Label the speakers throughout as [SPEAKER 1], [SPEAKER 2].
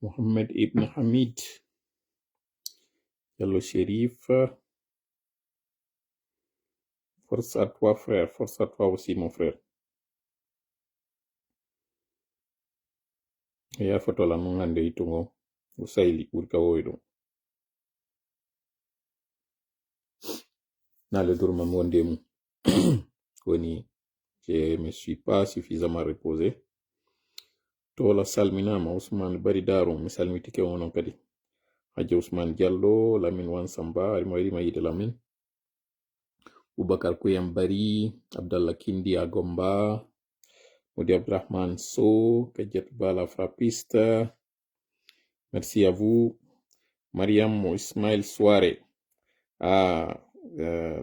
[SPEAKER 1] Mohamed Ibn Hamid, Diallo Chérif. Force à toi, frère. Force à toi aussi, mon frère. Ya photo la mo ngande itungo. Usaili urka woido. Na le tour mo ndemu. Koni, je me suis pas suffisamment reposé. Tola salminama Ousmane Bari Daro mi salmitike onon kadi. Haji Ousmane Diallo, Lamine Wansamba, Arimari Mayide Lamine. Boubacar Kouyam Bari, Abdallah Kindi Agomba, Modi Abdrahman So, Kadjet Bala Frappiste. Merci à vous. Mariam Ismail Soare.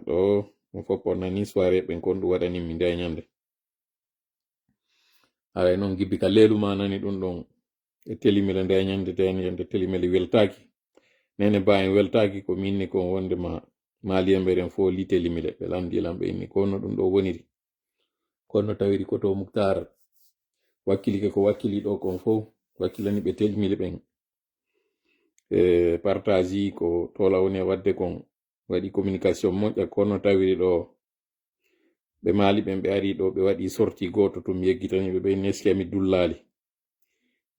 [SPEAKER 1] Do mo foppo nani soare ɓen kon ɗum waɗani mi nde ñande. Aray noon gibbi ka leelu ma nani ɗum ɗon e telimele nde ñande de telimele weltaki. Nene ba en weltaki ko minni ko wonde maliyemberen fo li telimele ɓe lamdilam ɓe inni kono ɗum ɗo woniri. Kono tawiri koto Muktar wakkili ko wakkili ɗo kon fo wakkilani ɓe telimele ɓen partage ko tola woni wadde kon waɗi communication moƴƴa kono tawiri ɗo ɓe maali ɓen ɓe ari ɗo ɓe waɗi sorti goto to mi yeggitani ɓe neski mi dullali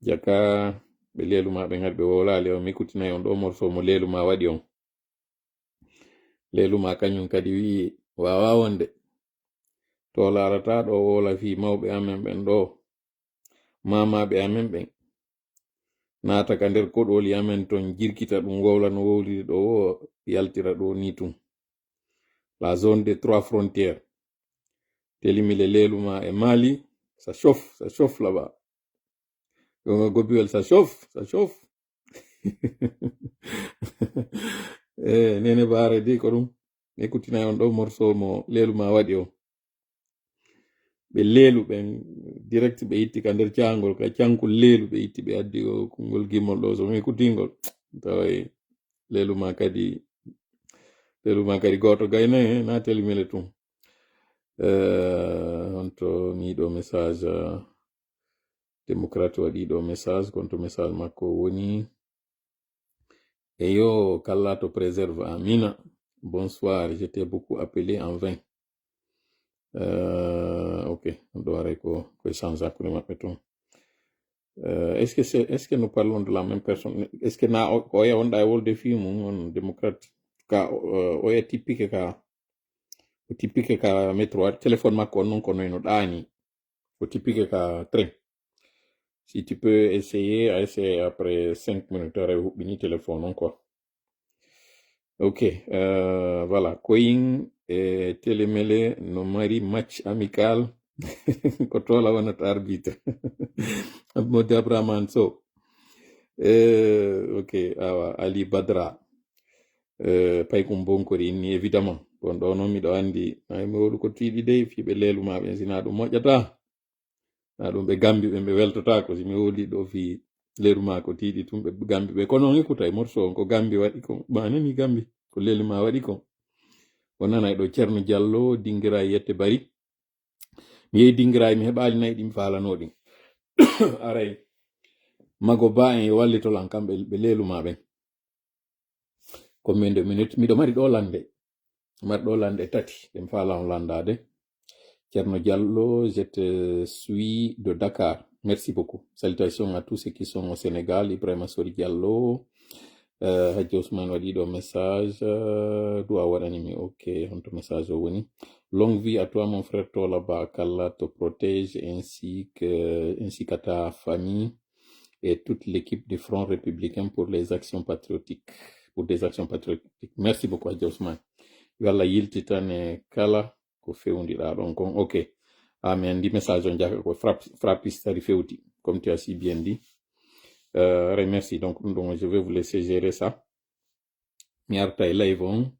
[SPEAKER 1] jaka ɓe leelu ma ɓen hadi ɓe wolali o mikkutinayi on ɗo morso mo leelu ma waɗi on leelu ma kañum kadi wi wawa wonde to larata ɗo wola fi mawɓe amen ɓen ɗo mamaɓe amen ɓen naata ka nder koɗoli amen ton jirkita ɗum wowla no wowliri ɗo yaltira ɗo ni tum la zone des 3 frontières telimile leluma e Mali ça chauffe là-bas gobiwel ça chauffe nene baare de ko ɗum ekkutina on ɗo morceau mo leluma waɗi o ɓe leelu ɓen direct ɓe itti ka nder cangol ka cankol leelu ɓe itti ɓe addi o kongol gimmol ɗo so ekkutingol taway leluma kadi goto gayna na telimile tum onto ni ɗo message démocrate waɗi ɗo message konto message makko woni et yo qu'Allah te préserve amina bonsoir j'étais beaucoup appelé en vain ok on doit arrêter ko échange hakkude maɓɓe ton est-ce que nous parlons de la même personne est-ce que na o wonɗa e wolde fi mum on démocrate ka o est typique ka métro téléphone makko on non ko noyno ɗaani o typique ka train si tu peux essayer après 5 minutes ara huɓɓini téléphone on quoi ok voilà koyin e telemele no mari match amical ko tola wonata arbitre Modi Abraman So ok awa Ali Badra pay ko bonkori inni évidemment bon ɗo noon miɗo andi mi woɗu ko tiiɗi dey fiɓe leeluma ɓen sina ɗum moƴƴata na ɗum ɓe gambi ɓen ɓe weltotako si mi woli ɗo fi leeluma ko tiiɗi tum ɓe gambi ɓe kono ekkuta e morceau on ko gambi waɗi kon banani gambi ko leeluma waɗi kon o nanay ɗo Ceerno Diallo dingira yette bari mi yehi dingira mi heɓali nayi ɗi mi falanoɗi aray mago ba en wallitolan kamɓe ɓe leeluma ɓen combien de minutes miɗo mari ɗo lande tati ɗen fala on landade Ceerno Diallo je te suis de Dakar merci beaucoup salutations à tous ceux qui sont au Sénégal Ibrahima Sori Diallo Hadji Ousmane waɗi ɗo message duwa waɗanimi ok honto message o woni longue vie à toi mon frère to là-bas qu'Allah te protège ainsi qu'à ta famille et toute l'équipe du Front républicain pour des actions patriotiques. Merci beaucoup, Hadji Ousmane. Yalla yiltitane kala ko fewndira ɗon kon. Ok. Amen. Di message on jaka ko frappiste fewti, comme tu as si bien dit. Merci. Donc, je vais vous laisser gérer ça. Mi arta e live on.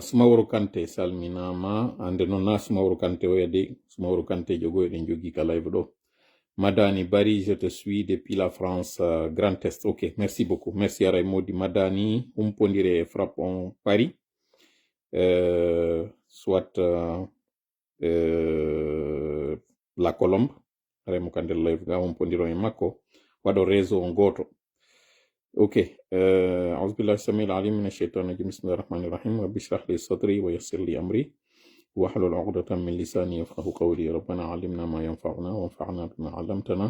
[SPEAKER 1] Sumaworo Kante salminama. Ande non na Sumaworo Kante oyade. Sumaworo Kante jogoyɗen jogi ka live ɗo. Madani Bari, je te suis depuis la France, Grand Est. Ok, merci beaucoup. Merci à Raymodi Madani. Umpondire frappe en Paris. Soit la Colombe. Raymond Kandel live ga umpondiro en Mako. waɗo réseau on goto. Ok, أعوذ بالله السميع العليم من الشيطان الرجيم بسم الله الرحمن الرحيم رب اشرح لي صدري ويسر لي أمري واحلل عقدة من لساني يفقه قولي ربنا علمنا ما ينفعنا وانفعنا بما علمتنا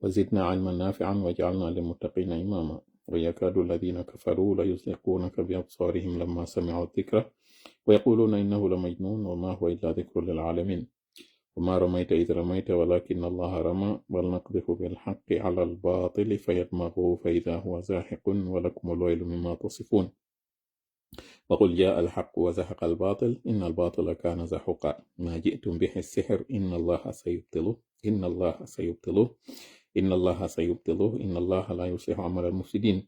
[SPEAKER 1] وزدنا علما نافعا واجعلنا للمتقين إماما ويكاد الذين كفروا ليزلقونك بأبصارهم لما سمعوا الذكر ويقولون إنه لمجنون وما هو إلا ذكر للعالمين وما رميت إذ رميت ولكن الله رمى بل نقذف بالحق على الباطل فيدمغه فإذا هو زاهق ولكم الويل مما تصفون وقل جاء الحق وزهق الباطل إن الباطل كان زهقا ما جئتم به السحر إن الله سيبطله إن الله سيبطله إن الله سيبطله إن الله لا يصلح عمل المفسدين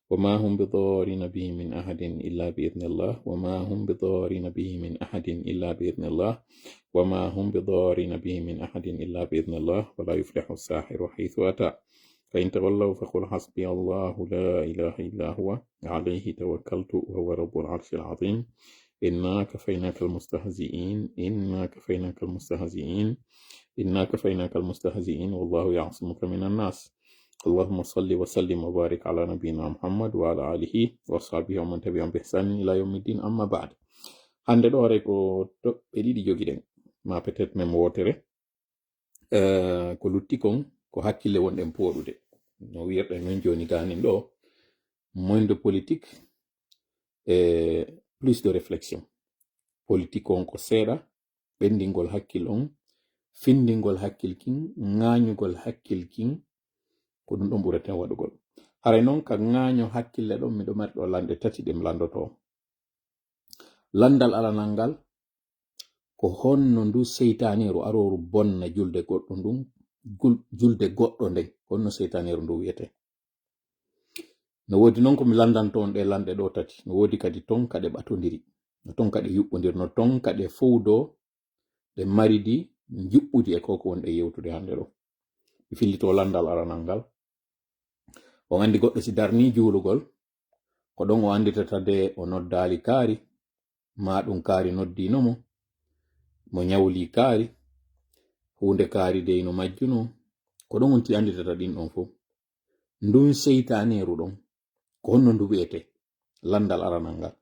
[SPEAKER 1] وما هم بضارين به من أحد إلا بإذن الله وما هم بضارين به من أحد إلا بإذن الله وما هم بضارين به من أحد إلا بإذن الله ولا يفلح الساحر حيث أتى فإن تولوا فقل حسبي الله لا إله إلا هو عليه توكلت وهو رب العرش العظيم إنا كفيناك المستهزئين إنا كفيناك المستهزئين إنا كفيناك المستهزئين والله يعصمك من الناس اللهم صل وسلم وبارك على نبينا محمد وعلى آله وصحبه ومن تبعهم بإحسان إلى يوم الدين أما بعد hande ɗo are ko toɓɓe ɗiɗi jogiɗen ma peut-être même wotere ko lutti kon ko hakkille wonɗen poɗude no wirɗen non joni ganin ɗo moins de politique et plus de réflexion politique on ko seeɗa ɓendingol hakkil on findingol hakkil kin ŋañugol hakkil kin ko ɗum ɗon ɓureten waɗugol haray noon ka ŋaño hakkille ɗon miɗo mari ɗo lanɗe tati ɗem landoto landal alanal ngal ko honno ndu seytaneru aroru bonna julde goɗɗo ndun julde goɗɗo nden honno seytaneru ndu wiyete no wodi noon komi landanto on ɗe lanɗe ɗo tati no wodi kadi ton kaɗe ɓatodiri no ton kaɗe yuɓɓodiri no ton kaɗe fowdo ɗe maridi juɓɓudi e koko wonɗe yewtude hande ɗo mi fillito landal aranal ngal o andi goɗɗo si darni juulugol ko ɗon o anditata de o noddali kaari ma ɗum kaari noddinomo mo nyawli kaari hunde kaari dey no majjuno ko ɗon wonti anditata ɗin ɗon fof ndun seytaneru ɗon ko honno ndu wi'ete landal aranal ngal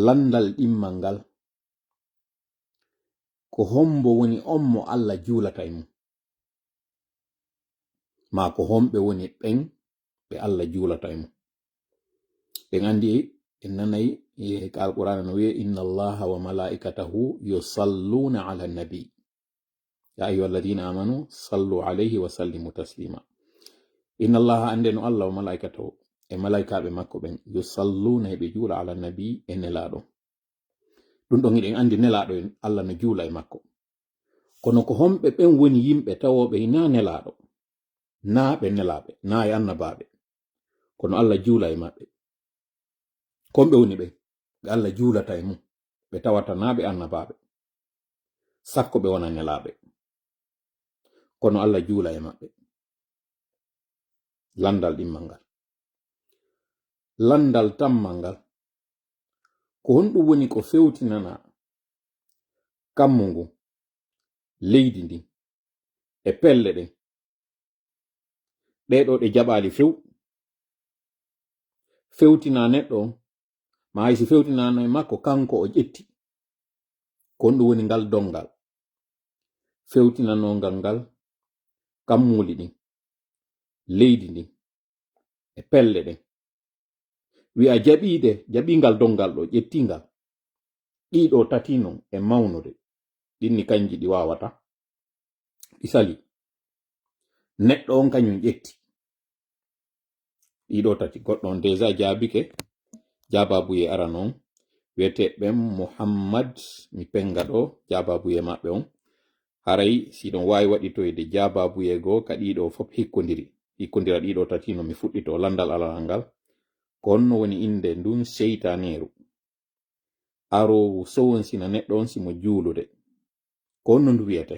[SPEAKER 1] landal ɗimmal ngal ko hombo woni on mo Allah juulata e mum ma ko homɓe woni ɓen ɓe Allah juulata e mum ɓen andi en nanayi ka alqur'ana no wi'e inna allaha wa malaikatahu yusalluna ala nabi ya ayyuha alladhina amanu sallu alayhi wa sallimu taslima inna allaha ande no Allah wa malaikatahu e malaikaɓe makko ɓen yusalluna heɓe juula ala nabi e nelaɗo ɗum ɗon eɗen andi nelaɗo en Allah no juula e makko kono ko homɓe ɓen woni yimɓe tawoɓe na nelaɗo na ɓe nelaɓe na e annabaɓe kono Allah juula e maɓɓe komɓe woni ɓe ɓe Allah juulata e mum ɓe tawata na ɓe annabaɓe sakko ɓe wona nelaɓe kono Allah juula e maɓɓe landal ɗimmal ngal landal tammal ngal ko honɗum woni ko fewtinana kammu ngu leydi ndin e pelle ɗen ɗeɗo ɗe jaɓali fewtina neɗɗo ma haysi fewtinano e makko kanko o ƴetti ko honɗum woni ngal dongal fewtinanongal ngal kammuli ɗin leydi ndin e pelle ɗen wi'a jaɓingal dongal ɗo ƴettingal ɗiɗo tati non e mawnude ɗinni kanji ɗi wawata ɗi sali neɗɗo on kañum ƴetti ɗiɗo tati goɗɗo on déjà jaabike jababuye ara non wiyete ɓen Muhammad mi penga ɗo jababuye maɓɓe on haray siɗon wawi waɗitoyde jababuye goo ka ɗiɗo fof hikkondira ɗiɗo tati no mi fuɗɗito landal alanal ngal ko honno woni inde ndun seytaneru arowu sowonsina neɗɗo on simo juulude ko honno ndu wiyete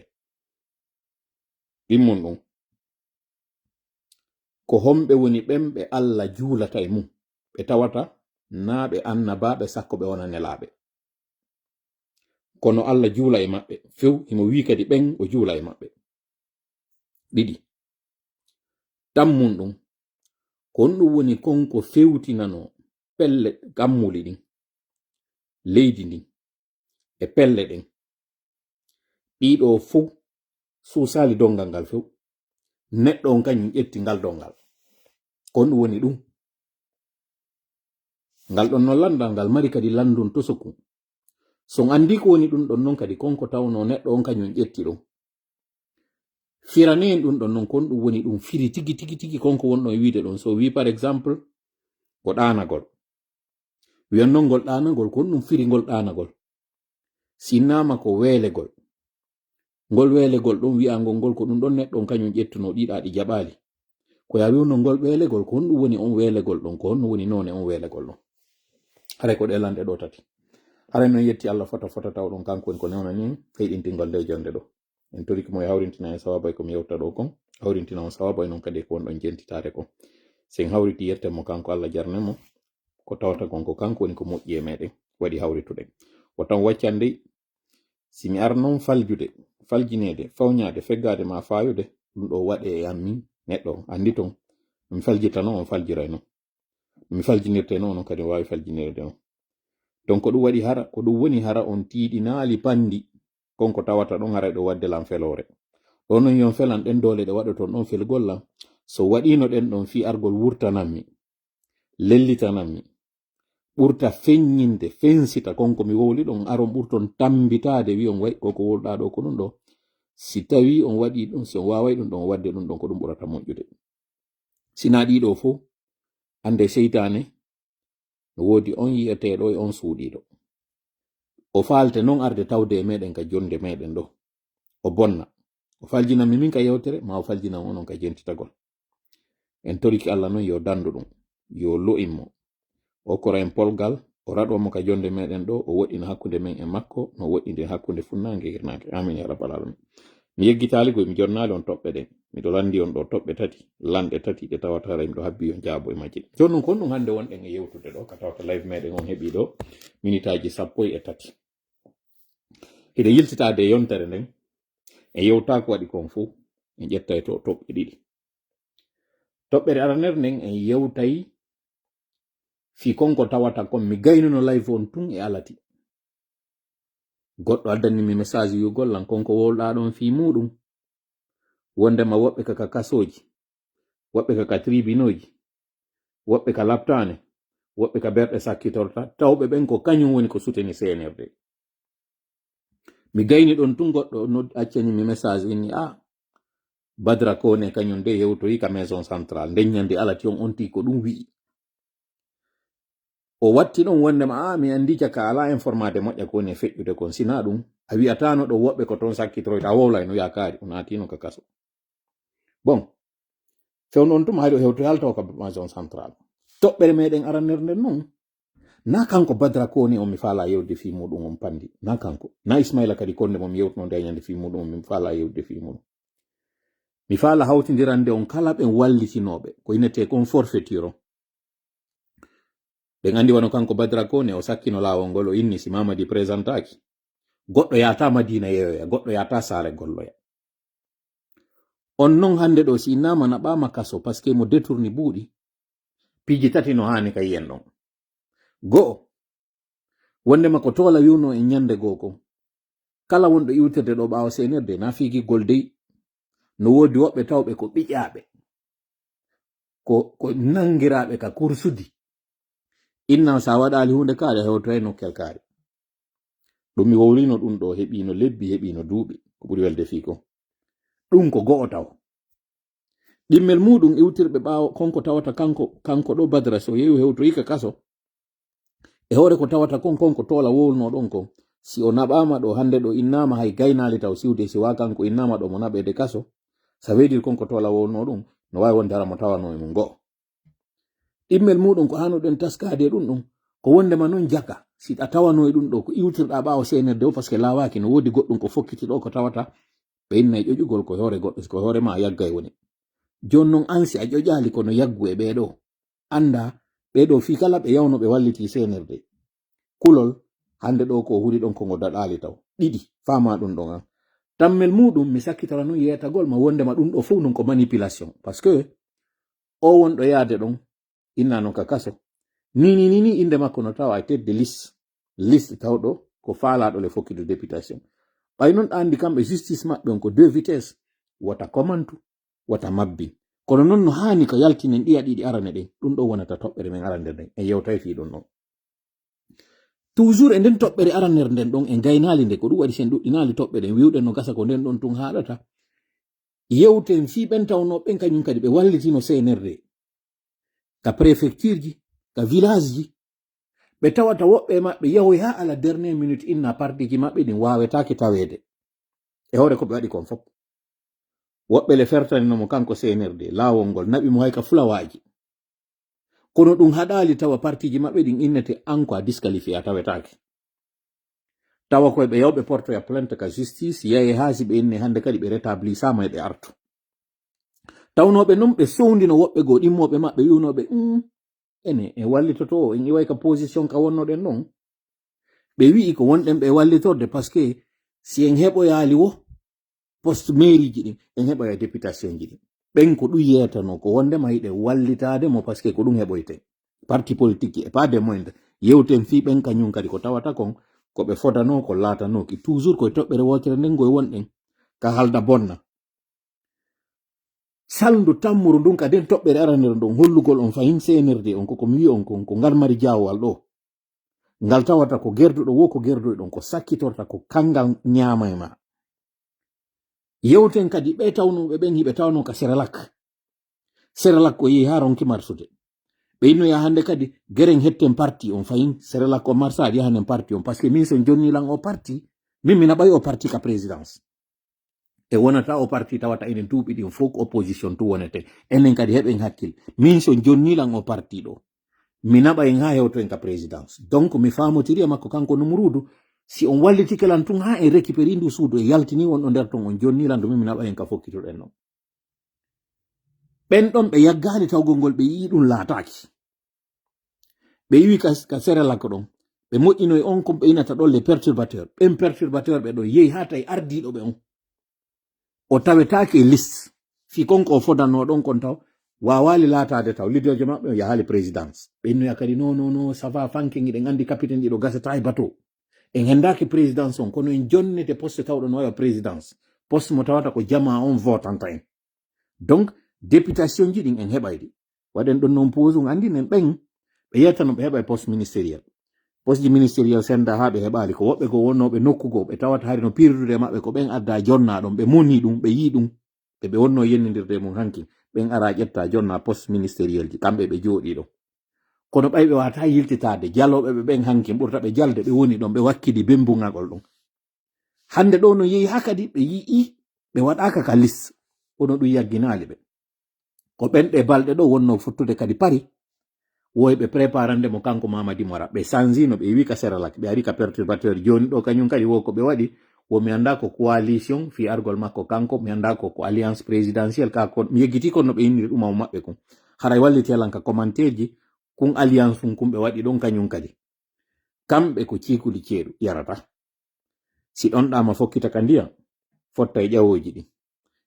[SPEAKER 1] ɗimmon ɗum ko homɓe woni ɓen ɓe Allah juulata e mum ɓe tawata na ɓe annabaɓe sakko ɓe wona nelaɓe kono Allah juula e maɓɓe few himo wi kadi ɓen o juula e maɓɓe ɗiɗi tammun ɗum kon ɗum woni konko fewtinano pelle gammuli ɗin leydi ndin e pelle ɗen ɗiɗo fuu suusali dongal ngal few neɗɗo on kañum ƴetti ngal dongal kon ɗum woni ɗum ngal ɗon no landal ngal mari kadi landun tosoku so andi ko woni ɗum ɗon non kadi konko tawno neɗɗo on kañum ƴetti ɗum firane en ɗum ɗon non kon ɗum woni ɗum firi tigi tigi tigi konko wonɗon wiide ɗon so wi par exemple ko ɗanagol wiyan non ngol ɗanagol kon ɗum firi ngol ɗanagol sinnama ko weelegol ngol weelegol ɗon wiyangol ngol ko ɗum ɗon neɗɗo on kañum ƴettuno ɗiɗaɗi jaɓali ko ya wiwno ngol weelegol ko honɗum woni on weelegol ɗon ko honɗum woni none on weelegol ɗon hare ko ɗelande ɗo tati hare noon yetti Allah fota taw ɗon kanko en ko newna ni heɗintingol nde jonde ɗo en toriki mo e hawrintina en sawaba e komi yewta ɗo kon hawrintina on sawaba e noon kadi ko wonɗon jentitare ko sen hawriti yerten mo kanko Allah jarnemo ko tawata kon ko kanko woni ko moƴƴi e meɗen waɗi hawrituɗen o tan waccande simi ar noon faljinede fawñade feggade ma fayude ɗum ɗo waɗe e ammin neɗɗo andi ton mi faljita noon on faljiray noon mi faljinirte noon on kadi wawi faljinirde noon donc ko ɗum waɗi hara ko ɗum woni hara on tiiɗinaali pandi konko tawata ɗon hara ɗo wadde lam felore ɗo non yon felan ɗen dole ɗe waɗa ton ɗon felgollam so waɗino ɗen ɗon fi argol wurtanammi lellitanammi ɓurta feññinde fensita konko mi wowli ɗon aron ɓurton tambitade wi on wayi koko wolɗa ɗo ko ɗum ɗo si tawi on waɗi ɗum si on wawai ɗum ɗon wadde ɗum ɗon ko ɗum ɓurata moƴƴude sina ɗiɗo fo ande seytane no wodi on yi'eteɗo e on suuɗiɗo o falte non arde tawde e meɗen ka jonde meɗen ɗo o bonna o faljinami min ka yewtere ma o faljinam onon ka jentitagol en toriki Allah non yo dandu ɗum yo lo'inmo o kora en polgal o raɗomo ka jonde meɗen ɗo o woɗɗina hakkunde men e makko no woɗɗinde hakkunde funnange hirnange amin ya rabbal alamin mi yeggitali goy mi jonnali on toɓɓe ɗen miɗo landi on ɗo toɓɓe tati lanɗe tati ɗe tawata hara miɗo habbi on jaabo e majji joni non kon ɗum hande wonɗen e yewtude ɗo ka tawata live meɗen on heeɓi ɗo minitaji 13 eɗe yiltitade yontere nden e yewta ko waɗi kon fuu en ƴettay to toɓɓe ɗiɗi toɓɓere aranere nden en yewtayi fi konko tawata kon mi gaynuno live on tun e alati goɗɗo addanimi message yugollan konko wolɗa ɗon fi muɗum wondema woɓɓe kaka kasoji woɓɓe kaka tribinoji woɓɓe ka laptane woɓɓe ka berɗe sakkitorta tawɓe ɓen ko kañum woni ko suteni senerde mi gayni ɗon tun goɗɗo no accanimi message inni Badra Kone kañum nde yewtoyi ka maison centrale nden ñande alati on ti ko ɗum wi'i o watti ɗon wondema mi andi caka ala informade moƴƴa ko woni e feƴƴude kon sina ɗum a wi'atano ɗo woɓɓe ko toon sakkitoroyta a wowlay no yakari o natino ka kaso bon fewno on tuma hayɗo hewto yaltaw ka maison centrale toɓɓere meɗen aranere nden noon na kanko Badra Kone on mi faala yewde fi muɗum on pandi na kanko na Ismaila kadi konde mo mi yewtuno nde ñande fi muɗum on mi faala yewde fi muɗum mi faala hawtidirande on kala ɓen wallitinoɓe ko inete kon forfaiture ɓen andi wano kanko Badra Kone o sakkino lawol ngol o inni si Mamadi présentaki goɗɗo yata Madina yeyoya goɗɗo yata sare golloya on non hande ɗo si innama naɓama kaso parce que mo détourni buuɗi piiji tati no hani ka yiyen ɗon go'o wondema ko tola wiwno en ñande goo kon kala wonɗo iwtirde ɗo ɓawa senirde na figigol dey no wodi woɓɓe tawɓe ko ɓiƴaɓe ko nangiraɓe ka kursudi inna sa waɗali hunde kaari hewto e nokkel kaari ɗum mi wowlino ɗum ɗo heɓino lebbi heɓino duuɓi ko ɓuri welde fi ko ɗum ko go'o taw ɗimmel muɗum iwtirɓe ɓawo konko tawata kanko ɗo Badra so yewi hewtoyi ka kaso e hoore ko tawata konko tola wowlno ɗon kon si o naɓama ɗo hande ɗo innama hay gaynali taw siwde si wa kanko innama ɗo mo naɓede kaso sa weedir konko tola wowlno ɗum no wawi wonde hara mo tawano e mum go'o ɗimmel muɗum ko hanuɗen taskade ɗum ɗum ko wondema non jaka si a tawano e ɗum ɗo ko iwtirɗa ɓawo senerde o par ce que lawaki no wodi goɗɗum ko fokkiti ɗo ko tawata ɓe innay ƴoƴugol ko hoore goɗɗo ko hoore ma yaggay woni joni non ansi a ƴoƴali kono yaggu e ɓeɗo anda ɓeɗo fi kala ɓe yawno ɓe walliti senerde kulol hande ɗo ko huɗi ɗon ko ngo daɗali taw ɗiɗi fama ɗum ɗon an tammel muɗum mi sakkitara non yeyatagol ma wondema ɗum ɗo fof non ko manipulation parce que o wonɗo yaade ɗon innano ka kaso ni inde makko no tawa tête de liste tawɗo ko faalaɗo le fokki de députation ɓay non andi kamɓe justice maɓɓe on ko 2 vitesse wata komantu wata mabbi kono non no hani ko yaltinen ɗiya ɗiɗi arane ɗen ɗum ɗo wonata toɓɓere men arande nden en yewtay fi ɗon ɗon toujours e nden toɓɓere araner nden ɗon e gaynali nde ko ɗum waɗi sen ɗuɗɗinali toɓɓe wiwɗen no gasa ko nden ɗon tun haɗata yewten fi ɓen tawnoɓen kañum kadi ɓe wallitino CNRD ka préfecture ji ka village ji ɓe tawata woɓɓe maɓɓe yahoy ha ala dernière minute inna parti ji maɓɓe ɗin wawetake tawede e hore ko ɓe waɗi kon fof woɓɓe le fertaninomo kanko CNRD lawol ngol naɓi mo hay ka fulawaji kono ɗum haɗali tawa parti ji maɓɓe ɗin innete anko a disqualifié a tawetake tawa koye ɓe yawɓe portoya plainte ka justice yaye haasi ɓe inni hande kadi ɓe rétablissama e ɓe artu tawnoɓe non ɓe sowdino woɓɓe goo ɗimmoɓe maɓɓe wiwnoɓe ene e wallitoto en iway ka position ka wonnoɗen ɗon ɓe wi'i ko wonɗen ɓe wallitorde par ce que si en heɓoyali wo poste mairie ji ɗin en heɓoya députation ji ɗin ɓen ko ɗum yeyatano ko wondema yiɗe wallitade mo par ce que ko ɗum heɓoyte parti politique ji e pas de moindre yewten fi ɓen kañum kadi ko tawata kon ko ɓe fodano ko laatanoki toujours koye toɓɓere wotere nden goye wonɗen ka halda bonna saldu tammuru ndun ka den toɓɓere aranere ɗon hollugol on fayin CNRD on koko mi wi on kon ko ngarmari jawwal ɗo ngal tawata ko gerduɗo wo ko gerduɗo ɗon ko sakkitorta ko kangal ñaama e ma yewten kadi ɓe tawnuɓe ɓen hiɓe tawno ka Serelak ko yehi ha ronki marsude ɓe innoya hande kadi geren hetten parti on fayin Serelak o marsaɗi yahanen parti on par ce que min son jonnilan o parti min mi naɓay o parti ka présidence e wonata o parti tawata enen duuɓi ɗin fof opposition tu wonete enen kadi heɓen hakkil min son jonnilan o parti ɗo mi naɓa en ha hewto en ka présidence donc mi famotiri e makko kanko numurudu si on wallitikelan tun ha en récupéri ndu suudu e yaltini wonɗo nder ton on jonnilan ɗum mi naɓa en ka fokkitoɗen non ɓen ɗon ɓe yaggali tawgol ngol ɓe yii ɗum laataki ɓe yiwi ka Serelak ɗon ɓe moƴƴino e on kon ɓe inata ɗon les perturbateur ɓen perturbateur ɓe ɗo yehi ha tawi ardiɗo ɓe on o tawetake liste fi konko o fodanno ɗon kon taw wawali laatade taw leaderjo maɓɓe o yahali présidence ɓe innoya kadi non ça va fanke giɗen andi capitaine ɗiɗo gasata e bateau en hendaki présidence on kono en jonnete poste tawɗo no wawa présidence poste mo tawata ko jama on votanta en donc députation ji ɗin en heɓayɗi waɗen ɗon noon pose um andinen ɓen ɓe yettano ɓe heɓa poste ministériel poste ji ministériel senda ha ɓe heɓali ko woɓɓe go wonnoɓe nokkugo ɓe tawata hari no pirdude maɓɓe ko ɓen adda jonna ɗon ɓe moni ɗum ɓe yi ɗum ɓe wonno yennidirde mum hanki ɓen ara ƴetta jonna poste ministériel ji kamɓe ɓe jooɗi ɗo kono ɓay ɓe wata yiltitade jaloɓe ɓe ɓen hanki ɓurta ɓe jalde ɓe woni ɗon ɓe wakkidi bembugagol ɗon hande ɗo no yehi ha kadi ɓe yii ɓe waɗaka ka liste ono ɗum yagginali ɓe ko ɓenɗe balɗe ɗo wonno fottude kadi pari woy ɓe préparande mo kanko Mamadi Mora ɓe sansino ɓe wi ka Serelak ɓe ari ka perturbateur joni ɗo kañum kadi wo ko ɓe waɗi womi anda ko coalition fi argol makko kanko mi anda ko alliance présidentielle ka kon mi yeggiti kon no ɓe inniri ɗum maɓɓe kon haray walliti alan ka commentaire ji kun alliance kun ɓe waɗi ɗon kañum kadi kamɓe ko cikuli ceeɗu yarata si ɗon ɗama fokkita ka ndiyam fotta e ƴawoji ɗin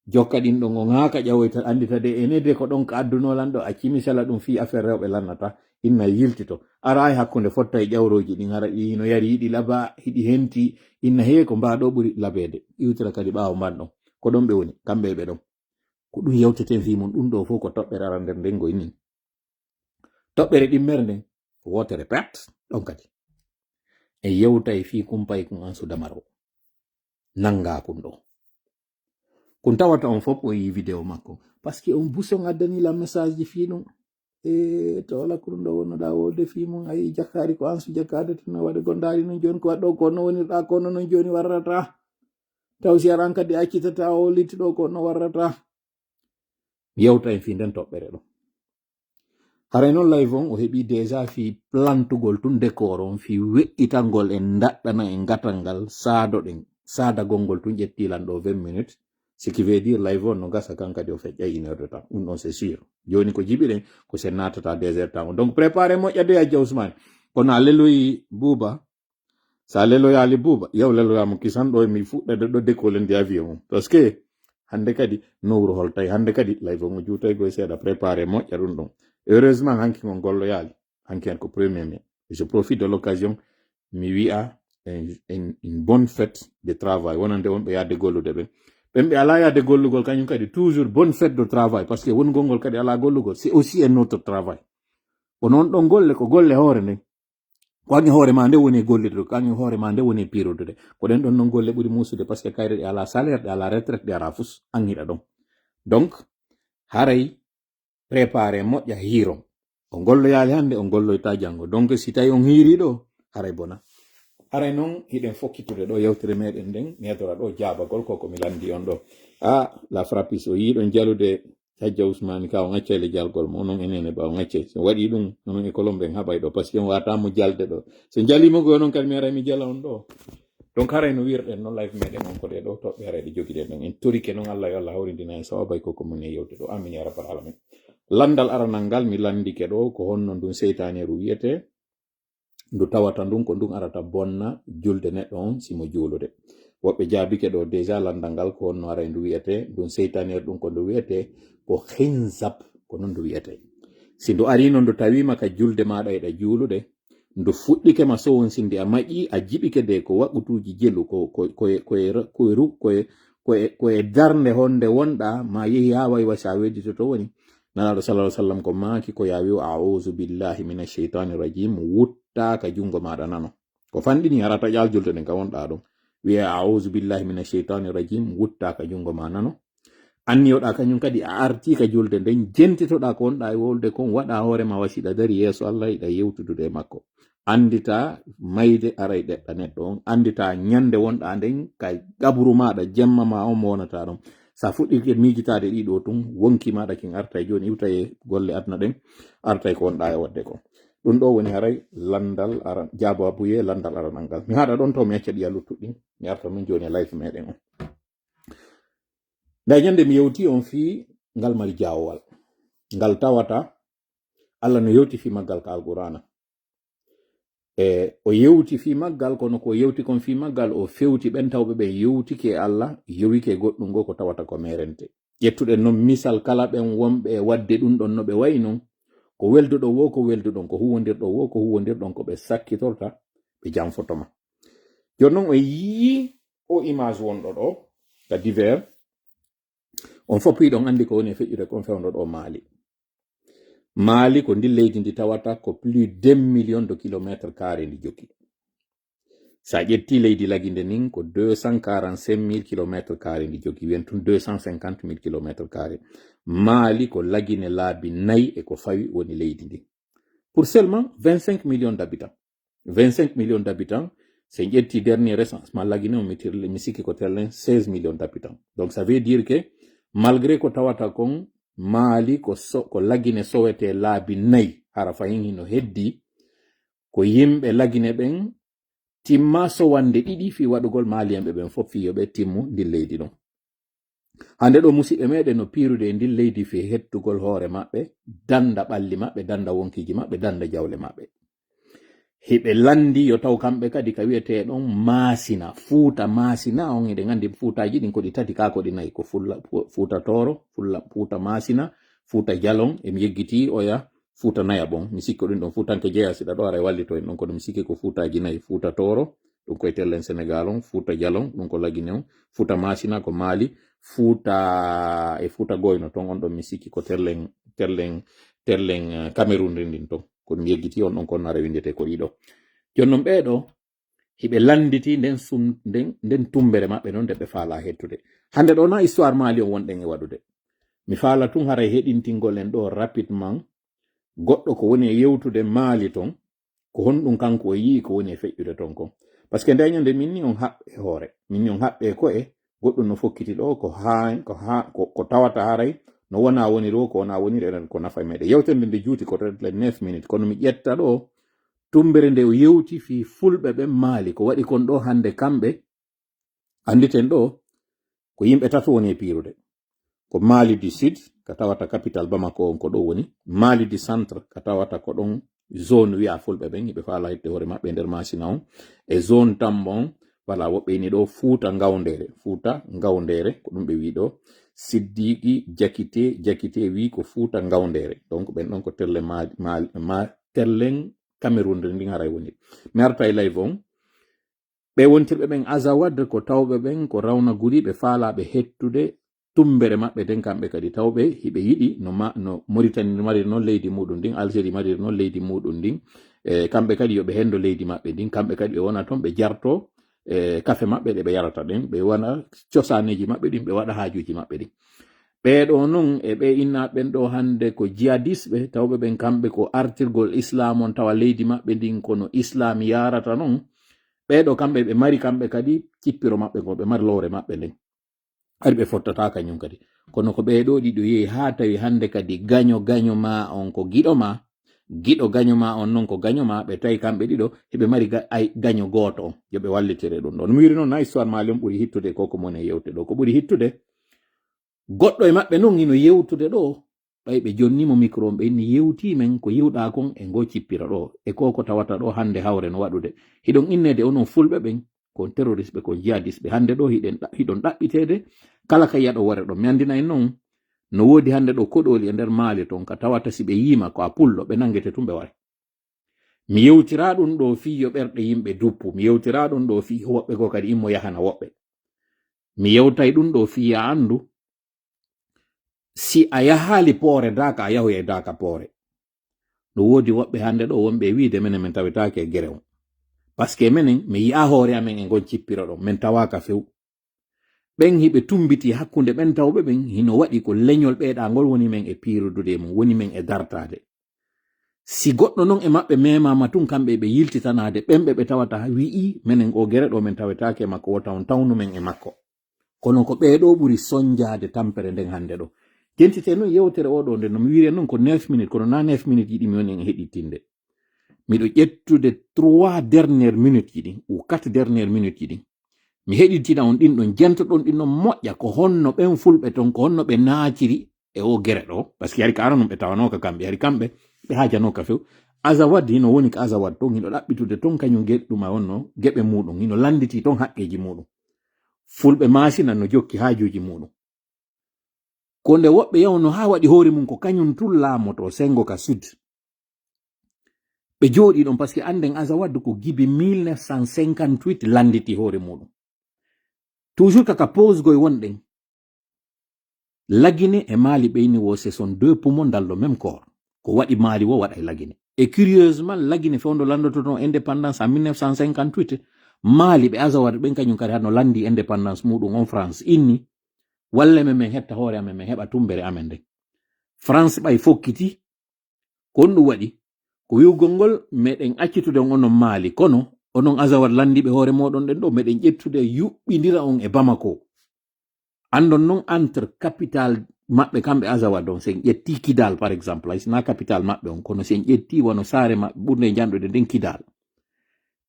[SPEAKER 1] jokka ɗin ɗon on haka ƴawoyta andita de enede ko ɗon ka addunolan ɗo acci misala ɗum fi affaire rewɓe lannata inna yiltito ara e hakkunde fotta e ƴawroji ɗin hara no yari yiɗi laba hiɗi henti inna heewi ko mbaɗo ɓuri labede iwtira kadi ɓawo man ɗon ko ɗon ɓe woni kamɓe ɓe ɗon ko ɗum yewteten fi mum ɗum ɗo fof ko toɓɓere ara nder nden goy ni toɓɓere ɗimmere nden ko wotere pet ɗon kadi e yewtay fi kumpay kun an sudamaro nanga kun ɗo kun tawata on fof o yi vidéo makko par ce que on buson addanila message ji fi ɗum to wala ko ɗum ɗo wonnoɗa wode fi mum ayi jakkari ko ansu jakkade tino waɗe gondari non joni ko waɗɗo ko no wonirɗa kono non joni warrata taw si aran kadi accitata o littiɗo ko no warrata yewta en fi nden toɓɓere ɗo haray noon live on o heɓi déjà fi plantugol tun décor on fi weƴƴitangol en daɗɗana en gatal ngal sadagol ngol tun ƴettilan ɗo 20 minutes ce qui veut dire live on no gasa kan kadi o feƴƴa 1 heure de temps ɗum ɗon c'est sûr joni ko jiɓiɗen ko sen natata 2 heures temps donc préparé moƴƴade a Ousmane kono a leloyi Bouba sa leloyali Bouba yaw leloyamo kisan ɗo mi fuɗɗade ɗo décolle ndi avion mum parce que hande kadi nowru holtay hande kadi layfo mo juutay go seeda préparer moƴƴa ɗum ɗon heureusement hanki mon gollo yaali hanki en ko premier mai je profite de l'occasion mi wi'a une bonne fête de travail wonande wonɓe yadde gollude ɓen ɓen ɓe ala yadde gollugol kañum kadi toujours bonne fête de travail parce que wongol ngol kadi ala gollugol c'est aussi un autre travail ko noon ɗon golle ko golle hoore nden ko ange hoore ma nde woni gollidude ko ange hoore ma nde woni pirodude ko ɗen ɗon non golle ɓuri musude par ce que kayre ɗe ala salaire ɗe ala retraite ɗe ara fus angiɗa ɗon donc haray préparé moƴƴa hiiron o golloyaali hannde o golloyta janngo donc si tawi on hiiri ɗo haray bona haray noon hiɗen fokkitude ɗo yewtere meɗen nden nedora ɗo jaabagol ko komi landi on ɗo la frappis o yiiɗon jalude hajja ousmane ka o ŋaccele jalgol mo onon enene ba o ŋacce so waɗi ɗum onon e colombe en haɓay ɗo par ce que on watamo jalde ɗo so jalimo go onon kadi mi ara mi jala on ɗo donc haray no wirɗen noon live meɗen on ko ɗe ɗo toɓɓe haray ɗe jogiɗen ɗon en torike noon allah yo allah hawrindina en sawabay koko mum e yewde ɗo amin ya rabbal alamin landal aranal ngal mi landike ɗo ko honno ndun seytaneru wiyete ndu tawata ndun ko ndun arata bonna julde neɗɗo on simo juulude woɓɓe jaabike ɗo déjà landal ngal ko honno aray ndu wiyete ndun seytaneru ɗum ko ndu wiyete ko hinzab ko non ndu wiyete si ndu arino ndu tawima ka julde maɗa eɗa juulude ndu fuɗɗike ma sowon sindi a maƴƴi a jiɓike de ko waɓɓutuji jelu koye darnde honde wonɗa ma yehi ha waywa sa weddito to woni nanaɗo sallah sallam ko maaki ko ya wiw auzu billahi min alcheitani rajim wutta ka jungo maɗa nano ko fanɗini harata ƴal julde ɗen ka wonɗa ɗum wiya auzu billahi min alcheitani rajim wutta ka jungo ma nano anniyoɗa kañum kadi a arti ka julde nden jentitoɗa ko wonɗa e wolde kon waɗa hoorema wasiɗa dari yeeso allah iɗa yewtudude makko andita mayde aray ɗeɗɗa neɗɗo on andita ñande wonɗa nden ka gabru maɗa jemma ma on mo wonata ɗon sa fuɗɗike miijitade ɗiɗo tun wonki maɗa kin arta e joni iwta e golle adna ɗen arta e ko wonɗa e wadde ko ɗum ɗo woni haray landal aran jaabo abuye landal aranal ngal mi haɗa ɗon to mi acca ɗiya luttuɗɗi mi arta nun joni e life meɗen on nda ñande mi yewti on fi ngal mari jawowal ngal tawata allah no yewti fi maggal ka alqur'ana o yewti fi maggal kono ko yewti kon fi maggal o fewti ɓen tawɓe ɓen yewtike allah yowike goɗɗum go ko tawata ko merente ƴettuɗen noon misal kala ɓen wonɓe wadde ɗum ɗon no ɓe wayi non ko welduɗo wo ko welduɗon ko huwodirɗo wo ko huwodirɗon ko ɓe sakkitorta ɓe janfotoma joni noon o yii o image wonɗo ɗo ka divers on fof piɗon andi ko woni e feƴƴude kon fewno ɗo maali ko ndi leydi ndi tawata ko plus d'1 million de kilométre carré ndi jokki sa ƴetti leydi laginde nin ko 245 000 kilométre carré ndi jokki wiyen tun 250 000 kilométre carré maali ko lagine laabi 4 e ko fawi woni leydi ndi pour seulement 25 millions d'habitants 25 millions d'habitants c'est ƴetti dernier recensement lagine o mi sikki ko tellen 16 millions d'habitants donc ça veut dire que malgré ko tawata kon maali ko lagine sowete laabi 4 hara fayin hino heddi ko yimɓe lagine ɓen timma sowande ɗiɗi fi waɗugol maaliyanɓe ɓen fof fiyoɓe timmu ndin leydi ɗon hande ɗo musidɓe meɗen no pirude e ndin leydi fi hettugol hoore maɓɓe danda ɓalli maɓɓe danda wonkiji maɓɓe danda jawle maɓɓe hiɓe landi yo taw kamɓe kadi ka wiyete ɗon masina fuuta masina on eɗen andi fuutaji ɗin ko ɗi tati ka ko ɗi nayi ko fuuta toro fuuta masina fuuta jalon emi yeggiti oya fuuta naya bon mi sikki ɗum ɗon fuutanke jeeya siɗa ɗo ara wallito en ɗon kono mi sikki ko fuutaji nayi fuuta toro ɗum koye tellen sénégal on fuuta jalon ɗum ko lagine on fuuta masina ko maali fuuta e fuuta goyno ton on ɗon mi sikki ko terlen cameroun ndin ton ko ɗum yeggiti on ɗon kono ara windete ko ɗiɗo joni noon ɓeeɗo hiɓe landiti nden tumbere maɓɓe noon nde ɓe faala hettude hande ɗo na histoire maali on wonɗen e waɗude mi faala tun haray heɗintingol en ɗo rapidement goɗɗo ko woni e yewtude maali ton ko honɗum kanko o yii ko woni e feƴƴude ton kon par ce que nde ñande min ni on haɓɓe hoore min ni on haɓɓe koye goɗɗum no fokkiti ɗo ko tawata haray no wona woniri o ko wona woniri enen ko nafa meɗen yewtere nde juuti ko 9 minutes kono mi ƴetta ɗo tumbere nde o yewti fi fulɓe ɓen maali ko waɗi kon ɗo hande kamɓe anditen ɗo ko yimɓe tatu woni e pirude ko Mali du Sud ka tawata capital Bamako on ko ɗo woni Mali du Centre ka tawata ko ɗon zone wi'a fulɓe ɓen yiɓe faala hette hoore maɓɓe nder masina on e zone tambon wala woɓɓe ni ɗo Fuuta Ngawndere ko ɗum ɓe wi ɗo. Siddiqi Jakite wi ko Fuuta Ngawndere, donc ɓen ɗon ko telle tellen Cameroun de ndin haray woni. mi arta e live on ɓe wontirɓe ɓen Azawad ko tawɓe ɓen ko Rawna Guri ɓe faalaɓe hettude tumbere maɓɓe den kamɓe kadi tawɓe hiɓe yiɗi no Mauritanie mariri noon leydi muɗum ndin, Algérie mariri noon leydi muɗum ndin, kamɓe kadi yoɓe hendo leydi maɓɓe ndin, kamɓe kadi ɓe wona toon ɓe jarto kafe maɓɓe ɗe ɓe yarata ɗen, ɓe wona cosaneji maɓɓe ɗin, ɓe waɗa haajuji maɓɓe ɗin. ɓeɗo noon e ɓe innaɓen ɗo hande ko jihadisɓe tawɓe ɓen kamɓe ko artirgol islam on tawa leydi maɓɓe ndin kono islam yarata noon, ɓeɗo kamɓe ɓe mari kamɓe kadi cippiro maɓɓe ko ɓe mari lowre maɓɓe nden, ari ɓe fottata kañum kadi. Kono ko ɓeɗo ɗiɗo yehi ha tawi hande kadi gaño ma on ko giɗo gaño ma on non ko gaño ma, ɓe tawi kamɓe ɗiɗo heɓe mari gaño goto on, yoɓe wallitire ɗum ɗon. mi wiri noon na histoire maali on ɓuuri hittude koko mone yewte ɗo, ko ɓuuri hittude goɗɗo e maɓɓe noon ino yewtude ɗo, ɓay ɓe jonnimo micro on ɓe inni yewti men ko yiwɗa kon e ngo cippira ɗo e koko tawata ɗo hande hawre no waɗude hiɗon innede onon fulɓe ɓen kon terroriste ɓe kon jihadiste ɓe hande ɗo hiɗon ɗaɓɓitede kala ka yiyaɗo wore ɗo. mi andina en noon no woodi hande ɗo koɗoli e nder maali ton ka tawata si ɓe yima ko a pullo ɓe nangete tum ɓe ware. mi yewtira ɗum ɗo fi yo ɓerɗe yimɓe duppu, mi yewtira ɗum ɗo fi woɓɓe ko kadi immo yahana woɓɓe, mi yewtay ɗum ɗo fi ya andu si a yahali poore daka a yahoya daka poore. no woodi woɓɓe hande ɗo wonɓe wiide menen min tawetake e gere on, par ce que menen mi yi'a hoore amen e gon cippira ɗon min tawaka few. ɓen hiɓe tumbiti hakkunde ɓen tawɓe ɓen hino waɗi ko leñol ɓeeɗangol woni men e piirudude mum, woni men e dartade. si goɗɗo noon e maɓɓe memama tun kamɓe ɓe yiltitanade ɓenɓe ɓe tawata wi'i menen o gere ɗo min tawetake makko wota on tawnu men e makko, kono ko ɓeɗo ɓuri sonjade tampere nden hande ɗo. jentite noon yewtere oɗo nde no mi wiri noon ko 9 minutes kono na 9 minutes yiɗi mi woni en heɗitinde. miɗo ƴettude 3 dernière minutes ɗin ou 4 dernière minutes ɗin mi heɗitina on ɗin ɗon jentoɗon ɗin ɗon moƴƴa ko honno ɓen fulɓe ton ko honno ɓe naaciri e o gere ɗo, par ce que hari ka aranum ɓe tawanoka kamɓe, hari kamɓe ɓe haajanoka few. Azawad hino woni ko Azawad ton hino ɗaɓɓitude ton kañum geɗɗuma wonno geɓe muɗum hino landiti ton haqqeji muɗum, fulɓe masina no jokki haajuji muɗum. ko nde woɓɓe yawno ha waɗi hoore mum ko kañum tun laamoto sengo ka sud ɓe jooɗi ɗon par ce que anden Azawad ko gibi 1958 landiti hoore muɗum. toujours kaka posgoye wonɗen Lagine e Mali ɓeyni wo ce sont deux poumons dans le même corps, ko waɗi Mali wo waɗa e Lagine. Et curieusement Lagine fewndo landotono indépendance en 1958 Mali ɓe Azawad ɓen kañum kadi hano landi indépendance muɗum on France inni walle men hetta hoore amen min heɓa tumbere amen nden. France ɓay fokkiti kon ɗum waɗi ko wiwgol ngol meɗen accitude on onon Mali, kono onon Azawad landiɓe hoore moɗon ɗen ɗo meɗen ƴettude yuɓɓidira on e Bamako. andon non entre capital maɓɓe kamɓe Azawad on sen ƴetti Kidal par exemple, haysina capital maɓɓe on kono sen ƴetti wono saare maɓɓe ɓurde janɗude nden Kidal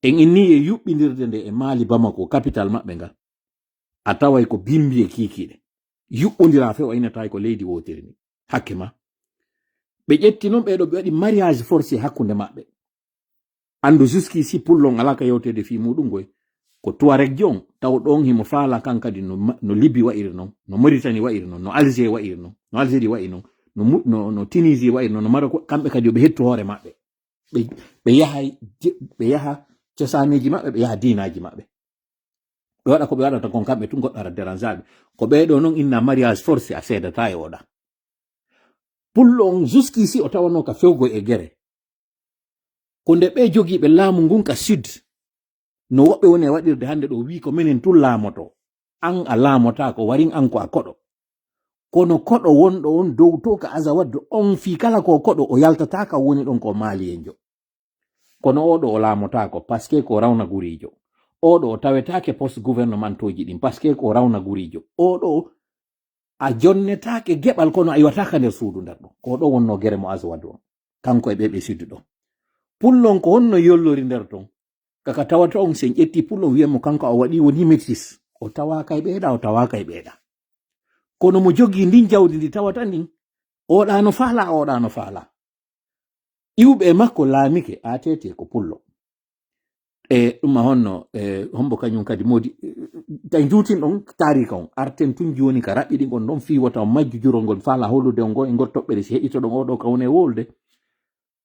[SPEAKER 1] en inni e yuɓɓidirde nde e Mali Bamako capital maɓɓe ngal a taway ko bimbi e kikiɗe yuɓɓodira few aynata ko leydi wotiri ni hakke ma. ɓe ƴetti noon ɓeɗo ɓe waɗi mariage forcé hakkunde maɓɓe, andu jusqu'ici pullon ala ka yewtede fi muɗum goy ko Tuareg jon taw ɗon himo faala kan kadi no Libye wa'iri noon, no Mauritanie wa'iri noon, no Algérie wa'iri noon, no Algérie wa'i noon, no Tunisie wa'iri noon, no Maroc, kamɓe kadi ɓe hettu hoore maɓɓe ɓe yaha cosaneji maɓɓe ɓe yaha dinaji maɓɓe ɓe waɗa ko ɓe waɗata kon kamɓe tun goɗɗo ara dérangeaɓe ko ɓeɗo noon inna mariage forcé a seedata e oɗa. pullo on jusqu'ici o tawano ka fewgoy e gere ko nde ɓe jogiiɓe laamu ngun ka sud no woɓɓe woni e waɗirde hande ɗo wi ko minen tun laamoto an a laamota ko warin an ko a koɗo, kono koɗo wonɗo on dow to ka Azawad on fi kala ko koɗo o yaltata ka woni ɗon ko Maliyenjo, kono oɗo o laamotako par ce que ko Rawna Gurijo, oɗo o tawetake poste gouvernementoji ɗin par ce que ko Rawna Gurijo, oɗo a jonnetake geɓal kono a yiwataka nder suudu nder ɗo, ko ɗo wonno gere mo Azawad on kanko e ɓeɓe suddu ɗo. pullon ko honno yollori nder ton kaka tawata on sen ƴetti pullon wiyamo kanko a waɗi woni métis, o tawaka e ɓeeɗa o tawaka e ɓeeɗa, kono mo jogi ndin jawdi ndi tawata ndin oɗa no faala oɗa no faala. iwɓe makko laamike atete ko pullo,
[SPEAKER 2] e ɗum ma honno hombo kañum kadi modi tan juutin ɗon tarika on arten tun joni ka raɓɓiɗi gon ɗon fiwata o majju jurol ngol faala holude o ngo e ngol toɓɓere si heƴito ɗon oɗo ka woni wolde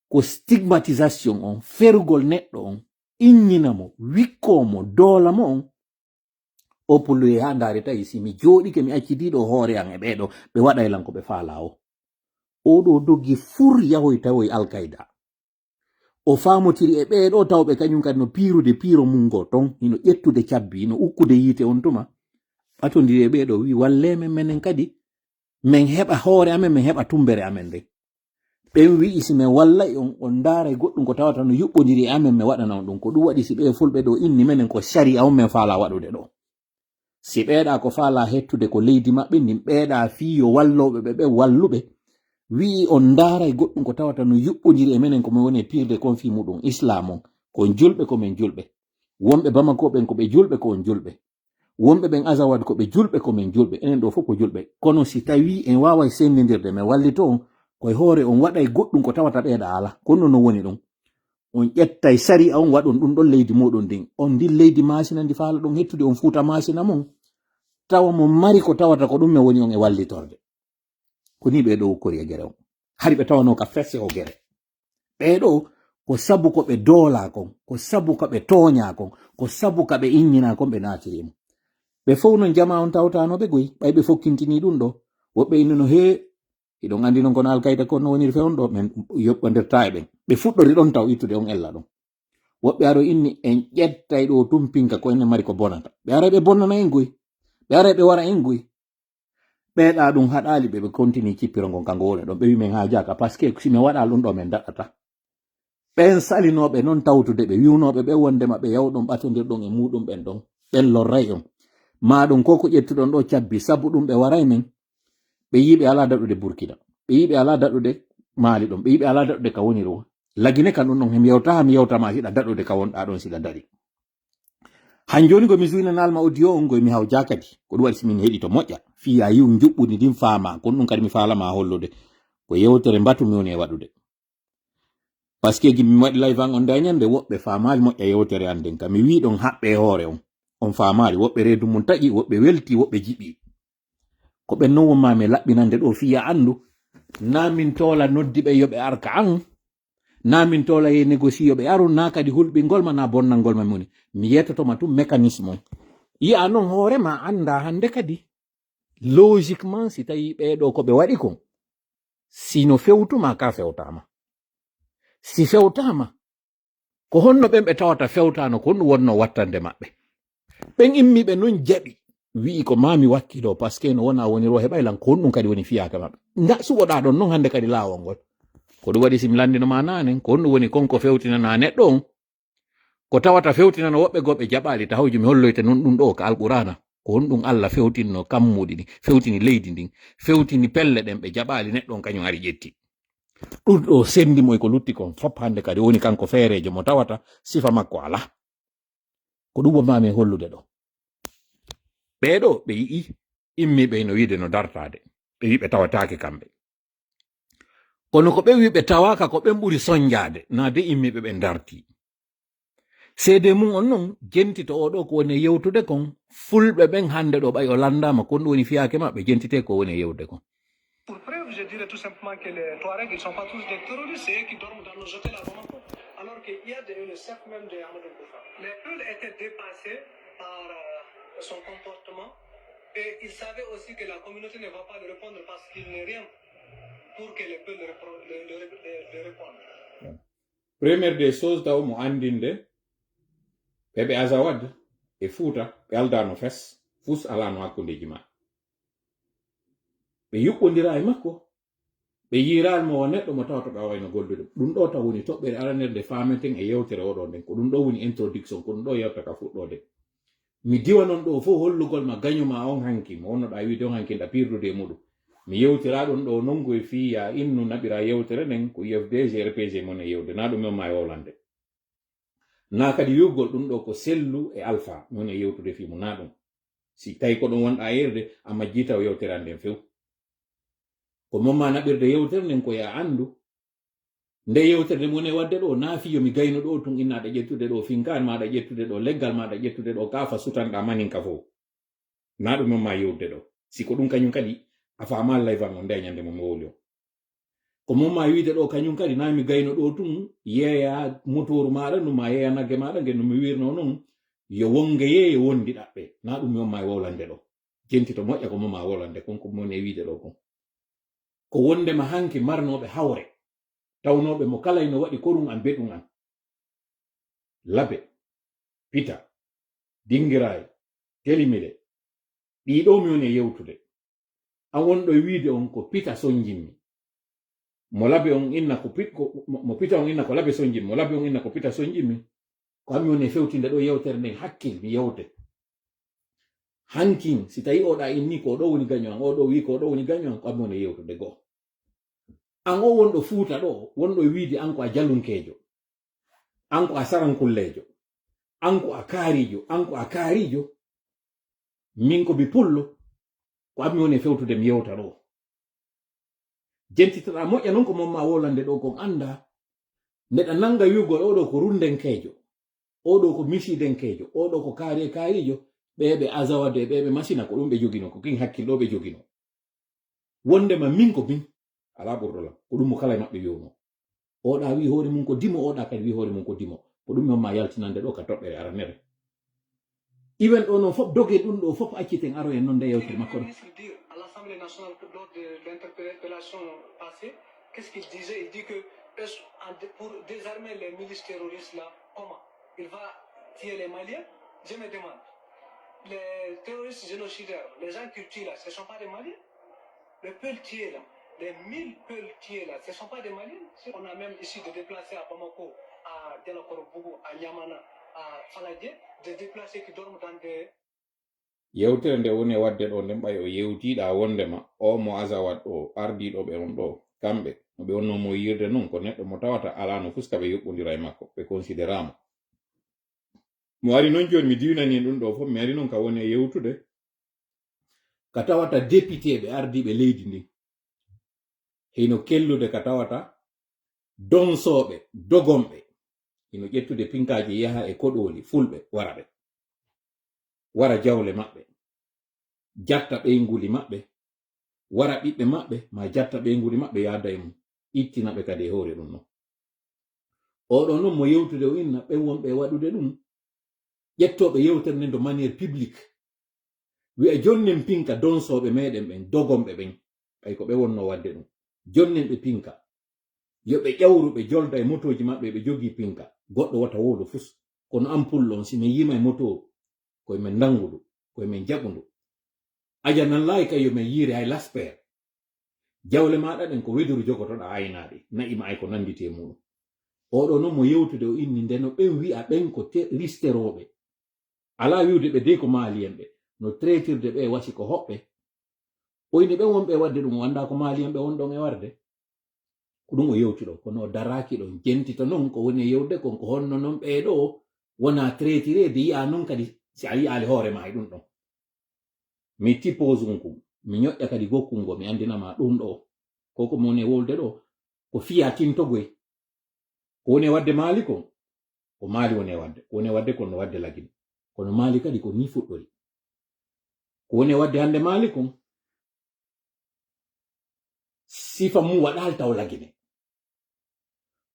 [SPEAKER 2] ko stigmatisation on ferugol neɗɗo on inninamo wikkomo doolamo on o pulluye ha ndaari tawi si mi jooɗike mi accidiɗo hoore an e ɓeeɗo ɓe waɗa elan ko ɓe faala o oɗo doggi fur yahoy tawoy alkayda o famotiri e ɓeeɗo tawɓe kañum kadi no piirude piiro mum ngo ton hino ƴettude cabbi no ukkude yiite on tuma ɓatodiri e ɓeeɗo wi wallemen menen kadi min heɓa hoore amen min heɓa tumbere amen nden ɓen wi'i si min wallay on ndaara goɗɗum ko tawata no yuɓɓodiri e amen mi waɗana on ɗum ko ɗum waɗi si ɓe fulɓe ɗo inni menen ko sharia on min faala waɗude ɗo si ɓeeɗa ko faala hettude ko leydi maɓɓe ndin ɓeeɗa fiyo walloɓe ɓe ɓe walluɓe wi'i on ndaaray goɗɗum ko tawata no yuɓɓodiri e menen komin woni e piirde kon fi muɗum islam on kon julɓe komin julɓe wonɓe bamakoɓen ko ɓe julɓe ko on julɓe wonɓe ɓen azawad ko ɓe julɓe komin julɓe enen ɗo fof ko julɓe kono si tawi en wawa sendidirde min wallito on koye hoore on waɗay goɗɗum ko tawata ɓeeɗa ala konno no woni ɗum on ƴettay sari on waɗon ɗum ɗon leydi muɗum ndin on ndin leydi masina ndi faala ɗum hettude on fuuta masina mon tawa mo mari ko tawata ko ɗum mi woni on e wallitorde ko ni ɓeɗo wukkori e gere on hari ɓe tawano ka fesse o gere ɓeɗo ko sabu ko ɓe doola kon ko sabu ko ɓe tooña kon ko sabu ka ɓe innina kon ɓe natirimo ɓe fof non jama on tawtanoɓe goyi ɓay ɓe fokkintini ɗum ɗo woɓɓe innino he iɗon andi non kono alkayda kon no woniri fewn ɗo min yoɓɓodirta e ɓen ɓe fuɗɗori ɗon taw ittude on ella ɗon woɓɓe aro inni en ƴettay ɗo tumpinka ko enen mari ko bonata ɓe ara ɓe bonnana en goyi ɓe ara ɓe wara en goyi ɓeeɗa ɗum haɗali ɓe continue cippiro ngon kanko woni ɗon ɓe wi min ha jaka par ce que si min waɗa ɗum ɗo min daɗɗata ɓen salinoɓe noon tawtude ɓe wiwnoɓe ɓe wondema ɓe yawɗon ɓatodirɗon e muɗum ɓen ɗon ɓen lorray on maɗum ko ƴettuɗon ɗo cabbi sabu ɗum ɓe waray men ɓe yiɓe ala daɗude burkina ɓe yiɓe ala daɗude maali ɗon ɓe yiɓe ala daɗude ka woniri o lagine kan ɗum ɗon mi yewta mi yewtama hiɗa daɗude ka wonɗa ɗon siɗa daɗi han joni komi suynanalma audio on goy mi haw jakadi ko ɗum waɗi simin heɗi to moƴƴa fiya yiw juɓɓudi ndin faama kono ɗum kadi mi falama hollude ko yewtere mbatu mi woni e waɗude par ce que gimi waɗi live an on dañande woɓɓe faamali moƴƴa yewtere an nden kam mi wi ɗon haɓɓe hoore on faamali woɓɓe reedu mum taƴi woɓɓe welti woɓɓe jiɓi ko ɓen non wonmami laɓɓinande ɗo fiya andu na min toola noddiɓe yoɓe arka an na min tola e négocie ɓe aru na kadi hulɓingol ma na bonnalngol ma moni mi yettotoma tum mécanisme on yi'a noon hoorema anda hande kadi logiquement si tawi ɓeɗo ko ɓe waɗi kon sino fewtuma ka fewtama si fewtama ko honno ɓen ɓe tawata fewtano ko ɗum wonno wattande maɓɓe ɓen immiɓe noon jaɓi wi'i ko mami wakkilo par ce que no wona woniro heɓaylan ko ɗum kadi woni fiyaka maɓɓe nda suɓoɗa ɗon noon hande kadi laawol ngol ko ɗum waɗi simi landinoma nanen ko ɗum woni konko fewtinana neɗɗo on ko tawata fewtinana woɓɓe goɓe jaɓali tahawji mi holloyte non ɗum ɗo ka alqurana ko honɗum Allah fewtinno kammuɗi ɗin fewtini leydi ndin fewtini pelle ɗen ɓe jaɓali neɗɗo on kañum ari ƴetti ɗum ɗo sendimo ko lutti kon fop hande kadi woni kanko feerejo mo tawata sifa makko ala ko ɗum wonmami hollude ɗo ɓeɗo ɓe yi'i immiɓe no wiide no dartade ɓe wi ɓe tawatake kamɓe kono ko ɓe wi ɓe tawaka ko ɓen ɓuri soñjade nade immiɓe ɓe darti seede mum on noon jentito oɗo ko woni yewtude kon fulɓe ɓen hande ɗo ɓay o landama kon ɗum woni fiyake maɓɓe jentite ko woni yewde kon.
[SPEAKER 3] Pour preuve, je dirais tout simplement que les Touaregs, ils ne sont pas tous des terroristes, c'est eux qui dorment dans nos hôtels à Bamako. Alors qu'il y a le chef même de Amadou Koufa. Mais eux étaient dépassés par son comportement et ils savaient aussi que la communauté ne va pas le répondre parce qu'il n'est rien pour que les peuples le répondent.
[SPEAKER 1] Première des choses, taw mo andinde ɓeɓe azawad e fuuta ɓe aldano fes fus alano hakkundeji ma ɓe yuɓɓodira e makko ɓe yiralmo o neɗɗo mo tawata ɓe wayno gollude ɗum ɗo taw woni toɓɓere aranerde fameten e yewtere oɗo nden ko ɗum ɗo woni introduction ko ɗum ɗo yewta ka fuɗɗode mi diwa non ɗo fof hollugol ma gañuma on hanki mo wonnoɗa wiide on hanki nda pirdude e muɗum mi yewtira ɗum ɗo nongo e fiya innu naɓira yewtere nden ko UFDG RPG mon e yewde na ɗum ma e wowlande na kadi yurgol ɗum ɗo ko sellu e alpha non e yewtude fimo na ɗum si tawi ko ɗum wonɗa yerde a majji taw yewtere anden few ko momma naɓirde yewtere nden ko ya andu
[SPEAKER 2] nde yewtere nde woni wadde ɗo naafi yomi gayno ɗo tun innaɗa ƴettude ɗo finkan maɗa ƴettude ɗo leggal maɗa ƴettude ɗo kafa sutanɗa maninka fo na ɗum non ma yewde ɗo siko ɗum kañum kadi a fama layvan o nde ñande mo woli o ko mom ma wiide ɗo kañum kadi na mi gayno ɗo tun yeeya motoru maɗa numa yeeya nagge maɗa nge nomi wirno non yo wonge yeeye wondi ɗaɓɓe na ɗum yon ma wolande ɗo jenti to moƴƴa ko moma wolande konko moni e wiide ɗo kon ko wondema hanki marnoɓe hawre tawnoɓe mo kala ino waɗi korum an beɗum an labe pita dingirayi telimile ɗiɗo mi woni e yewtude an wonɗo e wiide on ko pita sonjinmi mo labe on inna ko mo pita on inna ko labe sonjinmi mo labe on inna ko pita sonjinmi ko ami woni e fewtinde ɗo yewtere nden hakkil mi yewte hankin si tawi oɗa inni ko ɗo woni gaño an oɗo wi ko ɗo woni gaño an ko ami woni e yewtude goo an o wonɗo fuuta ɗo wonɗo e wiide an ko a jallunkejo an ko a sarankullejo an ko a kaarijo an ko a kaarijo min ko mi pullo ko ami woni e fewtude mi yewta ɗo jentitoɗa moƴƴa noon ko momma wolande ɗo kon anda neɗa nanga wiugol oɗo ko rundenkejo oɗo ko misidenkejo oɗo ko kaari e kaarijo ɓeɓe azawade ɓeɓe masina ko ɗum ɓe jogino ko kin hakkillo ɓe jogino wondema min ko min ala ɓurɗolam ko ɗum mo kala e maɓɓe wiwno oɗa wi hoore mum ko dimo oɗa kadi wi hoore mum ko dimo ko ɗum momma yaltinande ɗo ka toɓɓere aranere iwen ɗo noon fof doge ɗum ɗo fof acciten aro en noon nde yewtere makko ɗo
[SPEAKER 3] à l'Assemblée nationale lors de l'interpellation passée, qu'est-ce qu'il disait? Il dit que pour désarmer les milices terroristes là, comment? Il va tuer les Maliens? Je me demande. Les terroristes génocidaires, les gens qui tuent là, ce ne sont pas des Maliens? Les pelletiers là, les 1000 pelletiers là, ce ne sont pas des Maliens? On a même ici de déplacer à Bamako, à Dialakorobougou, à Niamana, à Faladie, de déplacer qui dorment dans des...
[SPEAKER 1] yewtere nde woni wadde ɗo nden ɓay o yewtiɗa wondema o mo azawat ɗo ardiɗo ɓe on ɗo kamɓe no ɓe wonnomo yirde noon ko neɗɗo mo tawata ala no fuska ɓe yuɓɓodira e makko ɓe considérama mo ari noon joni mi diwnani ɗum ɗo fof mi ari noon ka woni e yewtude
[SPEAKER 2] ka tawata député ɓe ardiɓe leydi ndi hino kellude ka tawata donsoɓe dogomɓe hino ƴettude pinkaji yaha e koɗoli fulɓe waraɓe wara jawle maɓɓe jatta ɓeyguli maɓɓe wara ɓiɓɓe maɓɓe ma jatta ɓeyguli maɓɓe yaada e mum ittinaɓe kadi e hoore ɗum noon oɗo noon mo yewtude o inna ɓen wonɓe waɗude ɗum ƴettoɓe yewtere nden de maniére publique wi'a jonnen pinka donsoɓe meɗen ɓen dogomɓe ɓen ɓay ko ɓe wonno wadde ɗum jonnen ɓe pinka yoɓe ƴawru ɓe jolda e motoji maɓɓe ɓe jogi pinka goɗɗo wata wodo fus kono ampul on si min yima e moto koye men nangudu koye men jaɓudu aja nan laayi kay yo men yiiri hay lasper jawle maɗa ɗen ko weduru jogotoɗa aynaɗe naima ay ko nandite muɗum oɗo noon mo yewtude o inni ndeno ɓen wi'a ɓen ko listeroɓe ala wiwde ɓe dey ko maliyen ɓe no traitirde ɓe wasi ko hoɓɓe oyni ɓen wonɓe wadde ɗum o anda ko maliyen ɓe wonɗon e warde ko ɗum o yewtiɗo kono o daraki ɗon jentita noon ko woni e yewde kon ko honno noon ɓeɗo wona traitirede yi'a noon kadi si a yi'ali hoorema e ɗum ɗon mi tippose kum mi ñoƴƴa kadi gokkungo mi andinama ɗum ɗo koko mo woni e wolde ɗo ko fiya tintogoy ko woni e wadde maali kon ko maali woni e wadde ko woni e wadde kon no wadde lagine kono maali kadi ko ni fuɗɗori ko woni e wadde hande maali kon sifa mum waɗal taw lagine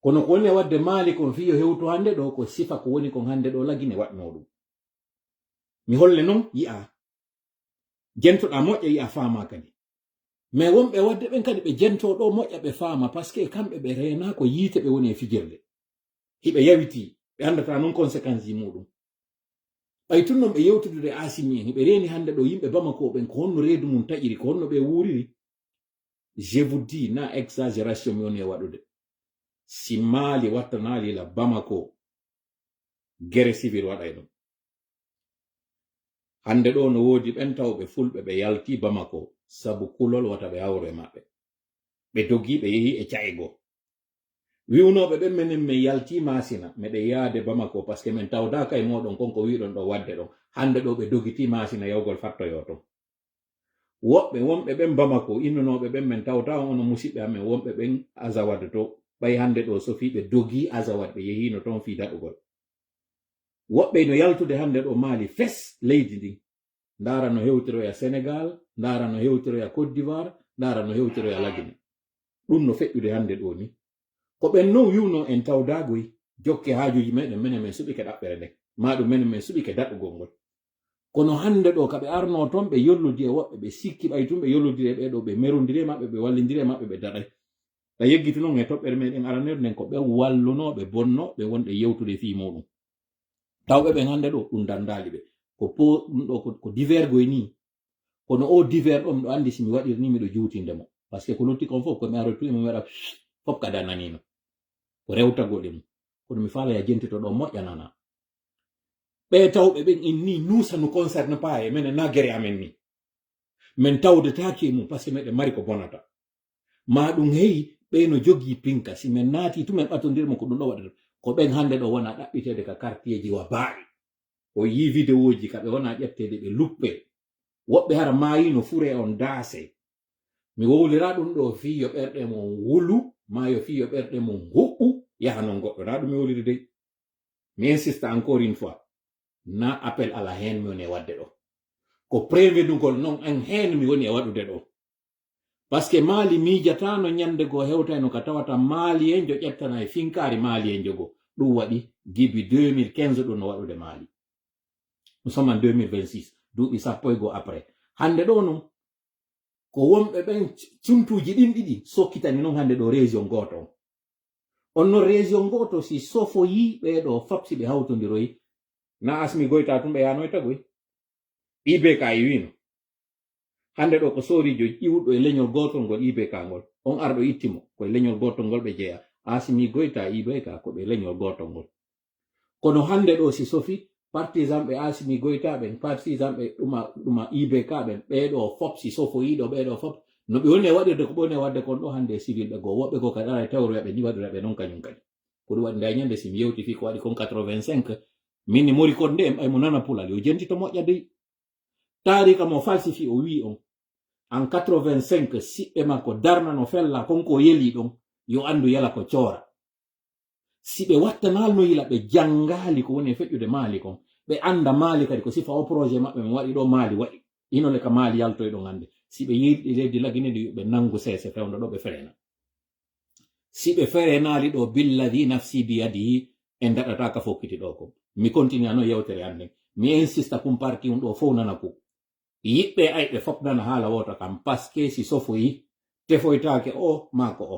[SPEAKER 2] kono ko woni e wadde maali kon fiyo hewto hande ɗo ko sifa ko woni kon hande ɗo lagine waɗno ɗum mi holle noon yi'a jentoɗa moƴƴa yi'a faama kadi mais wonɓe wadde ɓen kadi ɓe jento ɗo moƴƴa ɓe faama par ce que kamɓe ɓe reena ko yiite ɓe woni e fijirde hiɓe yawiti ɓe andata noon conséquence ji muɗum ɓay tun noon ɓe yewtudude asimi en hiɓe reeni hande ɗo yimɓe Bamako ɓen ko honno reedu mum taƴiri ko honno ɓe wuuriri je vous dis na exagération mi woni e waɗude si maali wattanali la Bamako guerre civile waɗa e ɗum hande ɗo no woodi ɓen tawɓe fulɓe ɓe yalti Bamako sabu kulol wata ɓe hawro e maɓɓe ɓe dogi ɓe yehi e caego wiwnoɓe ɓen menen min yalti masina meɗen yaade Bamako par ce que min tawdaka e moɗon konko wiɗon ɗo wadde ɗon hande ɗo ɓe dogiti masina yawgol fattoyo ton woɓɓe wonɓe ɓen Bamako innunoɓe ɓen min tawta ono musidɓe amen wonɓe ɓen Azawad to ɓay hande ɗo sofi ɓe dogi azawad ɓe yehino ton fi daɗugol woɓɓe no yaltude hande ɗo maali fes leydi ndin ndara no hewtiroya Sénégal ndara no hewtiroya Côte d'Ivoire ndara no hewtiroya Lagine ɗum no feƴƴude hande ɗo ni ko ɓen no wiwno en tawdagoy jokke haajuji meɗen menen min suɓike ɗaɓɓere nden maɗum menen min suɓike daɗugol ngol kono hande ɗo kaɓe arno toon ɓe yollodi e woɓɓe ɓe sikki ɓay tum ɓe yollodiri e ɓeɗo ɓe merondiri maɓɓe ɓe wallidiri e maɓɓe ɓe daɗay ɓe yeggiti noon e toɓɓere meɗen aranere nden ko ɓe wallunoɓe bonnoɓe wonɓe yewtude fi muɗum tawɓe ɓen hande ɗo ɗum dandali ɓe ko po ɗum ɗo ko divergoy ni kono o divers ɗo miɗo andi simi waɗir ni miɗo juutindemo par ce que ko lutti kon fof komi arotu mi waɗa fof kada nanino ko rewtagole mum kono mi faala ya jentito ɗo moƴƴanana ɓe tawɓe ɓen inni nous ça nous concerne pas e menen na guere amen ni min tawdetaki e mum par ce que meɗen mari ko bonata ma ɗum heyi ɓe no jogii pinka si min naati tumen ɓatodirmo ko ɗum ɗo waɗata ko ɓen hande ɗo wona ɗaɓɓitede ka quartier ji wa baaɗi o yi vidéo ji kaɓe wona ƴettede ɓe luppe woɓɓe hara mayino fure on daase mi wowlira ɗum ɗo fiyo ɓerɗe mon wulu ma yo fiyo ɓerɗe mon huɓɓu yaha non goɗɗo na ɗum mi wowliri dey mi insiste encore une fois na appel à la haine mi woni e wadde ɗo ko prévenugol non en haine mi woni e waɗude ɗo par ce que maali miijatano ñande goo hewtayno ka tawata maali en jo ƴettana e finkari maali en jogo ɗum waɗi gibi 2015 ɗum no waɗude maali nous sommes en 2026 duuɓi sappo e goo après hande ɗo non ko wonɓe ɓen cuntuji ɗin ɗiɗi sokkitani noon hande ɗo région goto on no région goto si sofoyi ɓeɗo fapsi ɓe hawtodiroyi na Asmi Goita tum ɓe yanoy tagoy IBK e wino hande ɗo ko sorijo ƴiwɗo e leñol gotol ngol IBK ngol on arɗo ittimo koye leñol gotol ngol ɓe jeeya Asmi Goita IBK ko ɓe leñol gotol ngol kono hande ɗo si sofi partisan ɓe Asimi Goita ɓen partisan ɓe ɗuma IBK ɓen ɓeɗo fop si sofoyiɗo ɓeɗo fop no ɓe woni e waɗirde ko ɓoni e wadde kon ɗo hande civil ɓe goo woɓɓe ko kadi ara tawroyaɓe ni waɗiraɓe noon kañum kadi ko ɗum waɗi nda ñande simi yewti fi ko waɗi kon 85 min mori kon nde en ɓaymo nana pulal yo jentito moƴƴa dey tarika mo falsifi o wi on en 85 siɓɓe makko darnano fella konko yeli ɗon yo andu yala ko coora si ɓe wattanalno yila ɓe jangali ko woni e feƴƴude maali kon ɓe anda maali kadi ko sifa o projet maɓɓe mi waɗi ɗo maali waɗi inole ka maali yaltoy ɗon hande si ɓe yiɗi leydi laginede ɓe nangu sese fewndo ɗo ɓe ferena si ɓe ferenali ɗo billadi nafsi biyadihi en daɗata ka fokkiti ɗo ko mi continue ano yewtere hande mi insista kum parti on ɗo fof nana ko yiɓɓe ayɓe fop nana haala wota kam parce que si sofoyi tefoytake o mako o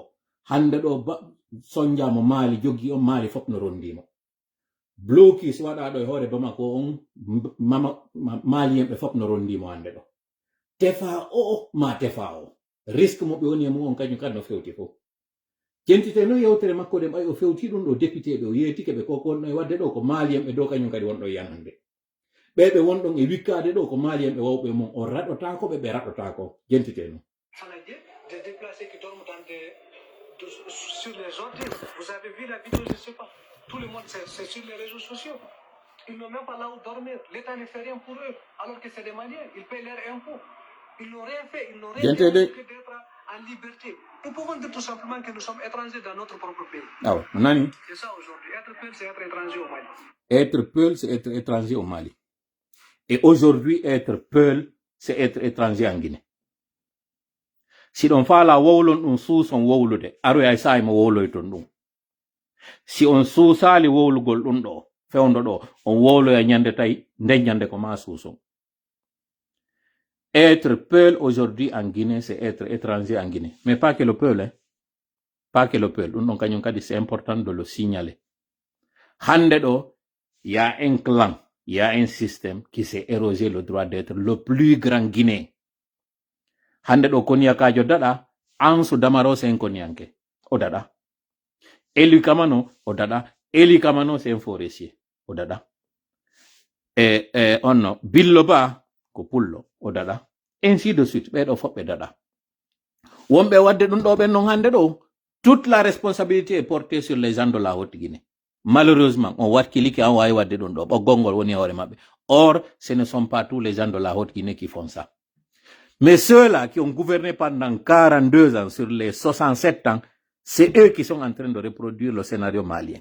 [SPEAKER 2] hande ɗo sonjamo maali joggi on maali fop no rondimo blocus waɗaɗo e hoore bamako on maali en ɓe fop no rondimo hande ɗo tefa o ma tefa o risque mo ɓe woni e mum on kañum kadi no fewti fof jentite no yewtere makko ɗen ɓay o fewti ɗum ɗo député ɓe o yeetike ɓe koko wonɗo e wadde ɗo ko maali en ɓe dow kañum kadi wonɗo e yanande ɓeɓe wonɗon e wikkade ɗo ko maali en ɓe wawɓe mum o raɗotako ɓe raɗotako jentite no
[SPEAKER 3] des déplacés qui dorment sur les ordures. Vous avez vu la vidéo, je ne sais pas. Tout le monde, c'est sur les réseaux sociaux. Ils n'ont même pas là où dormir. L'État ne fait rien pour eux, alors que c'est des Maliens. Ils payent leurs impôts. Ils n'ont rien fait. Ils n'ont rien fait que d'être en liberté. Nous pouvons dire tout simplement que nous sommes étrangers dans notre propre pays.
[SPEAKER 2] Ah ouais, Nani.
[SPEAKER 3] C'est ça aujourd'hui. Être Peul, c'est être étranger au Mali.
[SPEAKER 2] Être Peul, c'est être étranger au Mali. Et aujourd'hui, être Peul, c'est être étranger en Guinée. Si on fala wowlon ɗum suuson wowlude aroya e sa'i mo wowloyton ɗum si on suusali wowlugol ɗum ɗo fewndo ɗo on wowloya ñande tawi nden ñande ko ma suuson être Peul aujourd'hui en Guinée c'est être étranger en Guinée mais pas que le Peul hein? Pas que le Peul ɗum ɗon kañum kadi c'est important de le signaler hande ɗo y a un clan y a un système qui s'est érogé le droit d'être le plus grand Guinéen hande ɗo koniyakajo daɗa Ansu Damaro c'est un koniyanke o daɗa Eli Kamano o daɗa Eli Kamano c'est un forestier o daɗa onno Billo Ba ko pullo o daɗa ainsi de suite ɓeɗo fof ɓe daɗa wonɓe wadde ɗum ɗo ɓen non hande ɗo toute la responsabilité est portée sur les gens de la Haute-Guinée malheureusement on watkiliki an wawi wadde ɗum ɗo ɓoggol ngol woni hoore maɓɓe or ce ne sont pas tous les gens de la Haute-Guinée qui font ça. Mais ceux-là qui ont gouverné pendant 42 ans sur les 67 ans, C'est eux qui sont en train de reproduire le scénario malien.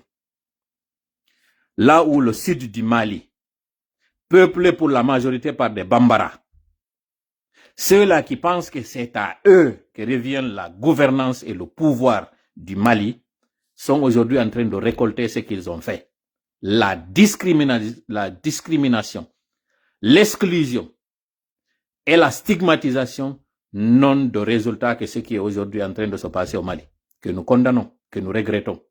[SPEAKER 2] Là où le sud du Mali, peuplé pour la majorité par des Bambara, ceux-là qui pensent que c'est à eux que revient la gouvernance et le pouvoir du Mali, sont aujourd'hui en train de récolter ce qu'ils ont fait. La discrimination, l'exclusion et la stigmatisation n'ont de résultat que ce qui est aujourd'hui en train de se passer au Mali, que nous condamnons, que nous regrettons.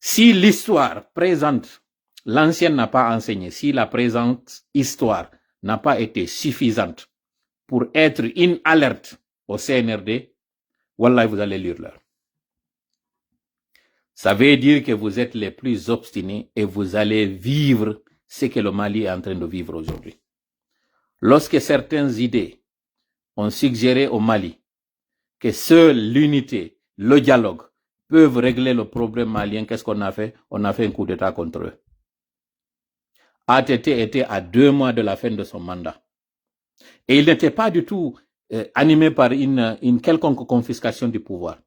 [SPEAKER 2] Si l'histoire présente, l'ancienne n'a pas enseigné, si la présente histoire n'a pas été suffisante pour être une alerte au CNRD, wallah, vous allez lire l'heure. Ça veut dire que vous êtes les plus obstinés et vous allez vivre ce que le Mali est en train de vivre aujourd'hui. Lorsque certaines idées ont suggéré au Mali que seule l'unité, le dialogue peuvent régler le problème malien, qu'est-ce qu'on a fait? On a fait un coup d'État contre eux. ATT était à 2 mois de la fin de son mandat. Et il n'était pas du tout animé par une quelconque confiscation du pouvoir.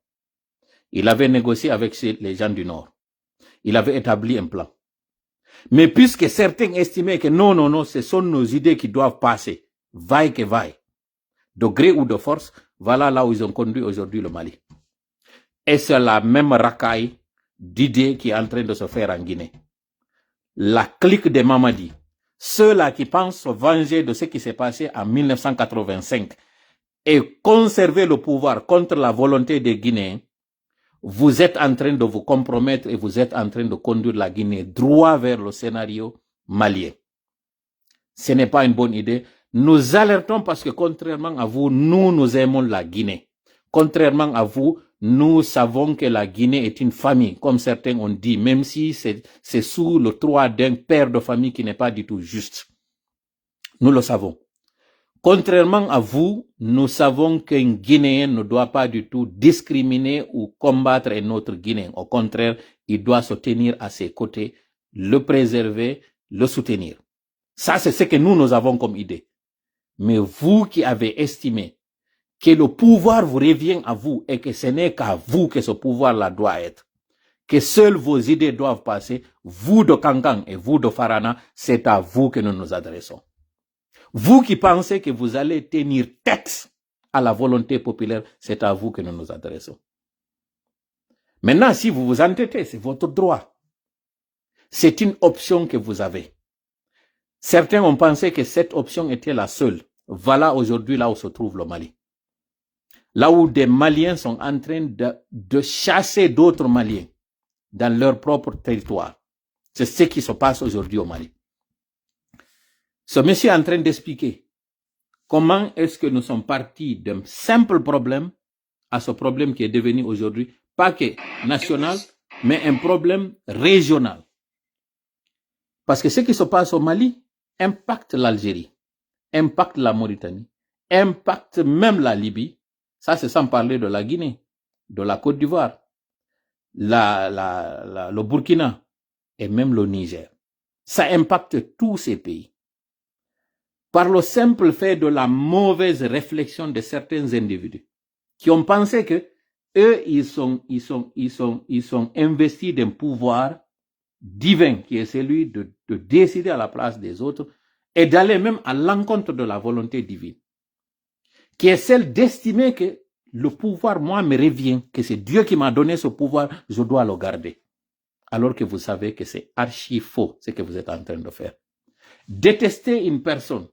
[SPEAKER 2] Il avait négocié avec les gens du Nord. Il avait établi un plan. Mais puisque certains estimaient que non, ce sont nos idées qui doivent passer, vaille que vaille, de gré ou de force, voilà là où ils ont conduit aujourd'hui le Mali. Et c'est la même racaille d'idées qui est en train de se faire en Guinée. La clique des Mamadi, ceux-là qui pensent se venger de ce qui s'est passé en 1985 et conserver le pouvoir contre la volonté des Guinéens, vous êtes en train de vous compromettre et vous êtes en train de conduire la Guinée droit vers le scénario malien. Ce n'est pas une bonne idée. Nous alertons parce que contrairement à vous, nous aimons la Guinée. Contrairement à vous, nous savons que la Guinée est une famille, comme certains ont dit, même si c'est sous le toit d'un père de famille qui n'est pas du tout juste. Nous le savons. Contrairement à vous, nous savons qu'un Guinéen ne doit pas du tout discriminer ou combattre un autre Guinéen. Au contraire, il doit se tenir à ses côtés, le préserver, le soutenir. Ça, c'est ce que nous avons comme idée. Mais vous qui avez estimé que le pouvoir vous revient à vous et que ce n'est qu'à vous que ce pouvoir-là doit être, que seules vos idées doivent passer, vous de Kankan et vous de Farana, c'est à vous que nous nous adressons. Vous qui pensez que vous allez tenir tête à la volonté populaire, c'est à vous que nous nous adressons. Maintenant, si vous vous entêtez, c'est votre droit. C'est une option que vous avez. Certains ont pensé que cette option était la seule. Voilà aujourd'hui là où se trouve le Mali. Là où des Maliens sont en train de chasser d'autres Maliens dans leur propre territoire. C'est ce qui se passe aujourd'hui au Mali. Ce monsieur est en train d'expliquer comment est-ce que nous sommes partis d'un simple problème à ce problème qui est devenu aujourd'hui, pas que national, mais un problème régional. Parce que ce qui se passe au Mali impacte l'Algérie, impacte la Mauritanie, impacte même la Libye. Ça, c'est sans parler de la Guinée, de la Côte d'Ivoire, le Burkina et même le Niger. Ça impacte tous ces pays. Par le simple fait de la mauvaise réflexion de certains individus qui ont pensé que eux, ils sont investis d'un pouvoir divin qui est celui de décider à la place des autres et d'aller même à l'encontre de la volonté divine, qui est celle d'estimer que le pouvoir, moi, me revient, que c'est Dieu qui m'a donné ce pouvoir, je dois le garder. Alors que vous savez que c'est archi faux ce que vous êtes en train de faire. Détester une personne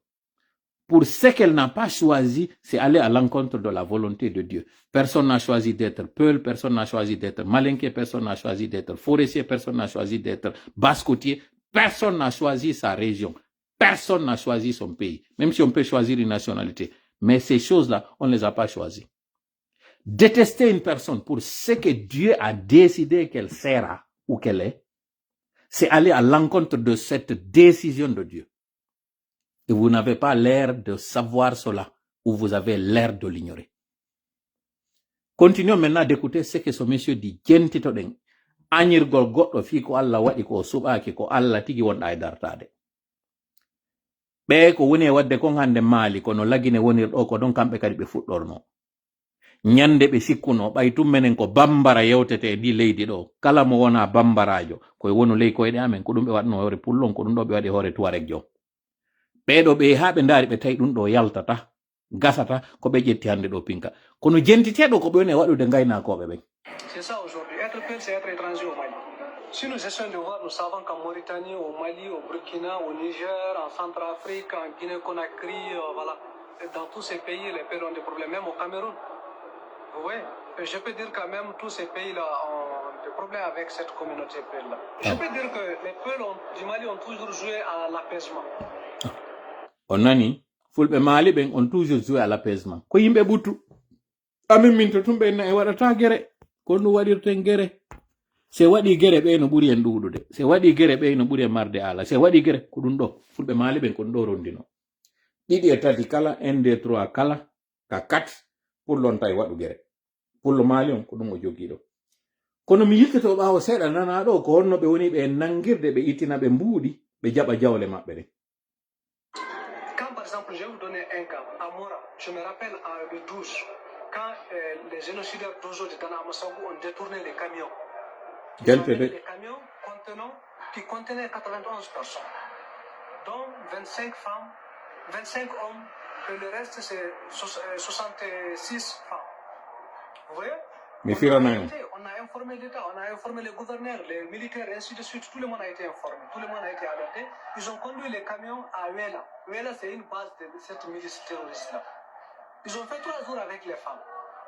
[SPEAKER 2] pour ce qu'elle n'a pas choisi, c'est aller à l'encontre de la volonté de Dieu. Personne n'a choisi d'être Peul, personne n'a choisi d'être Malinké, personne n'a choisi d'être forestier, personne n'a choisi d'être basse-côtier, personne n'a choisi sa région, personne n'a choisi son pays, même si on peut choisir une nationalité. Mais ces choses-là, on ne les a pas choisies. Détester une personne pour ce que Dieu a décidé qu'elle sera ou qu'elle est, c'est aller à l'encontre de cette décision de Dieu. Et vous n'avez pas l'air de savoir cela, ou vous avez l'air de l'ignorer. Continuons maintenant d'écouter ce que ce monsieur dit. Gentito den anyirgol goddo fi ko Allah wadi ko subaki ko Allah tigi wonda e dartade. Be ko woni wadde kon hande Mali kono lagine wonir do ko don kambe kadi be fuddorno. nyande ɓe sikkuno ɓay tum menen ko bambara yewtete e ndi leydi ɗo kala mo wona bambarajo koye wonu ley koyɗe amen ko ɗum ɓe waɗno hoore pullon ko ɗum ɗo ɓe waɗi hoore tuareg jo ɓeɗo ɓe ha ɓe ndaari ɓe tawi ɗum ɗo yaltata gasata ko ɓe ƴetti hande ɗo pinka kono jentiteɗo ko ɓe woni e waɗude gaynakoɓe ɓen.
[SPEAKER 3] C'est ça aujourd'hui. Être peuple, c'est être étranger au Mali. Si nous essayons de voir, nous savons qu'en Mauritanie, au Mali, au Burkina, au Niger, en Centrafrique, en Guinée-Conakry, voilà, dans tous ces pays, les peuples ont des problèmes, même au Cameroun. Vous voyez, je peux dire quand même tous ces pays-là ont des problèmes avec cette communauté peul-là. Je peux dire que les peuples du Mali ont toujours joué à l'apaisement.
[SPEAKER 2] On nani fulɓe Mali ɓen on toujours joué à l'apaisement ko yimɓe ɓuttu amin min to tumɓe na e waɗata gere ko no waɗirten gere se waɗi gere ɓe no ɓuri en ɗuɗude se waɗi gere ɓe no ɓuri en marde ala se waɗi gere ko ɗum ɗo fulɓe Mali ɓen kon ɗo rondino ɗiɗi e tati kala 1 2 3 kala ka 4 pullon tawi waɗu gere pullo Mali on ko ɗum o jogiɗo kono mi yilkito ɓawo seeɗa nana ɗo ko honno ɓe woni ɓe nangirde ɓe ittina ɓe mbuuɗi ɓe jaɓa jawle maɓɓe ɗen.
[SPEAKER 3] Je vais vous donner un cas. À Mora, je me rappelle le 12, quand les génocidaires d'Ozo de Dana Amassagou ont détourné les camions. Les camions qui contenaient 91 personnes, dont 25 femmes, 25 hommes, et le reste c'est 66 femmes. Vous voyez? On a informé l'État, on a informé les gouverneurs, les militaires, et ainsi de suite. Tout le monde a été informé, tout le monde a été alerté. Ils ont conduit les camions à Ouela. Ouela, c'est une base de cette milice terroriste-là. Ils ont fait 3 jours avec les femmes.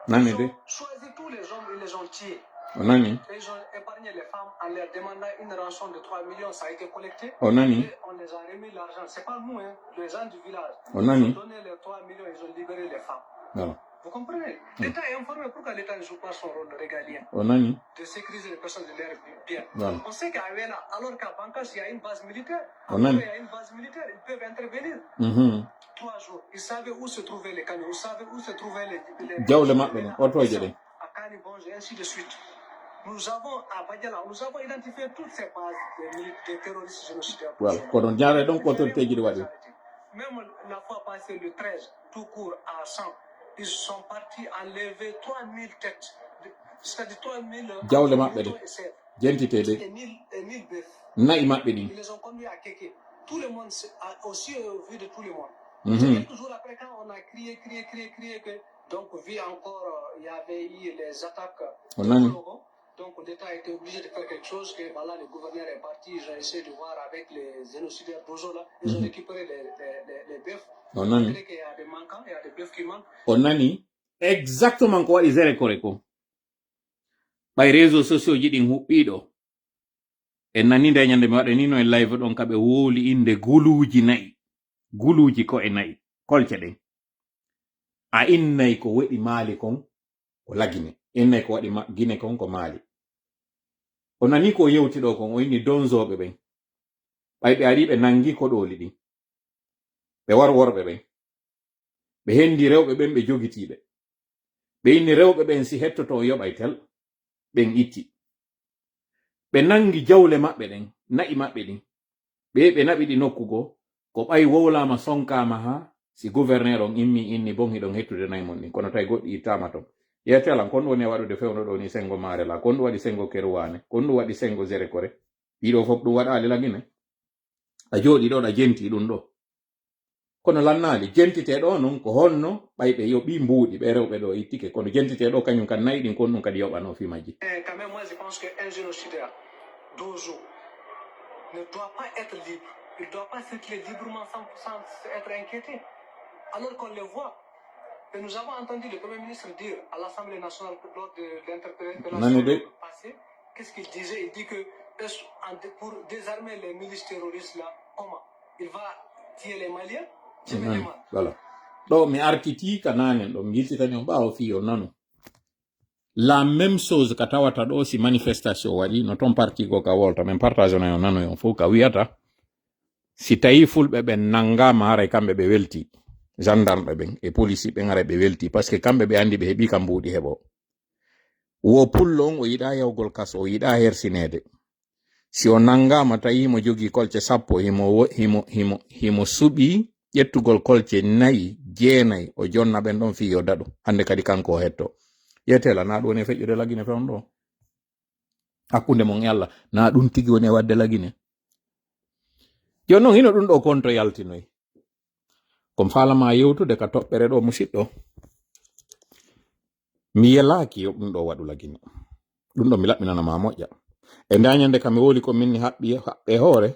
[SPEAKER 3] Ils ont choisi tous les hommes, ils les ont tués. Et ils ont épargné les femmes en leur demandant une rançon de 3 millions. Ça a été collecté. Et on les a remis l'argent. C'est pas nous, hein, les gens du village. Ils ont donné les 3 millions, ils ont libéré les femmes. Voilà. Vous comprenez? L'État est informé. Pourquoi l'État ne joue pas son rôle régalien de sécuriser les personnes de l'air bien? Voilà. On sait qu'à Ouela, alors qu'à Bankas, il y a une base militaire. Il y a une base militaire, ils peuvent intervenir. 3 jours. Ils savaient où se trouvaient les camions, ils savaient où se trouvaient les à Kanibonge, et ainsi de suite. Nous avons à Badiala, nous avons identifié toutes ces bases de terroristes génocidaires. Voilà. Même la fois passée, le 13, tout court à 100. Ils sont partis enlever 3000 têtes, c'est-à-dire 3000 et 1000 bœufs. Ils les ont conduits à Kéké. Tout le monde, aussi au vu de tout le monde. Quelques jours après, quand on a crié que, donc, vu encore, il y avait eu les attaques donc l'État a été obligé de faire quelque chose, que voilà, le gouverneur est parti, ils ont essayé de voir avec les génocidaires d'Ozo là, ils ont récupéré les bœufs. Il y a des manquants, il y a des bœufs qui manquent.
[SPEAKER 2] Onani exactement ko waɗi zere kore ko ɓay réseaux sociaux ji ɗin huɓɓiɗo en nani nde ñande mi waɗanino e live ɗon kaɓe wooli inde guluuji nayi guluuji ko e nayi kolce ɗen a innayi ko waɗi Maali kon ko lagine innayi ko waɗi Gine kon ko Maali o nani ko yewtiɗo kon o inni donzoɓe ɓen ɓay ɓe ari ɓe nangi koɗoli ɗin ɓe war worɓe ɓen ɓe hendi rewɓe ɓen ɓe jogitiɓe ɓe inni rewɓe ɓen si hettoto yoɓay tel ɓen itti ɓe nangi jawle maɓɓe ɗen na'i maɓɓe ɗin ɓe naɓi ɗi nokkugo ko ɓay wowlama sonkama ha si gouverneur on immi inni bon hiɗon hettude nayi mon ɗin kono tawi goɗɗi ittama ton yetelan kon woni waɗude fewno ɗo ni sengo marela kon ɗum waɗi sengo kerwane kon ɗum waɗi sengo zere kore ɗiɗo fof ɗum waɗali lagine a jooɗi ɗo ɗa jenti ɗum ɗo kono lannali jentiteɗo non ko honno ɓayɓe yo ɓi mbuuɗi ɓe rewɓe ɗo ittike kono jentiteɗo kañum kan nayi ɗin kon ɗum kadi yoɓano fi majji.
[SPEAKER 3] Quand même moi je pense qu'un génocidaire d'Ozo ne doit pas être libre, il ne doit pas circuler librement sans être inquiété alors qu'on le voit. Et nous avons entendu le Premier ministre dire à l'Assemblée nationale lors de l'interpellation passée, qu'est-ce qu'il disait? Il dit que pour désarmer les milices terroristes là, comment? Il va tuer les Maliens? Je me demande.
[SPEAKER 2] Voilà. Donc, mi artiti kananen ɗo mi yiltitani on ɓaawo fi o nanu la même chose ka tawata ɗo si manifestation waɗi no ton parti go ka wolta min partage na on nano on fof ka wiyata si tawi fulɓe ɓen nangama haray kamɓe ɓe welti gendarme ɓen e police ɓen ara ɓe welti par ce que kamɓe ɓe andi ɓe heɓi kam mbuuɗi heɓo wo pullo on o yiɗa yawgol kaso o yiɗa hersinede si o nangama tawi himo jogi kolce 10 himo suɓi ƴettugol kolce 4 9 o jonna ɓen ɗon fi yo daɗo hande kadi kanko o hetto yetela na ɗum woni feƴƴude lagine fewn ɗo hakkunde mon e Allah na ɗum tigi woni wadde lagine joni noon hino ɗum ɗo konto yaltinoy kom falama yewtude ka toɓɓere ɗo musidɗo mi yelaki yo ɗum ɗo waɗu lagine ɗum ɗo mi laɓɓinanama moƴƴa e ndañande kam mi woli ko minni haɓɓe hoore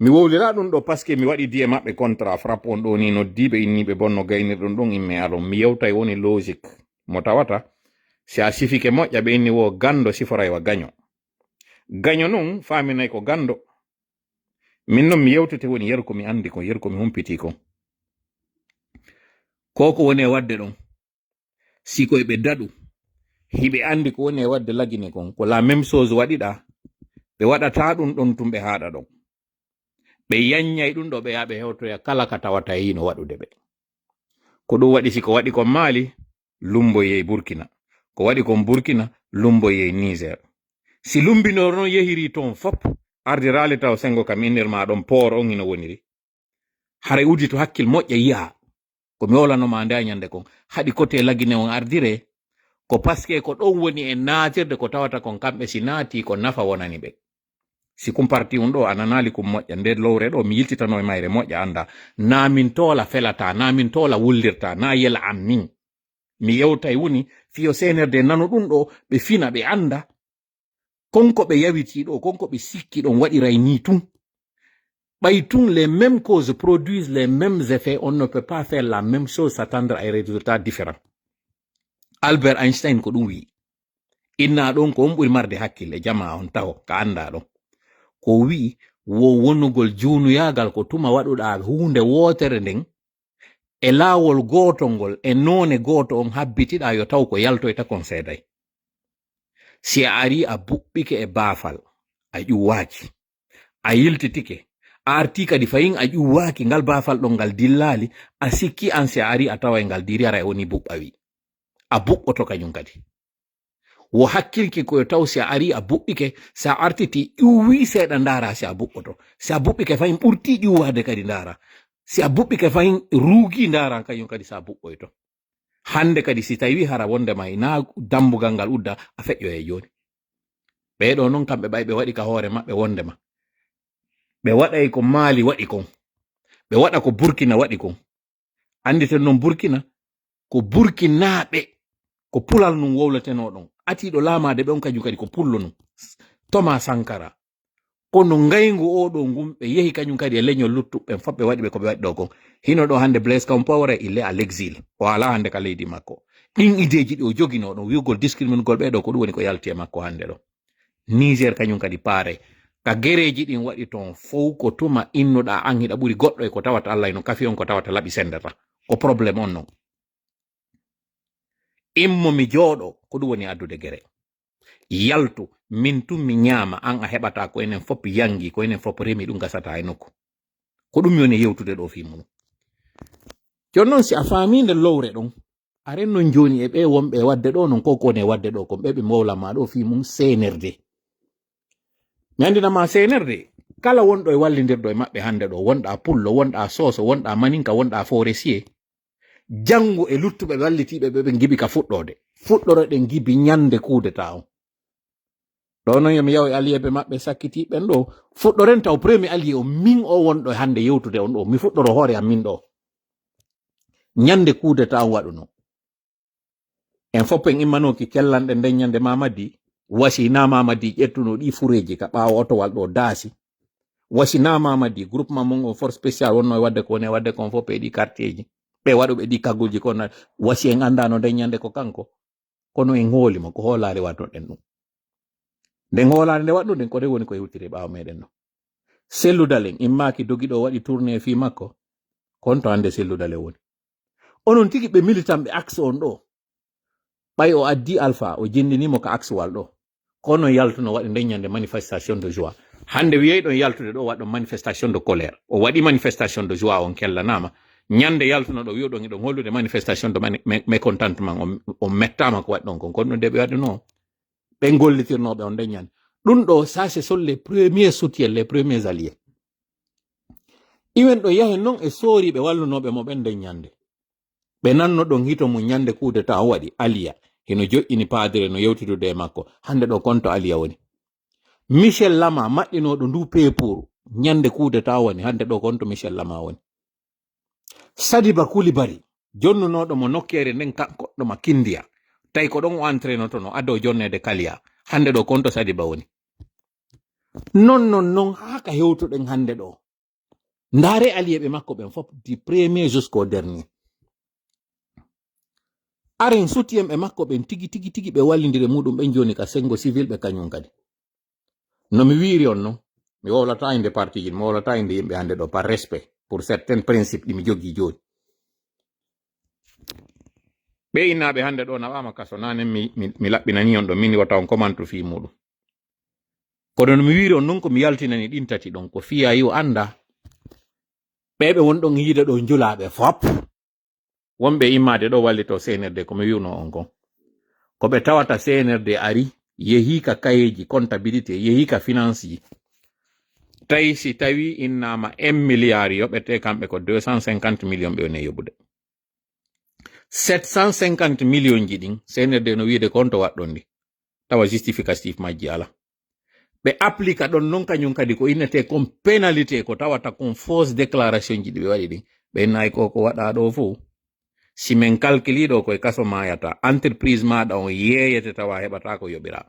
[SPEAKER 2] mi wowlira ɗum ɗo par ce que mi waɗi diye maɓɓe contrat frappe on ɗo ni noddiɓe inniɓe bonno gaynirɗum ɗum imme alon mi yewtay woni logique mo tawata si a sifike moƴƴa ɓe inni wo gando siforay wa gaño nun faminay ko gando min noon mi yewtete woni yeru ko mi andi ko yeru ko mi humpiti ko woni e wadde ɗon siko ɓe daɗu hiɓe andi ko woni e wadde lagine kon ko la même chose waɗiɗa ɓe waɗata ɗum ɗon tum ɓe haɗa ɗon ɓe yanyay ɗum ɗo ɓe yaɓe hewtoya kala ka tawata yino waɗude ɓe ko ɗum waɗi siko waɗi kon Mali lumbo yey Burkina ko waɗi kon Burkina lumbo yey Niger si lumbinor non yehiri ton fop ardirali taw sengo kam innirma ɗon poor on hino woniri hara udi to hakkil moƴƴa yi'a ko mi wolanoma nde ñande kon haɗi kote lagine on ardire ko paske ko ɗon woni e naatirde ko tawata kon kamɓe si naati ko nafa wonani ɓe si kum parti on ɗo ananali kum moƴƴa nder lowre ɗo mi yiltitano e mayre moƴƴa anda na min tola felata na min tola wullirta na yela am min mi yewtay woni fiyo senerde nano ɗum ɗo ɓe fina ɓe anda konko ɓe yawiti ɗo konko ɓe sikki ɗon waɗiray ni tun ɓay tun les mêmes causes produisent les mêmes effets on ne peut pas faire la même chose s'attendre à un résultat différent Albert Einstein ko ɗum wi inna ɗon ko on ɓuri marde hakkille jama on taho ka anda ɗon ko wi wo wonugol junuyagal ko tuma waɗuɗa hunde wotere nden e laawol gotol e none goto on habbitiɗa yo taw ko yaltoyta kon seeday si a ari a buɓɓike e baafal a ƴuwaki a yiltitike a arti kadi fayin a ƴuwaki ngal baafal ɗon ngal dillali a sikki an si a ari a tawa e ngal diri ara e woni buɓɓawi a buɓɓoto kañum kadi wo hakkilki koyo taw si a ari a buɓɓike sa artiti ƴuwi seeɗa ndara si a buɓɓoto si a buɓɓike fayin ɓurti ƴuwade kadi ndara si a buɓɓike fayin ruugi ndara kañum kadi sa buɓɓoyto hande kadi si tawi hara wondema ina dambugal ngal udda a feƴƴo e joni ɓeɗo noon kamɓe ɓay ɓe waɗi ka hoore maɓɓe wondema ɓe waɗay ko Mali waɗi kon ɓe waɗa ko Burkina waɗi kon anditen noon Burkina ko Burkinaɓe ko pulal num wowleteno ɗon atiɗo laamade ɓe on kañum kadi ko pullo num Thomas Sankara kono ngaygu oɗo ngum ɓe yehi kañum kadi e leñol luttuɓɓen fop ɓe waɗi ɓe ko ɓe waɗi ɗo kon hino ɗo hande Blaise Compaoré il est à l'exil o ala hande ka leydi makko ɗin ideji ɗi o jogino ɗon wiugol discriminegol ɓeɗo ko ɗum woni ko yalti e makko hande ɗo Niger kañum kadi paare ka gereji ɗin waɗi ton fof ko tuma innuɗa an hiɗa ɓuri goɗɗo e ko tawata Allah no kafi on ko tawata laɓi sendata ko probléme on non immo mi jooɗo ko ɗum woni addude gere yaltu min tun mi ñaama an a heɓata ko enen fop yangi ko enen fop remi ɗum gasata e nokku ko ɗum yoni yewtude ɗo fi mum jon noon si a faami nde lowre ɗon a rennon joni e ɓe wonɓe wadde ɗo non ko kone wadde ɗo kon ɓe ɓe mowlama ɗo fi mum senerde mi andinama senerde kala wonɗo e wallidirɗo e maɓɓe hande ɗo wonɗa pullo wonɗa soso wonɗa maninka wonɗa forestier jango e luttuɓe wallitiɓe ɓe gibi ka fuɗɗore ɗen gibi ñande kudeta on ɗo noon yomi yaw e aliyeɓe maɓɓe sakkitiɓen ɗo fuɗɗoren taw premier allié o min o wonɗo hande yewtude on ɗo mi fuɗɗoro hoore am min ɗo ñande kudeta on waɗuno en fopp en immanoki kellanɗe nden ñande Mamadi wasina Mamadi ƴettuno ɗi fureji ka ɓawo otowal ɗo daasi wasina Mamadi groupement mon o force spécial wonno e wadde ko woni e wadde kon fof e ɗi quartier ji ɓe waɗuɓe ɗi kagguji kono wasi en andano nden ñande ko kanko kono en hoolimo ko hoolare waɗnoɗen ɗum nden hoolare nde waɗno nden ko de woni ko hewtiri ɓawo meɗen no selludal en immaki dogiɗo waɗi tourné fi makko kon to hande selludal e woni onon tigi ɓe militant ɓe axe on ɗo ɓay o addi Alpha o jindinimo ka axe wal ɗo kono yaltuno waɗi nden ñande manifestation de joie hande wiyey ɗon yaltude ɗo waɗɗo manifestation de colère o waɗi manifestation de joie on kellanama ñande yaltuno ɗo wiyoɗon iɗon hollude manifestation de mécontentement o mettama ko waɗi ɗon kon kono nde ɓe waɗi no ɓe gollitirnoɓe on nden ñande ɗum ɗo ça ce sont les premiers soutiens les premiers alliés iwen ɗo yahe non e soori ɓe wallunoɓe mo ɓende ñande ɓe nanno ɗon hito mum ñande kuude ta o waɗi aliya heno joƴƴini padire no yewtitude e makko hande ɗo konto aliya woni Michel Lama maɗɗinoɗo ndu pepour ñande kuude ta woni hande ɗo konto Michel Lama woni Sadiba Coulibaly jonnunoɗo mo nokkere nden koɗɗo ma kindiya tawi ko ɗon o entraînoto no ado jonnede kaliya hande ɗo konto Sadiba woni non haka hewtuɗen hande ɗo ndaare aliyeɓe makko ɓen fof du premier jusqu'au dernier aren sutiyemɓe makko ɓen tigi ɓe wallidire muɗum ɓen joni ka sengo civil ɓe kañum kadi no mi wiri on non mi wowlata inde parti ji mi wowlata inde yimɓe hande ɗo par respect pour certains principes ɗi mi jogui joni ɓe innaɓe hande ɗo nawama kaso nanen mi laɓɓinani on ɗo min wata on commentu fi muɗum kono no mi wiri on non ko mi yaltinani ɗin tati ɗon ko fiya yo anda ɓeɓe wonɗon yiide ɗo julaɓe fop wonɓe immade ɗo wallito CNRD komi wiwno on kon ko ɓe tawata CNRD ari yehika kayeji comptabilité yehika finance ji tawi si tawi innama 1 milliard yoɓete kamɓe ko 250 millions ɓe woni yoɓude 750 millions ji ɗin CNRD no wiide konto waɗɗon ndi tawa justificatif majji ala ɓe applica ɗon non kañum kadi ko innete comme pénalité ko tawata kon fausse déclaration ji ɗi ɓe waɗi ɗin ɓe nayi ko waɗa ɗo fo si men calculi ɗo koye kaso mayata entreprise maɗa on yeeyete tawa heɓata ko yoɓira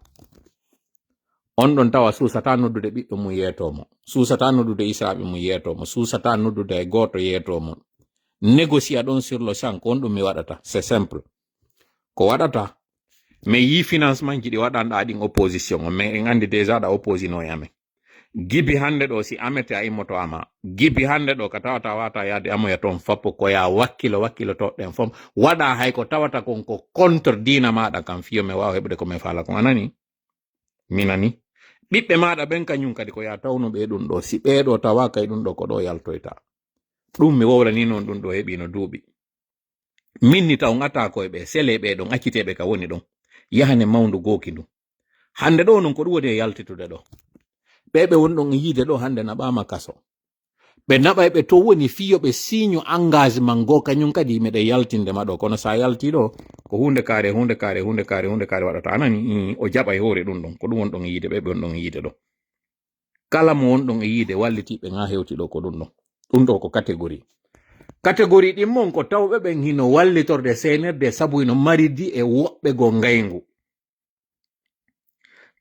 [SPEAKER 2] on ɗon tawa suusata noddude ɓiɗɗo mum yeetomo suusata noddude isaɓe mum yeetomo suusata noddude e goto yeetomo négocia ɗon sur le champ ko on ɗum mi waɗata c'est simple ko waɗata mi yi financement ji ɗi waɗanɗa ɗin opposition o mais en andi déjà ɗa opposino e amen gibi hande ɗo si amete a immoto ama gibi hande ɗo ka tawata wata yaade amoya toon foppo koya wakkilo toɗɗen fof waɗa hay ko tawata kon ko contre dina maɗa kam fiyo mi wawa heɓude komin faala kon anani minani ɓiɓɓe maɗa ɓen kañum kadi ko ya tawno ɓe ɗum ɗo si ɓeɗo tawa kay ɗum ɗo ko ɗo yaltoyta ɗum mi wowlani noon ɗum ɗo heɓino duuɓi minni taw ngata koye ɓe sele ɓe ɗon acciteɓe ka woni ɗon yahane mawndu gooki ndu hande ɗo non ko ɗum woni e yaltitude ɗo ɓeɓe wonɗon yiide ɗo hande naɓama kaso ɓe naɓay ɓe to woni fiyoɓe signe engagement go kañum kadi meɗe yaltinde maɗo kono sa yalti ɗo ko hunde kaare waɗata anani o jaɓa e hoore ɗum ɗon ko ɗum wonɗon yiide ɓeɓe wonɗon yiide ɗo kala mo wonɗon e yiide wallitiɓe ga hewti ɗo ko ɗum ɗo ko catégorie ɗin mon ko tawɓe ɓen hino wallitorde CNRD sabu ino maridi e woɓɓe go ngaygu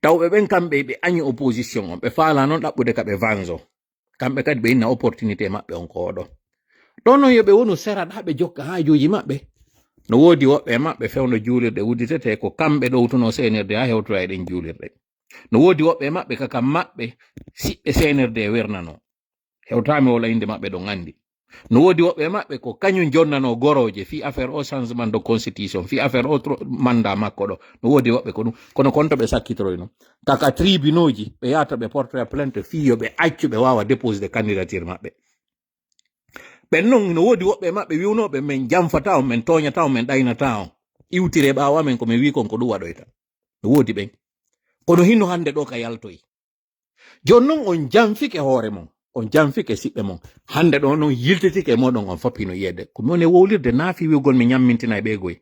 [SPEAKER 2] tawɓe ɓen kamɓe ɓe añi opposition on ɓe faala noon ɗaɓɓude ka ɓe vanzo kamɓe kadi ɓe inna opportunité maɓɓe on ko oɗo ɗon noon yoɓe wonu seraɗa ɓe jokka haajuji maɓɓe no woodi woɓɓe maɓɓe fewno juulirɗe wudditete ko kamɓe ɗowtuno CNRD ha hewtora e ɗen juulirɗe no woodi woɓɓe maɓɓe kaka maɓɓe siɓɓe CNRD wernano hewtami wola inde maɓɓe ɗon andi no woodi woɓɓe maɓɓe ko kañum jonnano goroje fi affaire o changement de constitution fi affaire o mandat makko ɗo no woodi woɓɓe ko ɗum kono konto ɓe sakkitoroyno kaka tribunaux ji ɓe yahata ɓe portoya plainte fiyo ɓe accu ɓe wawa dépose de candidature maɓɓe ɓen noon no woodi woɓɓe maɓɓe wiwnoɓe min jamfata on min toñata on min ɗaynata on iwtire ɓawa men komin wi kon ko ɗum waɗoyta no woodi ɓen kono hinno hande ɗo ka yaltoyi joni noon on jamfike hoore mon on jamfike siɓɓe mon hande ɗo noon yiltitike e moɗon on foppino yiyede komi woni wowlirde naafi wiwgol mi ñammintina e ɓeegoy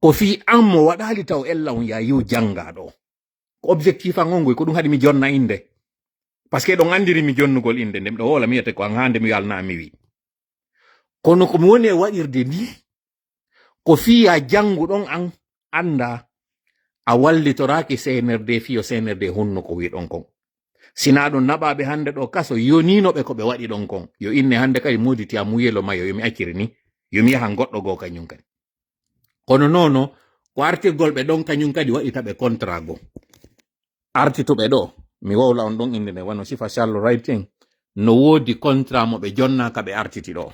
[SPEAKER 2] ko fi an mo waɗali taw ella on ya yiw janga ɗo ko objectif an on goy ko ɗum haɗi mi jonna inde par ce que ɗon andiri mi jonnugol inde nde miɗo wola mi yiyete ko an hande mi yalna mi wi kono komi woni e waɗirde ndi ko fiya janguɗon an anda a wallitoraki CNRD fiyo CNRD honno ko wiɗon kon sina ɗum naɓaɓe hande ɗo kaso yoninoɓe ko ɓe waɗi ɗon kon yo inne hande kadi moditi a muyelo mayo yomi acciri ni yomi yaha goɗɗo goo kañum kadi kono nono ko artirgol ɓe ɗon kañum kadi waɗitaɓe contrat go artituɓe ɗo mi wowla on ɗon inde nde wano sifa Charles Writing no woodi contrat mo ɓe jonnaka ɓe artiti ɗo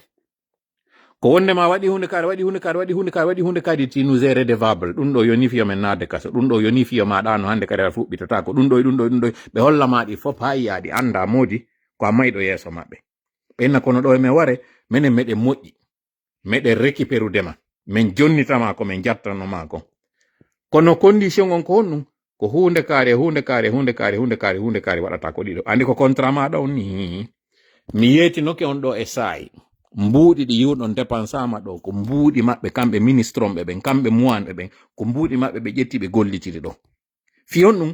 [SPEAKER 2] ko wondema waɗi hunde kadi ti nous est redevable ɗum ɗo yoni fiyo men naade kaso ɗum ɗo yoni fiyo maɗa no hande kadi a fuɓɓitata ko ɗum ɗo ɓe holla maɗi fof ha yiyaɗi anda modi ko a mayɗo yeeso maɓɓe ɓenna kono ɗo emen ware minen meɗen moƴƴi meɗen récupérudema min jonnitama ko min jattanoma ko kono condition on ko honnum ko hunde kaari waɗata ko ɗiɗo andi ko contrat maɗa on ni mi yetinoke on ɗo e saayi mbuuɗi ɗi yiwɗon dépensama ɗo ko mbuuɗi maɓɓe kamɓe ministron ɓen kamɓe muwanɓe ɓen ko mbuuɗi maɓɓe ɓe ƴetti ɓe gollitiri ɗo fiyon ɗum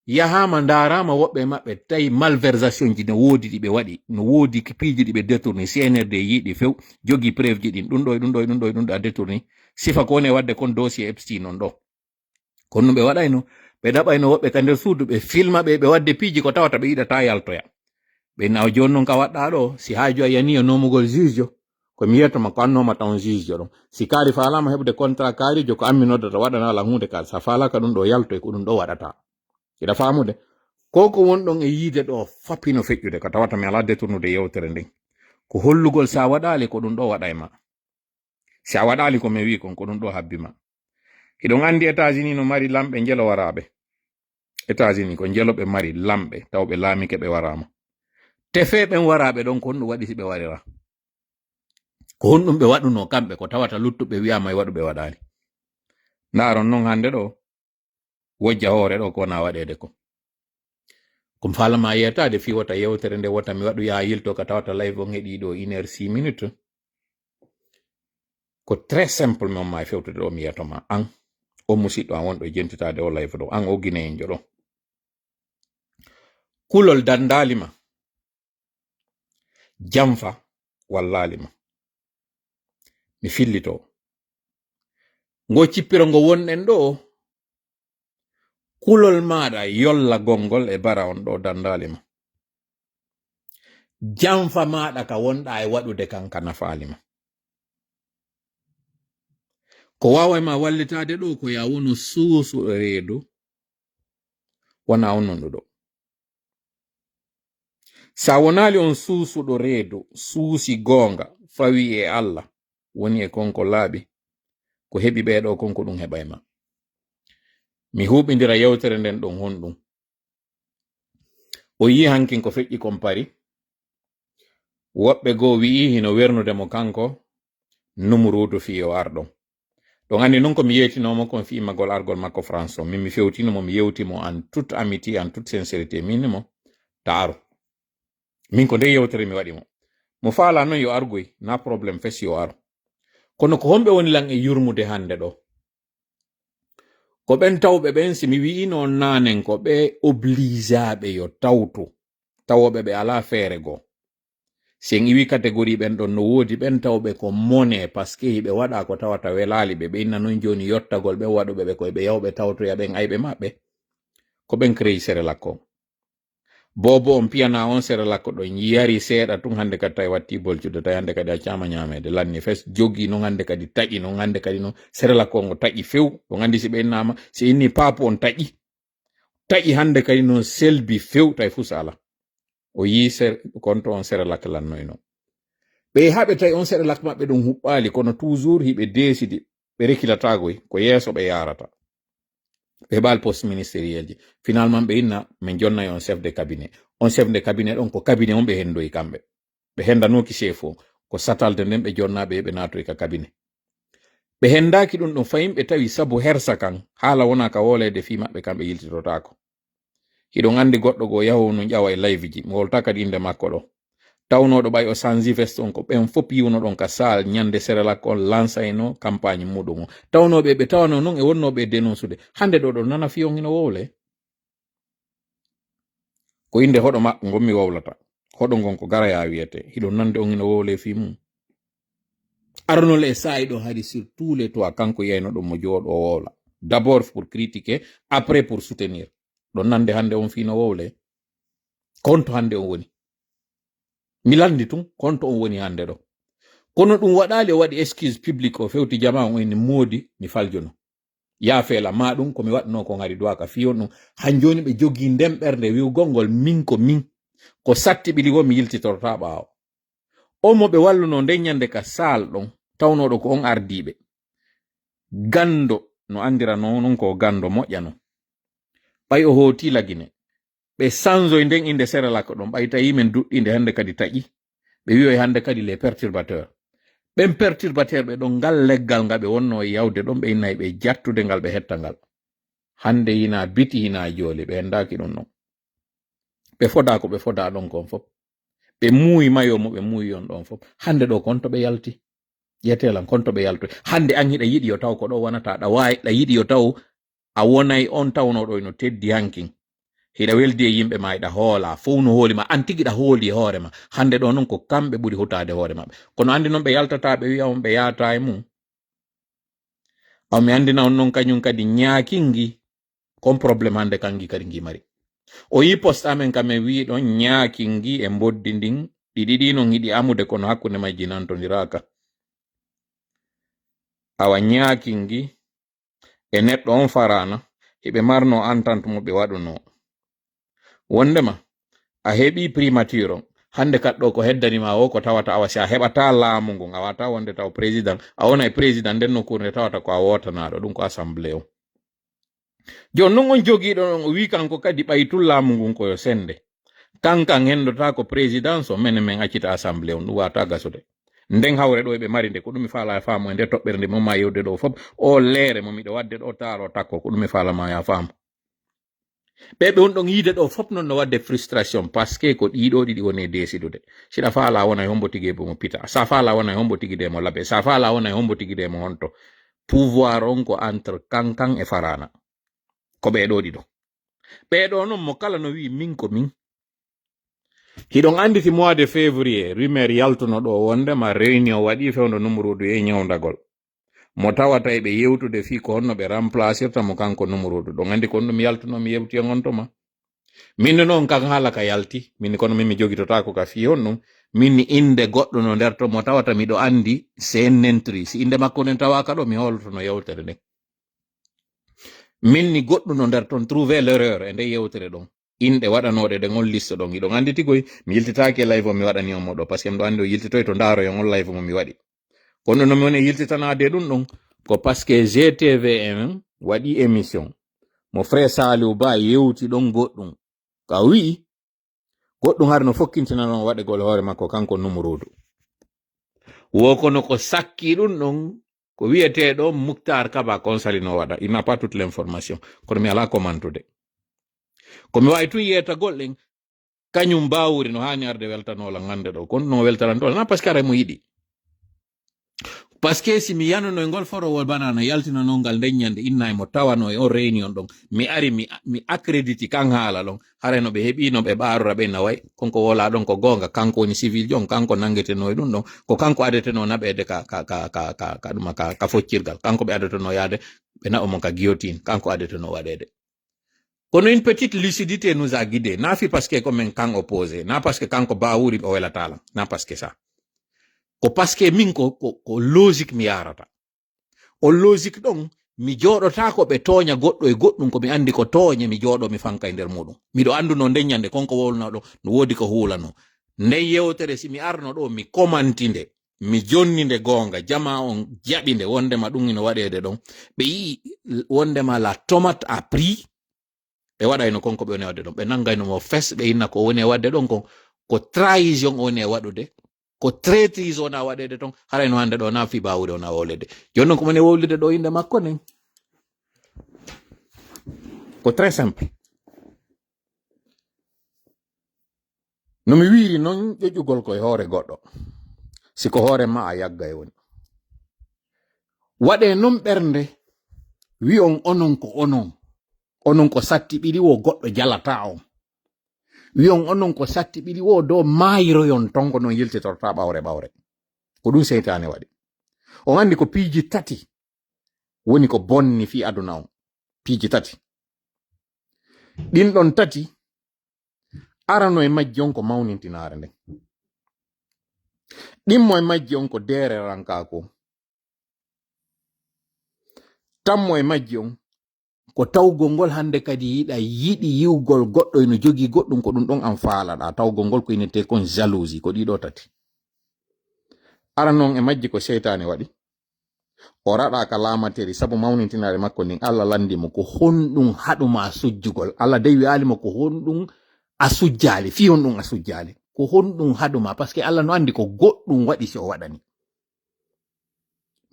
[SPEAKER 2] yahama ndarama woɓɓe maɓɓe tawi malversation ji no woodi ɗi ɓe waɗi no woodi piiji ɗi ɓe détourni CNRD yiiɗi few jogi preuve ji ɗin ɗum ɗo a détourni sifa ko woni wadde kon dossier Epstein on ɗo kono ɓe waɗayno ɓe ɗaɓayno woɓɓe ka nder suudu ɓe filma ɓe ɓe wadde piiji ko tawata ɓe yiɗata yaltoya ɓe naw joni noon ka waɗɗa ɗo si haaju a yani e nomugol juge jo ko mi yiyatama ko annoma taw juge jo ɗon si kaari faalama heɓde contrat kaarijo ko ammi noddata waɗana ala hunde ka sa faalaka ɗum ɗo yaltoy ko ɗum ɗo waɗata iɗa faamude ko wonɗon e yiide ɗo fappino feƴƴude ko tawata mi ala détournude yewtere nden ko hollugol sa waɗali ko ɗum ɗo waɗa e ma si a waɗali ko mi wi kon ko ɗum ɗo habbima hiɗon andi États-Unis no mari lamɓe njelo waraɓe États-Unis ko njelo ɓe mari lamɓe taw ɓe laamike ɓe warama tefe ɓen waraɓe ɗon ko honɗum waɗi si ɓe warira ko honɗum ɓe waɗuno kamɓe ko tawata luttuɓe wiyama e waɗu ɓe waɗali ndaron noon hande ɗo wojja hoore ɗo ko wona waɗede ko kom falama yetade fi wota yewtere nde wota mi waɗu ya yilto ka tawata live on heɗi ɗo 1h06 minutes ko très simple mon ma fewtude ɗo mi yiyatoma an o musidɗo an wonɗo jentitade o live ɗo an o guinéenjo ɗo kulol dandalima jamfa wallalima mi fillito ngo cippiro ngo wonɗen ɗo kulol maɗa yolla gongol e bara on ɗo dandalima jamfa maɗa ka wonɗa e waɗude kanka nafalima ko wawa ma wallitade ɗo ko ya wono suusuɗo reedu wona on non ɗo sa wonali on suusuɗo reedu suusi gonga fawi e Allah woni e konko laaɓi ko heɓi ɓeɗo konko ɗum heɓa e ma mi huɓidira yewtere nden ɗon honɗum o yi hankin ko feƴƴi kon pari woɓɓe goo wi'i hino wernude mo kanko numurudu fiyo arɗon ɗon andi non ko mi yeytinomo kon fi magol argol makko France o min mi fewtinomo mi yewtimo en toute amitié en toute sincérité minimo ta aro min ko nde yewtere mi waɗi mo faala noon yo argoy na probléme fes yo aro kono ko homɓe woni lan e yurmude hande ɗo ko ɓen tawɓe ɓen si mi wi'ino nanen ko ɓe obligeaɓe yo tawtu tawoɓe ɓe ala feere goo si en iwi catégorie ɓen ɗon no woodi ɓen tawɓe ko mone par ce que hiɓe waɗa ko tawata welali ɓe inna noon joni yottagol ɓe waɗuɓe ɓe koye ɓe yawɓe tawtoya ɓen ayɓe maɓɓe ko ɓen créi Sérélak ko bobo on piyana on Sérélak ko ɗon yari seeɗa tun hande kadi tawi watti bolcude tawi hande kadi a cama ñamede lanni fes jogi noon hande kadi taƴi noon hande kadi noon Sérélak ko ngo taƴi few ɗon andi si ɓe innama si inni papu on taƴi hande kadi noon selbi few tawi fusala o yi konto on Sérélak lannoyno ɓe haɓe tawi on Sérélak maɓɓe ɗum huɓɓali kono toujours hiɓe desidi ɓe rekilatagoy ko yeeso ɓe yarata ɓe heɓal poste ministériel ji finalement ɓe inna min jonnayi on chef de cabinet ɗon ko cabinet on ɓe hendoyi kamɓe ɓe hendanoki chef o ko satalde nden ɓe jonnaɓe ɓe natoy ka cabinet ɓe hendaki ɗum ɗon fayim ɓe tawi sabu hersa kan haala wona ka wolede fi maɓɓe kamɓe yiltitotako hiɗon andi goɗɗo go yahu no ƴawa e live ji mi wolta kadi inde makko ɗo tawnoɗo ɓay o sanji veste on ko ɓen fop yiwno ɗon ka sal ñande Sérélak on lansayno campagne muɗum o tawnoɓe ɓe tawano noon e wonnoɓe e dénoncude hande ɗo nana fiyon ino wowle ko inde hoɗo makko gommi wowlata hoɗo gon ko Garaya wiyete hiɗon nande on ino wowle fi mum arnol e sayi ɗo hari sur tous les toits kanko yeyno ɗum mo jooɗo o wowla d'abord pour critiquer après pour soutenir ɗon nande hande on fino wowle konto hande on woni mi landi tun konto on woni hande ɗo kono ɗum waɗali o waɗi excuse publique o fewti jama on eni moodi mi faljono ya feela ma ɗum komi waɗno ko ngari duwaka fiyon ɗum han joni ɓe jogi ndemɓerde wiwgolngol min ko satti ɓili wo mi yiltitorta ɓaawo o mo ɓe walluno nden ñande ka sal ɗon tawnoɗo ko on ardiɓe gando no andirano non ko gando moƴƴano ɓay o hooti lagine ɓe sanzoy nden inde Sérélak ɗon ɓay tawi men duɗɗinde hande kadi taƴi ɓe wiyoy hande kadi les perturbateurs ɓen perturbateur ɓe ɗon ngal leggal nga ɓe wonno e yawde ɗon ɓe innayi ɓe jattude ngal ɓe hetta ngal hande hina biti hina jooli ɓe hendaki ɗum ɗon ɓe foda ko ɓe foda ɗon kon fof ɓe muuyi mayo mo ɓe muuyi on ɗon fof hande ɗo konto ɓe yalti yetelan konto ɓe yalto hande an hiɗa yiɗi yo taw ko ɗo wonata ɗa wawi ɗa yiɗi yo taw a wonay on tawnoɗo no teddi hankin hiɗa weldi e yimɓe ma hiɗa hoola fof no hoolima an tigi ɗa hooli e hoore ma hande ɗo noon ko kamɓe ɓuri hutade hoore maɓɓe kono andi noon ɓe yaltata ɓe wiya on ɓe yaata e mum aw mi andina on noon kañum kadi ñaakingi kon probléme hande kangi kadi ngi mari o yi post amen kamen wi ɗon ñaakingi e boddi ndin ɗiɗi ɗi non yiɗi amude kono hakkunde majji nantodiraka awa ñaakingi e neɗɗo on farana heɓe marno entente mo ɓe waɗuno wondema a heɓi primature on hande kaɗɗo ko heddanima o ko tawata awa si a heɓata laamu ngun a wata wonde taw président a wona e président nden nokkure tawata ko a wotanaɗo ɗum ko assemblée o joni noon on jogiɗo on o wi kanko kadi ɓaytul laamu ngun koyo sende kankan hendota ko présidence o mene men accita assemblée on ɗum wata gasude nden hawre ɗo eɓe mari nde ko ɗum e faala faamu e nde toɓɓere nde momma yewde ɗo fof o leere mo miɗo wadde ɗo taaro takko ko ɗum e faalama ya faamu ɓeɓe on ɗon yiide ɗo fof noon no wadde frustration parce que ko ɗiɗo ɗiɗi woni e desidude siɗa faala wona e hombo tigi mo pita sa faala wona e hombo tigi de mo laɓe sa faala wona e hombo tigi de mo honto pouvoir on ko entre kankan e farana ko ɓeɗo ɗiɗo ɓeɗo noon mo kala no wi min ko min hiɗon anditi mois de février rumeur yaltuno ɗo wondema réunion waɗi fewndo numéro 2 e ñawdagol mo tawata e ɓe yewtude fi ko honno ɓe remplacirta mo kanko numéro 2 ɗon andi kon ɗum yaltuno mi yewti on toma min noon kan haala ka yalti min kono min mi jogitotako ka fi on ɗum min inde goɗɗo no nder to mo tawata miɗo andi sennentri si inde makko nen tawaka ɗo mi holtono yewtere nde min ni goɗɗo no nder ton trouver l'erreur e nde yewtere ɗon inɗe waɗanoɗe ɗe on liste ɗon iɗon andi tigoy mi yiltitaki live o mi waɗani on moɗo par ce que mɗo andi o yiltitoy to ndaaro e on live mo mi waɗi kono no mi woni yiltitanade ɗum ɗon ko par ce que GTVM waɗi émission mo frère Saliou Ba yewti ɗon goɗɗum ka wi goɗɗum har no fokkintina non waɗegol hoore makko kanko numéro 2 wo kono ko sakki ɗum ɗon ko wiyeteɗo Moukhtar Kaba Konsali no waɗa il n'a pas toute l'information kono mi ala komantude komi wawi tun yetagol ɗen kañum mbawuri no hani arde weltanola ngande ɗo kono no weltarantola na par ce que ara mo yiɗi par ce que si mi yanono e ngol forowol banana yaltino non ngal nden ñande inna mo tawano e on réunion ɗon mi ari mi accréditi kan haala ɗon hara no ɓe heɓino ɓe ɓarora ɓe naway konko wola ɗon ko gonga kanko woni civil jon kanko nangueteno e ɗum ɗon ko kanko adeteno naɓede ka foccirgal kanko ɓe adeteno yaade ɓe naɓa mon ka guillotine kanko adeteno waɗede kono une petite lucidité nous a guidé nafi parce que comme kan opposé na parce que kanko bawuri o welatala na parce que ça ko parce que min ko logique mi yarata o logique ɗon mi joɗota ko ɓe tooña goɗɗo e goɗɗum ko mi andi ko tooñe mi jooɗo mi fanka e nder muɗum miɗo anduno nden ñande konko wolno ɗo no wodi ko hulano nden yewtere si mi arno ɗo mi komantinde mi jonninde gonga jama on jaɓinde wondema ɗum ino waɗede ɗon ɓe yi wondema la tomate a prix ɓe waɗayno konko ɓe woni wadde ɗon ɓe nangayno mo fes ɓe inna ko woni wadde ɗon ko trahison woni e waɗude ko traitrise wona waɗede ton harayno hande ɗo na fi bawude wona wolede joni noon ko moni wowlude ɗo inde makko nen ko très simple no mi wiiri noon ƴoƴugol koye hoore goɗɗo siko hoore ma a yagga e woni waɗe noon ɓernde wi on onon ko onon ko satti ɓiɗi wo goɗɗo jalata on wi on onon ko satti ɓiɗi wo dow maayiroyon ton ko noon yiltitorta ɓawre ko ɗum seytane waɗi on andi ko piiji tati woni ko bonni fi aduna on piiji tati ɗin ɗon tati arano e majji on ko mawnintinare nden ɗimmo e majji on ko dererankaako tammo e majji on ko tawgol ngol hande kadi yiɗi yiwgol goɗɗo eno jogi goɗɗum ko ɗum ɗon an faalaɗa tawgol ngol ko inete kon jalousie ko ɗiɗo tati aranon e majji ko seytane waɗi o raɗa ka laamateri sabu mawnintinare makko nin Allah landimo ko honɗum haɗuma sujjugol Allah dewi alimo ko honɗum a sujjali fi honɗum a sujjali ko honɗum haɗuma par ce que Allah no andi ko goɗɗum waɗi si o waɗani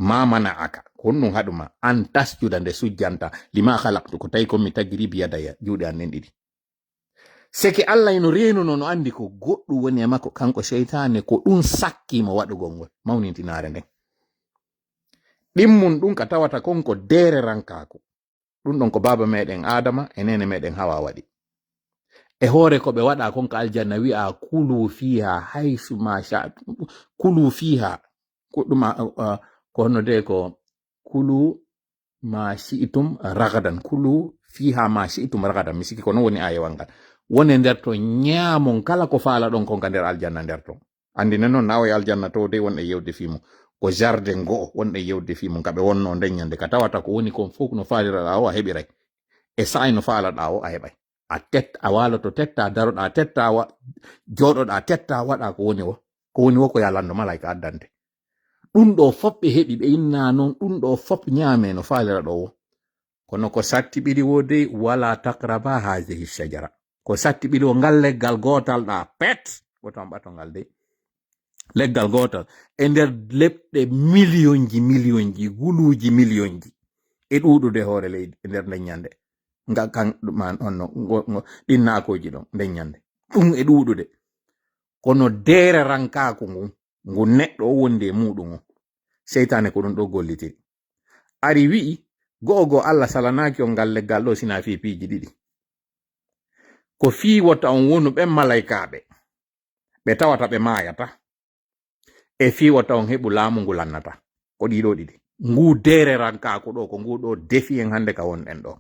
[SPEAKER 2] mamana aka honɗum haɗuma an tasjuda nde sujjanta lima halaktu ko tawi komi tagiri biyadaya juuɗe an nen ɗiɗi seke Allah ino renuno no andi ko goɗɗum woni e makko kanko seytane ko ɗum sakkimo waɗugol ngol mawnintinare nden ɗimmun ɗum ka tawata konko dere rankaku ɗum ɗon ko baba meɗen adama e nene meɗen hawa waɗi e hoore ko ɓe waɗa konko aljanna wi'a kulu fiha haysu ma sha kulu fiha ko ɗum ko honno de ko kulu ma shi'tum ragadan kulu fiha ma shi'tum ragadan mi sikki ko non woni ayewal ngal woni nder to ñaamon kala ko faala ɗon konka nder aljanna nder ton andi nen noon nawa e aljanna to de wonɗe yewde fimo ko jardin go'o wonɗe yewde fimo kaɓe wonno nden ñande ka tawata ko woni kon fof no faaliraɗa o a heɓiray e sa'i no faalaɗa o a heɓay a waloto tetta daroɗa tetta joɗoɗa tetta waɗa ko woni wo ko yalando malayka addante ɗum ɗo fof ɓe heɓi ɓe inna noon ɗum ɗo fof ñaame no faalira ɗo wo kono ko satti ɓiɗi wo dey wala takraba hadihi shajara ko satti ɓiɗi o ngal leggal gotal ɗa pet wotan ɓatongal dey leggal gotal e nder leɓɗe millionji guluji millionji e ɗuɗude hoore leydi e nder nden ñande nga kan man onno ɗinnakoji ɗon nden ñande ɗum e ɗuɗude kono dere rankaku ngu neɗɗo o wondi e muɗum o seytane ko ɗum ɗo gollitiri ari wi'i go'o Allah salanaki on ngal leggal ɗo sina fi piiji ɗiɗi ko fiwota on wonu ɓen malaikaɓe ɓe tawata ɓe mayata e fiwota on heɓu laamu ngu lannata ko ɗiɗo ɗiɗi ngu dere rankaku ɗo ko ngu ɗo defi en hande ka wonɗen ɗo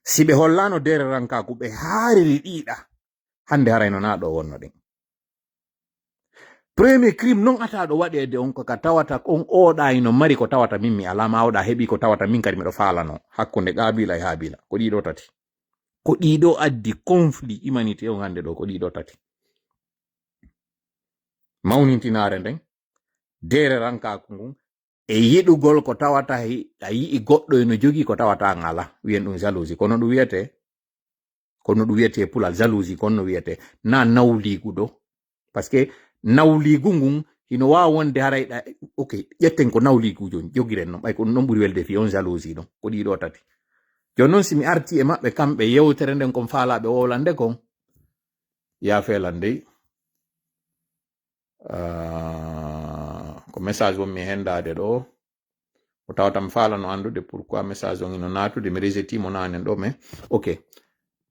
[SPEAKER 2] si ɓe hollano dere rankaku ɓe haariri ɗiɗa hande harayno na ɗo wonno ɗen premier crime non ataɗo waɗede on ka tawata on oɗa ino mari ko tawata min mi alama oɗa heɓi ko tawata min kadi miɗo falano hakkunde qabila e habila ko ɗiɗo tati ko ɗiɗo addi conflit humanité on hande ɗo ko ɗiɗo tati mawnintinare nden dere rankaku ngun e yiɗugol ko tawata a yi'i goɗɗo eno jogi ko tawata ngala wiyen ɗum jalousie kono ɗum wiyete pulal jalousie kono wiyete na nawligu ɗo parce que nawligu ngun hino wawa wonde harayɗa ok ƴetten ko nawligu joni jogiren non ɓay ko non ɓuri welde fi on jalousie ɗon ko ɗiɗo tati joni noon simi arti e maɓɓe kamɓe yewtere nden kon faalaɓe wowlande kon yafelan dey ko message wonmi hendade ɗo o tawata mi falano andude pourquoi message on ino natude mi rejetimo nanen ɗo mais ok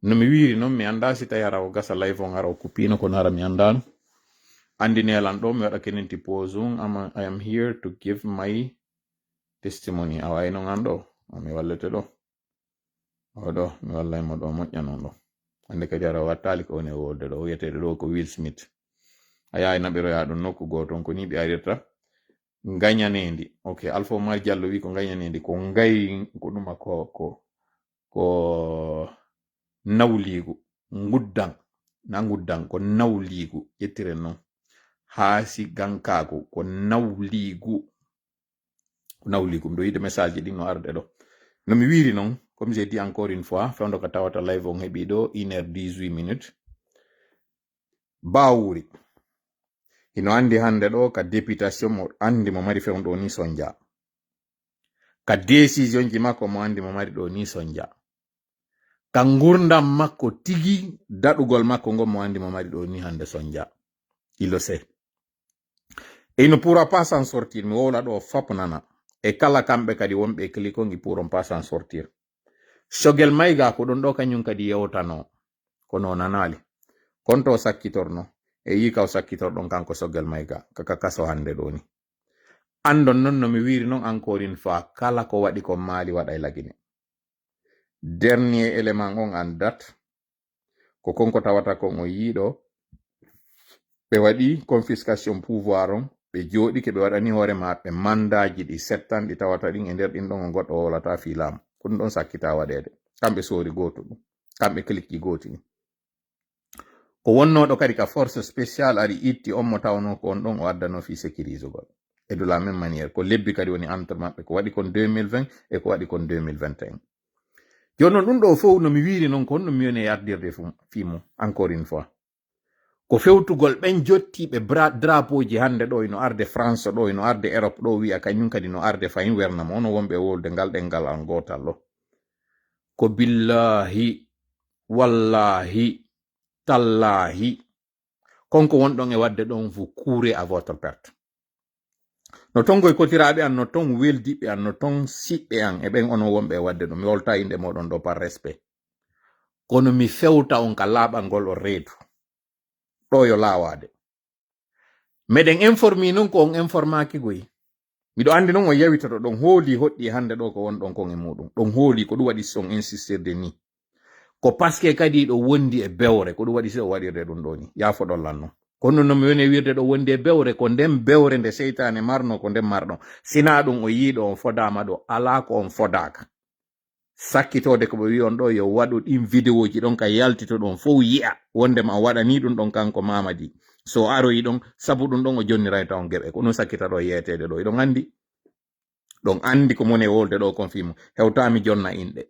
[SPEAKER 2] no mi wiri noon mi anda si tawi hara o gasa live on hara o kupino kono hara mi andano andinelan ɗo mi waɗa kenenti pause on I am here to give my testimony awa ino ngan ɗo mi wallete ɗo oɗo mi wallaymo ɗo moƴƴa non ɗo hande kadi hara wattali ko woni wolde ɗo wiyetede ɗo ko Will Smith a yawi naɓiroya ɗum nokku goton ko ni ɓe arirta gañanendi ok Alpha Omar Diallo wi ko gañanendi ko ngayi ko ɗuma ko nawligu nguddan na nguddan ko nawligu ƴettiren noon haasi gankaku ko nawligu mbiɗo yiide message ɗin no arde ɗo no mi wiri noon comme j'ai dit encore une fois fewndo ko tawata live on heeɓi ɗo 1h18 minutes bawuri hino andi hande ɗo ka députation mo andi mo mari fewndo ni sonja ka décision ji makko mo andi mo mari ɗo ni sonja ka gurdam makko tigi daɗugol makko ngo mo andi mo mari ɗo ni hande sonja il le sait et il ne pourra pas s'en sortir mi wowla ɗo fop nana e kala kamɓe kadi wonɓe cliquon ils pourront pas s'en sortir Choguel Maïga ko ɗon ɗo kañum kadi yewtano kono nanali konto sakkitorno e yika o sakkitorɗon kanko Choguel Maïga kaka kaso hande ɗo ni andon non no mi wiri non encore une fois kala ko waɗi ko maali waɗa e lagine dernier élément on en date ko konko tawata kon o yiiɗo ɓe waɗi confiscation pouvoir on ɓe jooɗi ke ɓe waɗani hoore maɓɓe mandaji ɗi 7 ans ɗi tawata ɗin e nder ɗin ɗon o goɗɗo wolata fi laamu ko ɗum ɗon sakkita waɗede kamɓe soori goto ɗum kamɓe clique goti ni ko wonnoɗo kadi ka force spéciale ari itti on mo tawno ko on ɗon o addano fi sécurisugol et de la même manière ko lebbi kadi woni entre maɓɓe ko waɗi kon 2020 e ko waɗi kon 2021 joni noon ɗum ɗo fof no mi wiri noon ko honno mi woni yardirde fimo encore une fois ko fewtugol ɓen jottiɓe drapeau ji hande ɗo ino arde France ɗo ino arde Europe ɗo wi'a kañum kadi no arde fayin wernamo ono wonɓe wolde ngal ɗengal an gotal ɗo ko billahi wallahi tallahi konko wonɗon e wadde ɗon vous courez à votre perte. No tongo e kotiraɓe an, no ton weldiɓe an, no ton siɓɓe an e ɓen onon wonɓe e wadde ɗum. Mi wolta inde moɗon ɗo par respect. Kono mi fewta on ka laaɓal ngol o reedu. Ɗo yo laawade. Meɗen informi non ko on informaki goyi. Miɗo andi non o yawitoto ɗon hooli hoɗɗi hande ɗo ko wonɗon kon e muɗum. Ɗon hooli ko ɗum waɗi son insistirde ni. Ko paske kadi ɗo wondi e bewre ko ɗum waɗi si o waɗirde ɗum ɗo ni. Yaafo ɗon lanno. Kono no mi woni wirde ɗo wondi e bewre ko nden bewre nde seytane marno ko nden marɗon. Sina ɗum o yiiɗo on fodama ɗo ala ko on fodaka. Sakkitode ko ɓe wi on ɗo yo waɗu ɗin vidéoji ɗon ka yaltito ɗon fof yi'a wondema o waɗani ɗum ɗon kanko Mamadi. So aroyi ɗon sabu ɗum ɗon o jonniray taw geɓe ko ɗum sakkita ɗo yetede ɗo iɗon andi ko mone wolde ɗo confirme hewtami jonna inɗe.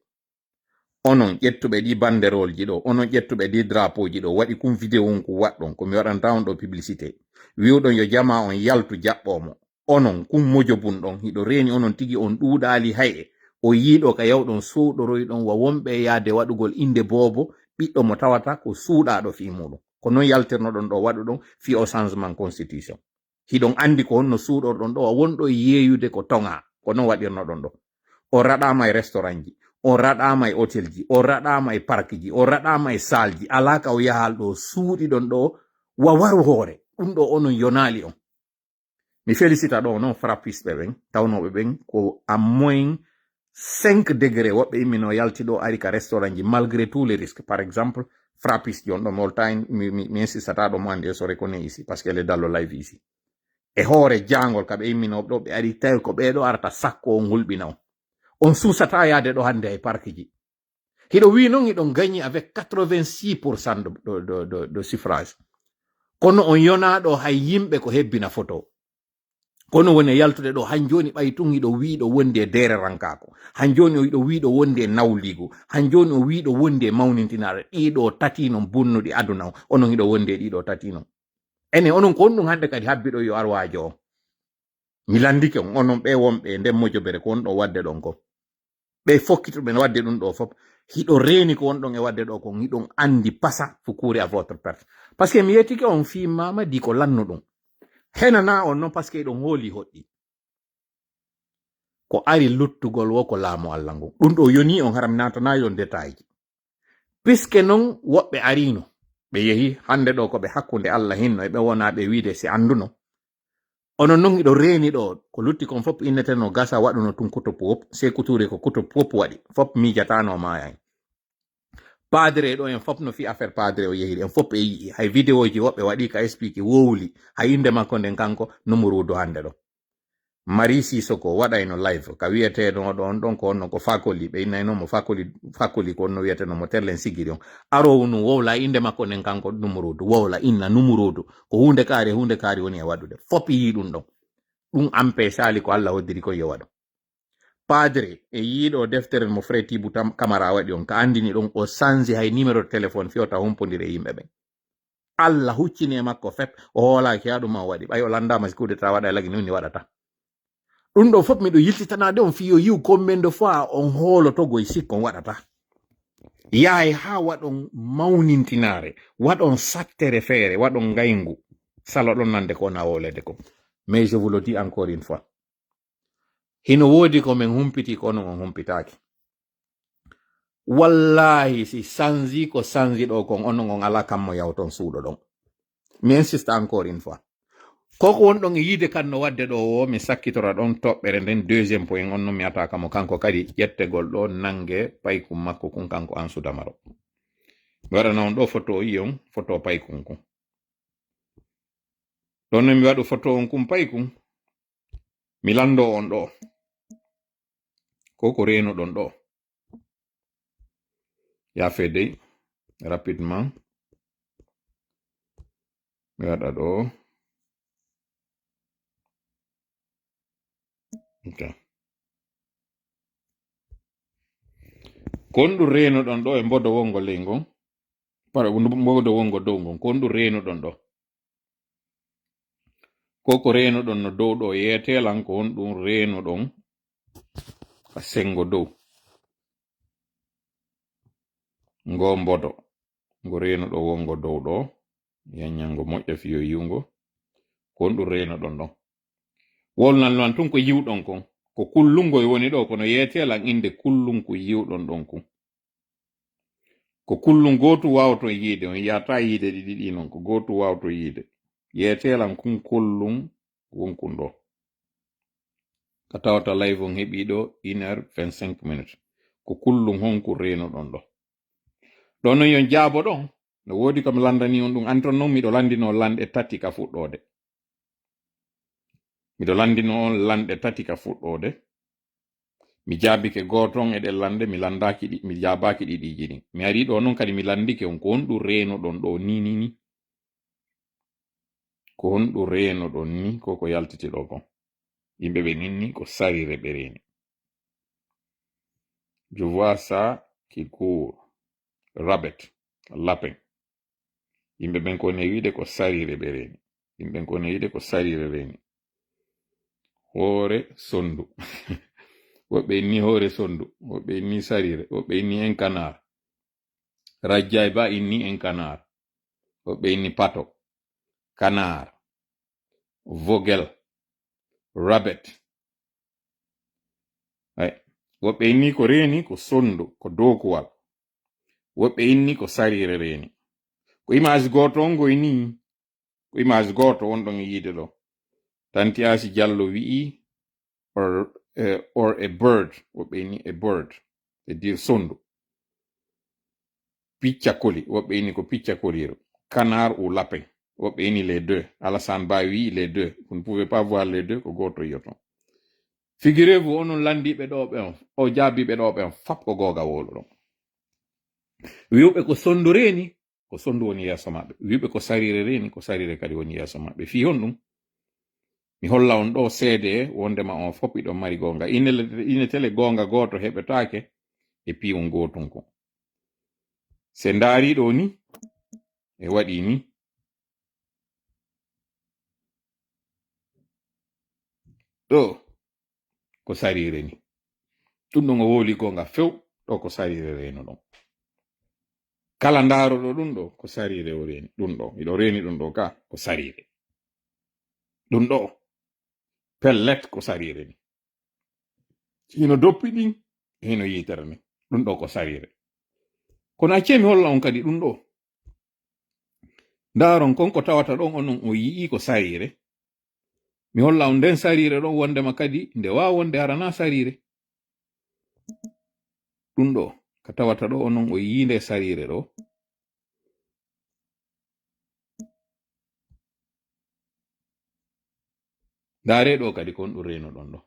[SPEAKER 2] Onon ƴettuɓe ɗi banderolji ɗo, onon ƴettuɓe ɗi drapeauji ɗo, waɗi kum vidéo on ko waɗɗon ko mi waɗanta on ɗo publicité. Wiwɗon yo jama on yaltu jaɓɓomo. Onon kum mojobun ɗon hiɗo reni onon tigi on ɗuuɗali hay'e. O yiiɗo ka yawɗon suuɗoroyɗon wa wonɓe yaade waɗugol inde boobo ɓiɗɗo mo tawata ko suuɗaɗo fi muɗum. Ko non yaltirnoɗon ɗo waɗu ɗon fi o changement constitution. Hiɗon andi ko honno suuɗorɗon ɗo wonɗo yeeyude ko tonga ko non waɗirnoɗon ɗo. O raɗama e restaurant ji, o raɗama e hôtel ji, o raɗama e parc ji, o raɗama e salle ji. Alaka o yahal ɗo suuɗiɗon ɗo wa waru hoore. Ɗum ɗo onon yonali on. Mi félicita ɗo non frappisɓe ɓen tawnoɓe ɓen ko à moins 5 degré woɓɓe immino yalti ɗo ari ka restaurant ji malgré tous les risques. Par exemple, frappis jon ɗo moltain mi insistata ɗo mo andi so reconnaît ici parce qu'elle est dans le live ici. E hoore jangol ka ɓe immino ɗo ɓe ari tawi ko ɓeɗo arata sakko on hulɓina on susata yaade ɗo hande e parc ji. Hiɗo wi non hiɗon gagni avec 86% de suffrage. Kono on yona ɗo hay yimɓe ko hebbina photo. Kono woni yaltude ɗo hanjoni ɓay tun hiɗo wiɗo wondi e dere rankako, hanjoni o hiɗo wiɗo wondi e nawligu, hanjoni o wiɗo wondi e mawnintinare. Ɗiɗo tati non bunnuɗi aduna onon hiɗo wondi e ɗiɗo tati non. Ene onon ko on ɗum hande kadi habbiɗo yo arwajo o. Mi landike on onon ɓe wonɓe nden mojobere ko on ɗo wadde ɗon ko. Ɓe fokkitoɓe no wadde ɗum ɗo fof hiɗo reni ko on ɗon e wadde ɗo kon hiɗon andi pasa pour courir à votre perte. Parce que mi yettike on fi Mamadi ko lanno ɗum. Henana on non parce que ɗon hooli hoɗɗi. Ko ari luttugol wo ko laamu Allah ngon. Ɗum ɗo yoni on haram natanayon détail ji. Puisque non woɓɓe arino ɓe yehi hande ɗo ko ɓe hakkunde Allah hinno e ɓe wona ɓe wiide si anduno. Onon non iɗo reni ɗo ko lutti kon fop inneteno gasa waɗuno tun kuto pop se kuture ko kuto pop waɗi fop mijatano mayan. Padre ɗo en fop no fi affaire padre o yehiri en fop e yii hay vidéo ji woɓɓe waɗi ka explique wowli hay inde makko nden kanko numurudo hande ɗo. Marie Sissoko waɗayno live ka wiyeteɗo ɗon ɗon ko onno ko fakoli ɓe innaynomo fakoli ko onno wiyeteno mo terlen sigiri on arow nu wowla inde makko nden kanko numurudu wowla inna numurudu ko hunde kaari woni e waɗude fop yi ɗum ɗon ɗum empêchali ko Allah hoddiri ko yo waɗo. Padre e yiiɗo deftere mo Frère Tibou Camara waɗi on ka andini ɗon o sanji hay numéro de téléphone fiyota humpodire yimɓe ɓen. Allah huccini e makko fep o hoolaki ha ɗum ma o waɗi ɓay o landama coup d'état waɗa lagi ni waɗata. Ɗum ɗo fof miɗo yiltitanade on fiyo yiw combien de fois on hoolotogo e sikko on waɗata. Yahay ha waɗon mawnintinare waɗon sattere feere waɗon ngayngu salo ɗon nande ko na wolede ko. Mais je vous le dis encore une fois. Hino woodi ko men humpiti ko non on humpitaki. Wallahi si sanzi ko sanzi ɗo kon onon on ala kammo yawton suuɗo ɗon. Mi insiste encore une fois. Koko wonɗon e yiide kan no wadde ɗo o mi sakkitora ɗon toɓɓere nden deuxième point on non mi ataka mo kanko kadi ƴettegol ɗo nange paykum makko kun kanko Ansou Damaro. Mi waɗana on ɗo photo yiyon photo paykum kun. Ɗon no mi waɗu photo on kum paykum mi lando on ɗo. Koko reno ɗon ɗo. Ya fait dey rapidement. Mi waɗa ɗo. Okay. Kondu reno ɗon ɗo e mbodo wongo lengo. Para mbodo wongo dow ngon kondu reno ɗon ɗo. Koko reno ɗon no dow ɗo yetelan ko on ɗum reno ɗon ka sengo dow. Ngo mbodo
[SPEAKER 1] ngo reno ɗo wongo dow ɗo yanyango moƴƴa fiyo yiwgo kon ɗum reno ɗon ɗon wolnallan tun ko yiwɗon kon ko kullungoy woni ɗo kono yeetelan inde kullum ko yiwɗon ɗon kon ko kullum gotu wawto yiide on yata yiide ɗiɗi ɗi non ko gotu wawto yiide yeetelan kun kullum wonkun ɗo ka tawata live on heɓi ɗo 1h25 minutes ko kullum honku reno ɗon ɗo ɗo non yon jaabo ɗon no wodi kam landani on ɗum anton noon miɗo landino lanɗe tati ka fuɗɗode miɗo landino on lanɗe tati ka fuɗɗode mi jaabike goton e ɗen lande mi jaabaki ɗiɗiji ɗin mi ari ɗo noon kadi mi landike on ko honɗum reno ɗon ɗo ni ko honɗum reno ɗon ni ko yaltiti ɗo kon yimɓe ɓe ninni ko sarire ɓe reni je vois ça qui court rabbit lapin yimɓe ɓen ko ne wiide ko sarire ɓe reni yimɓe ko ne wiide ko sarire reni hoore sondu woɓɓe inni hoore sondu woɓɓe inni sarire woɓɓe inni en canard rajjay ba inni en canard woɓɓe inni pato canard vogel rabbit woɓɓe inni ko reni ko sondu ko dokuwal woɓɓe inni ko sarire reni ko image goto on goy ni ko image goto on ɗon yiide ɗo tanti asi Diallo wi'i or a bird woɓɓe inni a bird c'est dire sondu picca koli woɓɓe inni ko picca koliro canard ou lapin woɓɓe inni les deux Alassane Ba wi'i les deux vous ne pouvez pas voir les deux ko goto yoton figurez-vous onon landiɓe ɗo ɓe on o jaabiɓe ɗo ɓe on fap ko goga wolo ɗon wi'uɓe ko sondu reni ko sondu woni yeeso maɓɓe wi'uɓe ko sarire reni ko sarire kadi woni yeeso maɓɓe fi hon ɗum mi holla on ɗo seede wondema on foppi ɗon mari gonga ine tele gonga goto heɓetake e piwon gotum ko se ndaari ɗo ni e waɗi ni ɗo ko sarire ni ɗum ɗon o woli gonga few ɗo ko sarire reno ɗon kala ndaaroɗo ɗum ɗo ko sarire o reni ɗum ɗo iɗo reni ɗum ɗo ka ko sarire ɗum ɗo pellet ko sarire ni hino doppi ɗin hino yitere ni ɗum ɗo ko sarire kono acce mi holla on kadi ɗum ɗo ndaron kon ko tawata ɗon onon o yii ko sarire mi holla on nden sarire ɗon wondema kadi nde wawa wonde harana sarire ɗum ɗo ka tawata ɗo onon o yii nde sarire ɗo ndaare ɗo kadi kon ɗum reno ɗon ɗo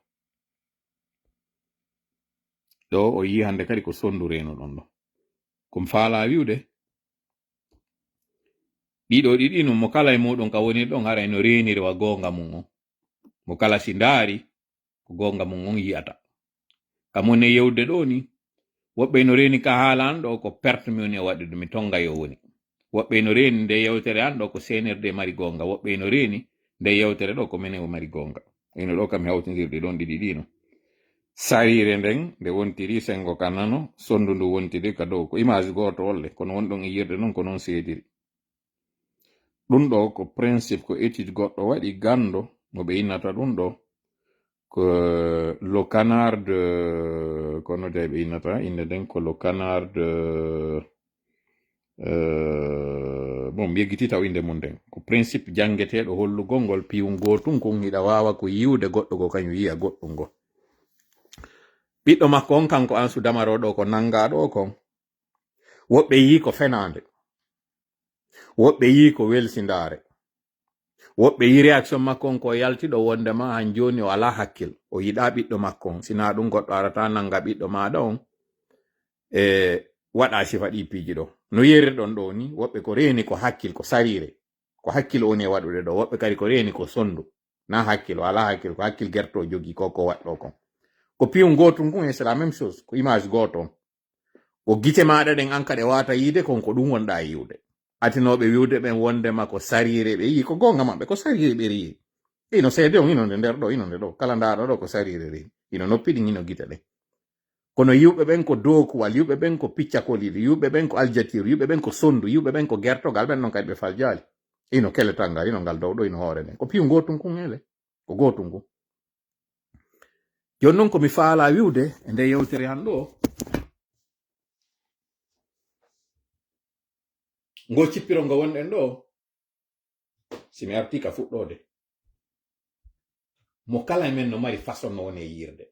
[SPEAKER 1] ɗo o yii hande kadi ko sondu reno ɗon ɗo kom faala wiwde ɗiɗo ɗiɗi no mo kala e muɗum ka woni ɗon hara no reniri wa gonga mum on mo kala si ndaari ko gonga mum on yiyata kamone yewde ɗo ni woɓɓe no reni ka haala an ɗo ko perte mi woni e waɗude mi tonga yo woni woɓɓe no reni nde yewtere an ɗo ko senirde mari gonga woɓɓe no reni nde yewtere ɗo ko mene o mari gonga eno ɗo kam hawtindirde ɗon ɗiɗi ɗino sarire nden nde wontiri sengo ka nano sondu ndu wontiri ka dow ko image goto wolle kono wonɗon e yirde noon ko noon seediri ɗum ɗo ko principe ko étude goɗɗo waɗi gando mo ɓe innata ɗum ɗo ko le canard de kono de ɓe innata inde nden ko le canard de bon mi yeggiti taw inde mum nden ko principe jangeteɗo hollugol ngol piwum gotum kon hiɗa wawa ko yiwde goɗɗo ko kañum yiya goɗɗum ngo ɓiɗɗo makko on kanko Ansu Damaro ɗo ko nangaɗo kon woɓɓe yi ko fenande woɓɓe yi ko welsindare woɓɓe yi réaction makko on ko yaltiɗo wondema han joni o ala hakkil o yiɗa ɓiɗɗo makko on sina ɗum goɗɗo arata nanga ɓiɗɗo maɗa on e waɗa sifa ɗi piiji ɗo no yerirɗon ɗo ni woɓɓe ko reni ko hakkil ko sarire ko hakkil woni e waɗude ɗo woɓɓe kadi ko reni ko sondu na hakkil o ala hakkil ko hakkil gerto jogi ko waɗɗo kon ko piyum gotum gon c'est la même chose ko image goto ko gite maɗa ɗen an kaɗe wata yiide kon ko ɗum wonɗa yiwde atinoɓe wiwde ɓen wondema ko sarire ɓe yi ko gonga maɓɓe ko sarire ɓe yi ino seede on inonde nder ɗo inonde ɗo kala ndaɗo ɗo ko sarire ri ino noppi ɗin ino gite ɗen
[SPEAKER 2] kono yuɓe ɓen ko dokuwal, yuɓe ɓen ko piccakolide, yuɓe ɓen ko aljatiru, yuɓe ɓen ko sondu, yuɓe ɓen ko gertogal, ɓen non kadi ɓe faljali ino keletal ngal ino ngal dowɗo ino hoore nden ko piyu gotum kun hele ko gotum kun. Jon non komi faala wiwde e nde yewtere han ɗo ngo cippiro ngo wonɗen ɗo, simi arti ka fuɗɗode mo kala men no mari façon no woni e yirde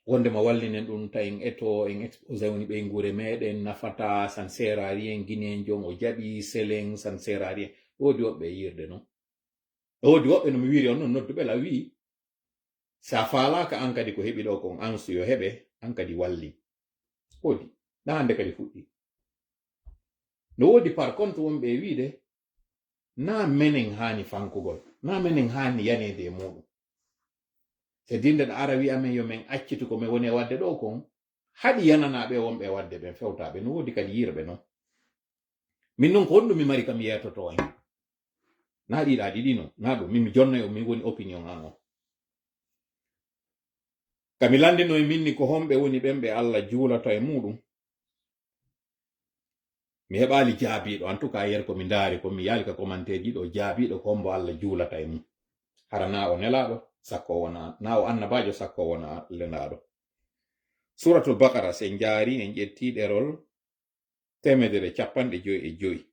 [SPEAKER 2] wonde mo wallinen ɗum tawi eto en exposé woni ɓe ngure meɗen nafata san serari en guine en jom o jaɓi selen san serari en wodi woɓɓe e yirde noon wodi woɓɓe no mi wiri on noon nodduɓe la wi sa falaka an kadi ko heɓi ɗo kon an so yo heɓe an kadi walli wodi na hande kadi fuɗɗi no wodi par contre wonɓe e wiide na menen hani fankugol, na menen hani yanede e muɗum. Se dinde ɗa ara wi amen yo men accitu ko men woni e wadde ɗo kon haɗi yananaɓe wonɓe e wadde ɓen fewtaɓe no wodi kadi yirɓe noon. Min noon ko honɗum mi mari kam yetoto hen na ɗiɗa ɗiɗi no na ɗum min mi jonnoyo min woni opinion an o kami landino e minni ko homɓe woni ɓen ɓe Allah juulata e muɗum. Mi heɓali jaabiɗo en tout cas yer komi ndaari komi yaali ka commenteji ɗo jaabiɗo ko hombo Allah juulata e mum hara na o nelaɗo sakko wona na o annabajo sakko wona lendaɗo. Suratul Baqara sen jaari en ƴetti ɗerol 155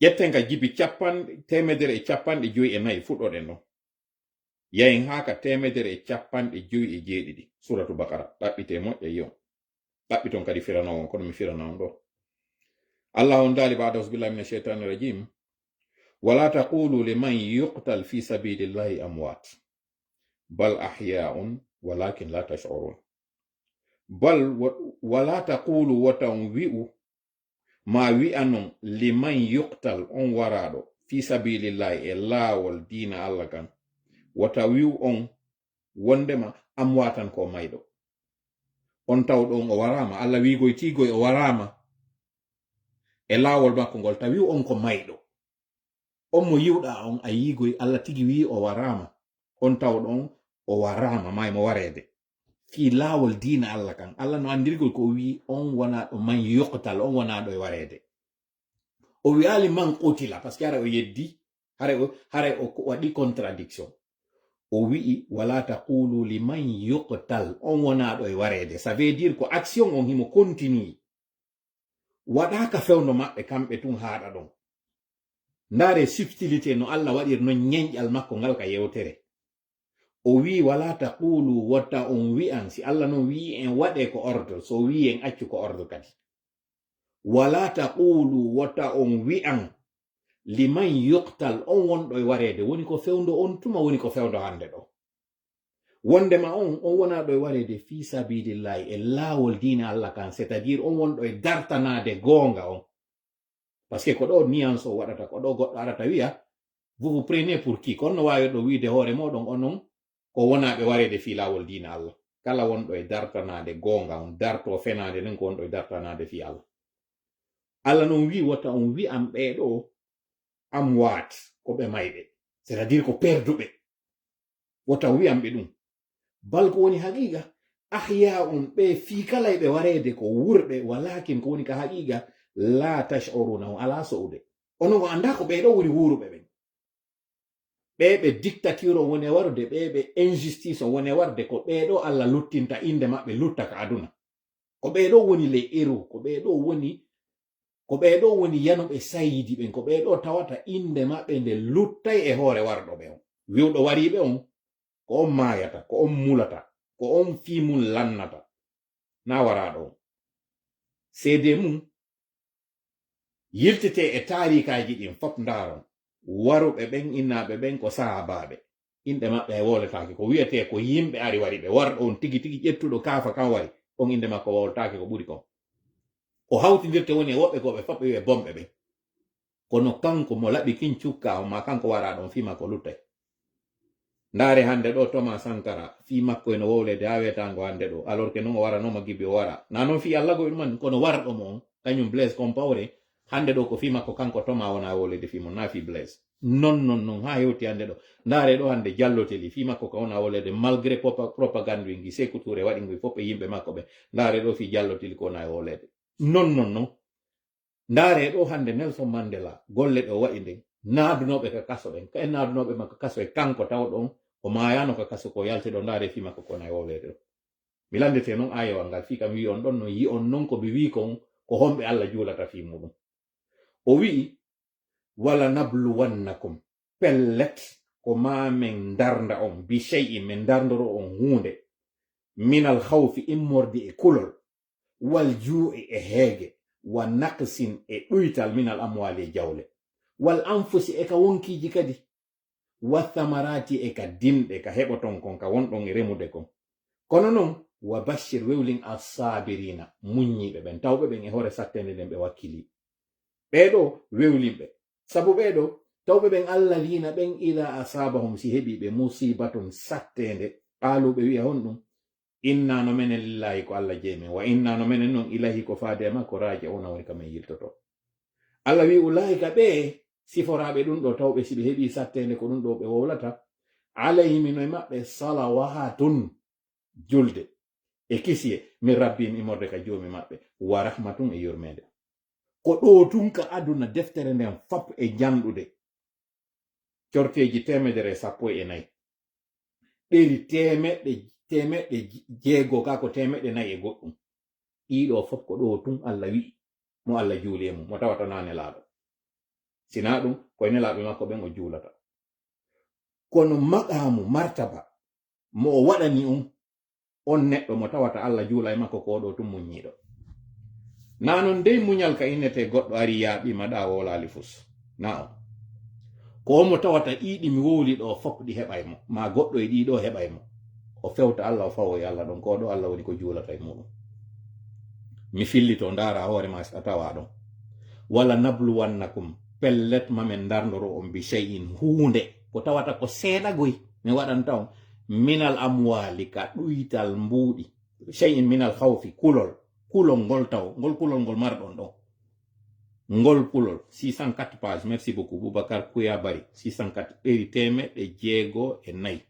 [SPEAKER 2] ƴetten ka jibi 154 fuɗɗoɗen ɗo yahin ha ka 157 suratul Baqara ɗaɓɓite moƴƴe yo ɗaɓɓiton kadi firanawon kono mi firanawon ɗo. Allah on dali ba'da billahi minash shaitani rajim wala taqulu liman yuqtal fi sabilillahi amwat bal ahya'un walakin la tash'urun bal wala taqulu watan wi'u ma wi'anon liman yuqtal on waraɗo fi sabilillahi e laawol diina Allah kan wata wi'u on wondema amwatan ko mayɗo on tawɗon o warama Allah wigoy tigoy o warama e laawol makko ngol tawi on ko mayɗo on mo yiwɗa on a yigoy Allah tigi wi o warama on tawɗon o warama maymo warede fi laawol diina Allah kan Allah no andirgol ko wi on wona ɗo man yuqtal on wona ɗo e warede o wi'ali man qutila par ce que hara o yeddi hara o waɗi contradiction o wi'i wala taqulu liman yuqtal on wona ɗo e warede ça veut dire ko action on himo continue waɗaka fewno maɓɓe kamɓe tun haɗa ɗon ndare subtilité no Allah waɗir no ñeñƴal makko ngal ka yewtere o wi wala taqulu wata on wi'an si Allah non wi en waɗe ko ordre so wi en accu ko ordre kadi wala taqulu wata on wi'an liman yuqtal on wonɗo e warede woni ko fewndo on tuma woni ko fewndo hande ɗo wondema on wona ɗo e warede fi sabilillahi e laawol diina Allah kan c'est à dire on wonɗo e dartanade goonga on par ce que ko ɗo nuance o waɗata ko ɗo goɗɗo arata wiya vous vous prenez pour qui kono wawi ɗo wiide hoore moɗon onon ko wonaɓe warede fi laawol diina Allah kala wonɗo e dartanade goonga on darto fenade nden ko wonɗo e dartanade fi Allah Allah non wi wata on wi am ɓeɗo amwat ko ɓe mayɓe c'est à dire ko perduɓe wata wiyamɓe ɗum bal ko woni haqiqa ahya on ɓe fi kala ɓe warede ko wurɓe walakin ko woni ka haqiqa la tash'uruna on ala so'ude onon o anda ko ɓeɗo woni wuruɓe ɓen ɓeɓe dictature o woni e warde ɓeɓe injustice o woni e warde ko ɓeɗo Allah luttinta inde maɓɓe lutta ka aduna ko ɓeɗo woni les héros ko ɓeɗo woni yanuɓe sayidi ɓen ko ɓeɗo tawata inde maɓɓe nde luttay e hoore warɗo ɓe on wiwɗo wariɓe on ko on mayata ko on mulata ko on fimum lannata na waraɗo on seede mum yiltete e tarikaji ɗin fop ndaron waruɓe ɓen innaɓe ɓen ko sahabaɓe inɗe maɓɓe e woletake ko wiyete ko yimɓe ari wari ɓe warɗo on tigi tigi ƴettuɗo kaafa kan wari on inde makko woltake ko ɓuri kon o hawtidirte woni e woɓɓe koɓe fop ɓe wiye bomɓe ɓen kono kanko mo laɓi kin cukka on ma kanko wara ɗon fi makko luttay ndaare hande ɗo Thomas Sankara fi makko eno wowlede ha wetango hande ɗo alors que non o waranoma gibi o wara na noon fi Allah goye ɗuman kono warɗo mo on kañum Blaise Compaoré hande ɗo ko fima ko kanko toma wona wolede fimo nafi Blaise non ha yewti hande ɗo ndaare ɗo hande jalloteli fima ko ka wona wolede malgré propagande wi gi Sékou Touré waɗi ngi fof e yimɓe makko ɓe ndaare ɗo fi jalloteli ko wona e wolede non ndaare ɗo hande Nelson Mandela golle ɗe o waɗi nden naadunoɓe ka kaso ɓen ka en naadunoɓe makko kaso e kanko taw ɗon o mayano ka kaso ko yalte ɗo ndaare fi makko ko wona e wolede ɗo mi landete noon ayewal ngal fi kam wi on ɗon no yi on noon ko mi wi kon ko homɓe Allah juulata fi muɗum o wi wala nabluwannakum pellet ko ma min darda on bi shay'in min darndoro on hunde minal khawfi immordi e kulol wal ju'i e heege wa naqsin e ɗuytal minal amwali e jawle wal anfusi e ka wonkiji kadi wa thamarati e ka dimɗe ka heɓoton kon ka wonɗon e remude kon kono noon wa bashir wewlin asabirina muññiɓe ɓen tawɓe ɓen e hoore sattende nden ɓe wakkili ɓeɗo wewlinɓe sabu ɓeɗo tawɓe ɓen Allah wina ɓen ila asabahum si heɓi ɓe musibatun sattende qaaluɓe wi'a hon ɗum inna no menen lillahi ko Allah jeemen wa inna no menen noon ilahi ko faade makko raji ona woni kamen yiltoto Allah wi ulaika ɓe siforaɓe ɗum ɗo tawɓe si ɓe heɓi sattende ko ɗum ɗo ɓe wowlata alayhim e maɓɓe salawatun julde e kisiye min rabbim imorde ka joomi maɓɓe wa rahmatun e yurmede ko ɗo tun ka aduna deftere nden fap e janɗude corteji 114 ɗeri temeɗɗe jeego ka ko 400 e goɗɗum ɗiɗo fop ko ɗo tun Allah wi mo Allah juuli e mum mo tawata na nelaɗo sina ɗum koye nelaɓe makko ɓen o juulata kono maqamu martaba mo o waɗani on neɗɗo mo tawata Allah juula e makko ko ɗo tun muññiɗo na non dey muñal ka innete goɗɗo ari yaaɓima ɗa wolali fus na o ko mo tawata ɗiɗi mi wowli ɗo fop ɗi heɓay mo ma goɗɗo e ɗiɗo heɓay mo o fewta Allah o fawo e Allah ɗon ko ɗo Allah woni ko juulata e muɗum mi fillito ndara hoore ma a tawa ɗon wala nabluwannakum pellet mamen darndoro on bi shay'in hunde ko tawata ko seeɗagoy mi waɗanta on minal amwali ka ɗuytal mbuuɗi shay'in minal khawfi kulol ngol taw ngol kulol ngol marɗon ɗo ngol kulol 604 page merci beaucoup Boubacar Kouya-Bari 604 ɗeri temeɗɗe jeego e nayi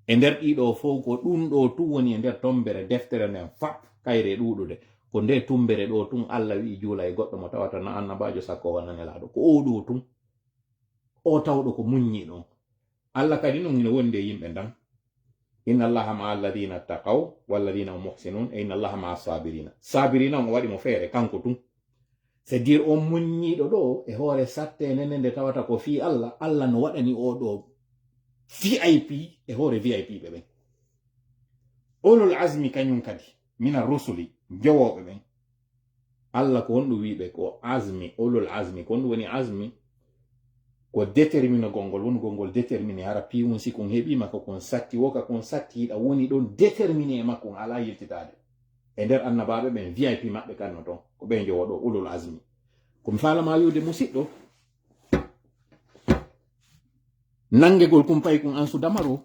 [SPEAKER 2] e nder ɗiɗo fof ko ɗum ɗo tun woni e nder tombere deftere nden fap kayre ɗuɗude ko nde tumbere ɗo tun Allah wi juula e goɗɗo mo tawata na annabajo sakko wananelaɗo ko o ɗo tun o tawɗo ko muññiɗo Allah kadi non ina wonde yimɓe ndan inna allaha ma alladina taqaw walladina hum muhsinun e inna allaha ma sabirina on waɗi mo feere kanko tun c'est dire on muññiɗo ɗo e hoore sattende nde tawata ko fi Allah no waɗani o ɗo VIP e hoore VIP ɓe ɓen ulul azmi kañum kadi mina rusuli jowoɓe ɓen Allah ko honɗum wiɓe ko azmi ulul azmi ko honɗum woni azmi ko détermine gongol woni gongol déterminé hara piwon si kon heɓima ko kon satti woka kon satti hiɗa woni ɗon déterminé e makko ala yiltitade e nder annabaɓe ɓen VIP maɓɓe kanno ton ko ɓen jowoɗo ulul azmi komi falama yude musidɗo nangegol kumpay kon ansu damaro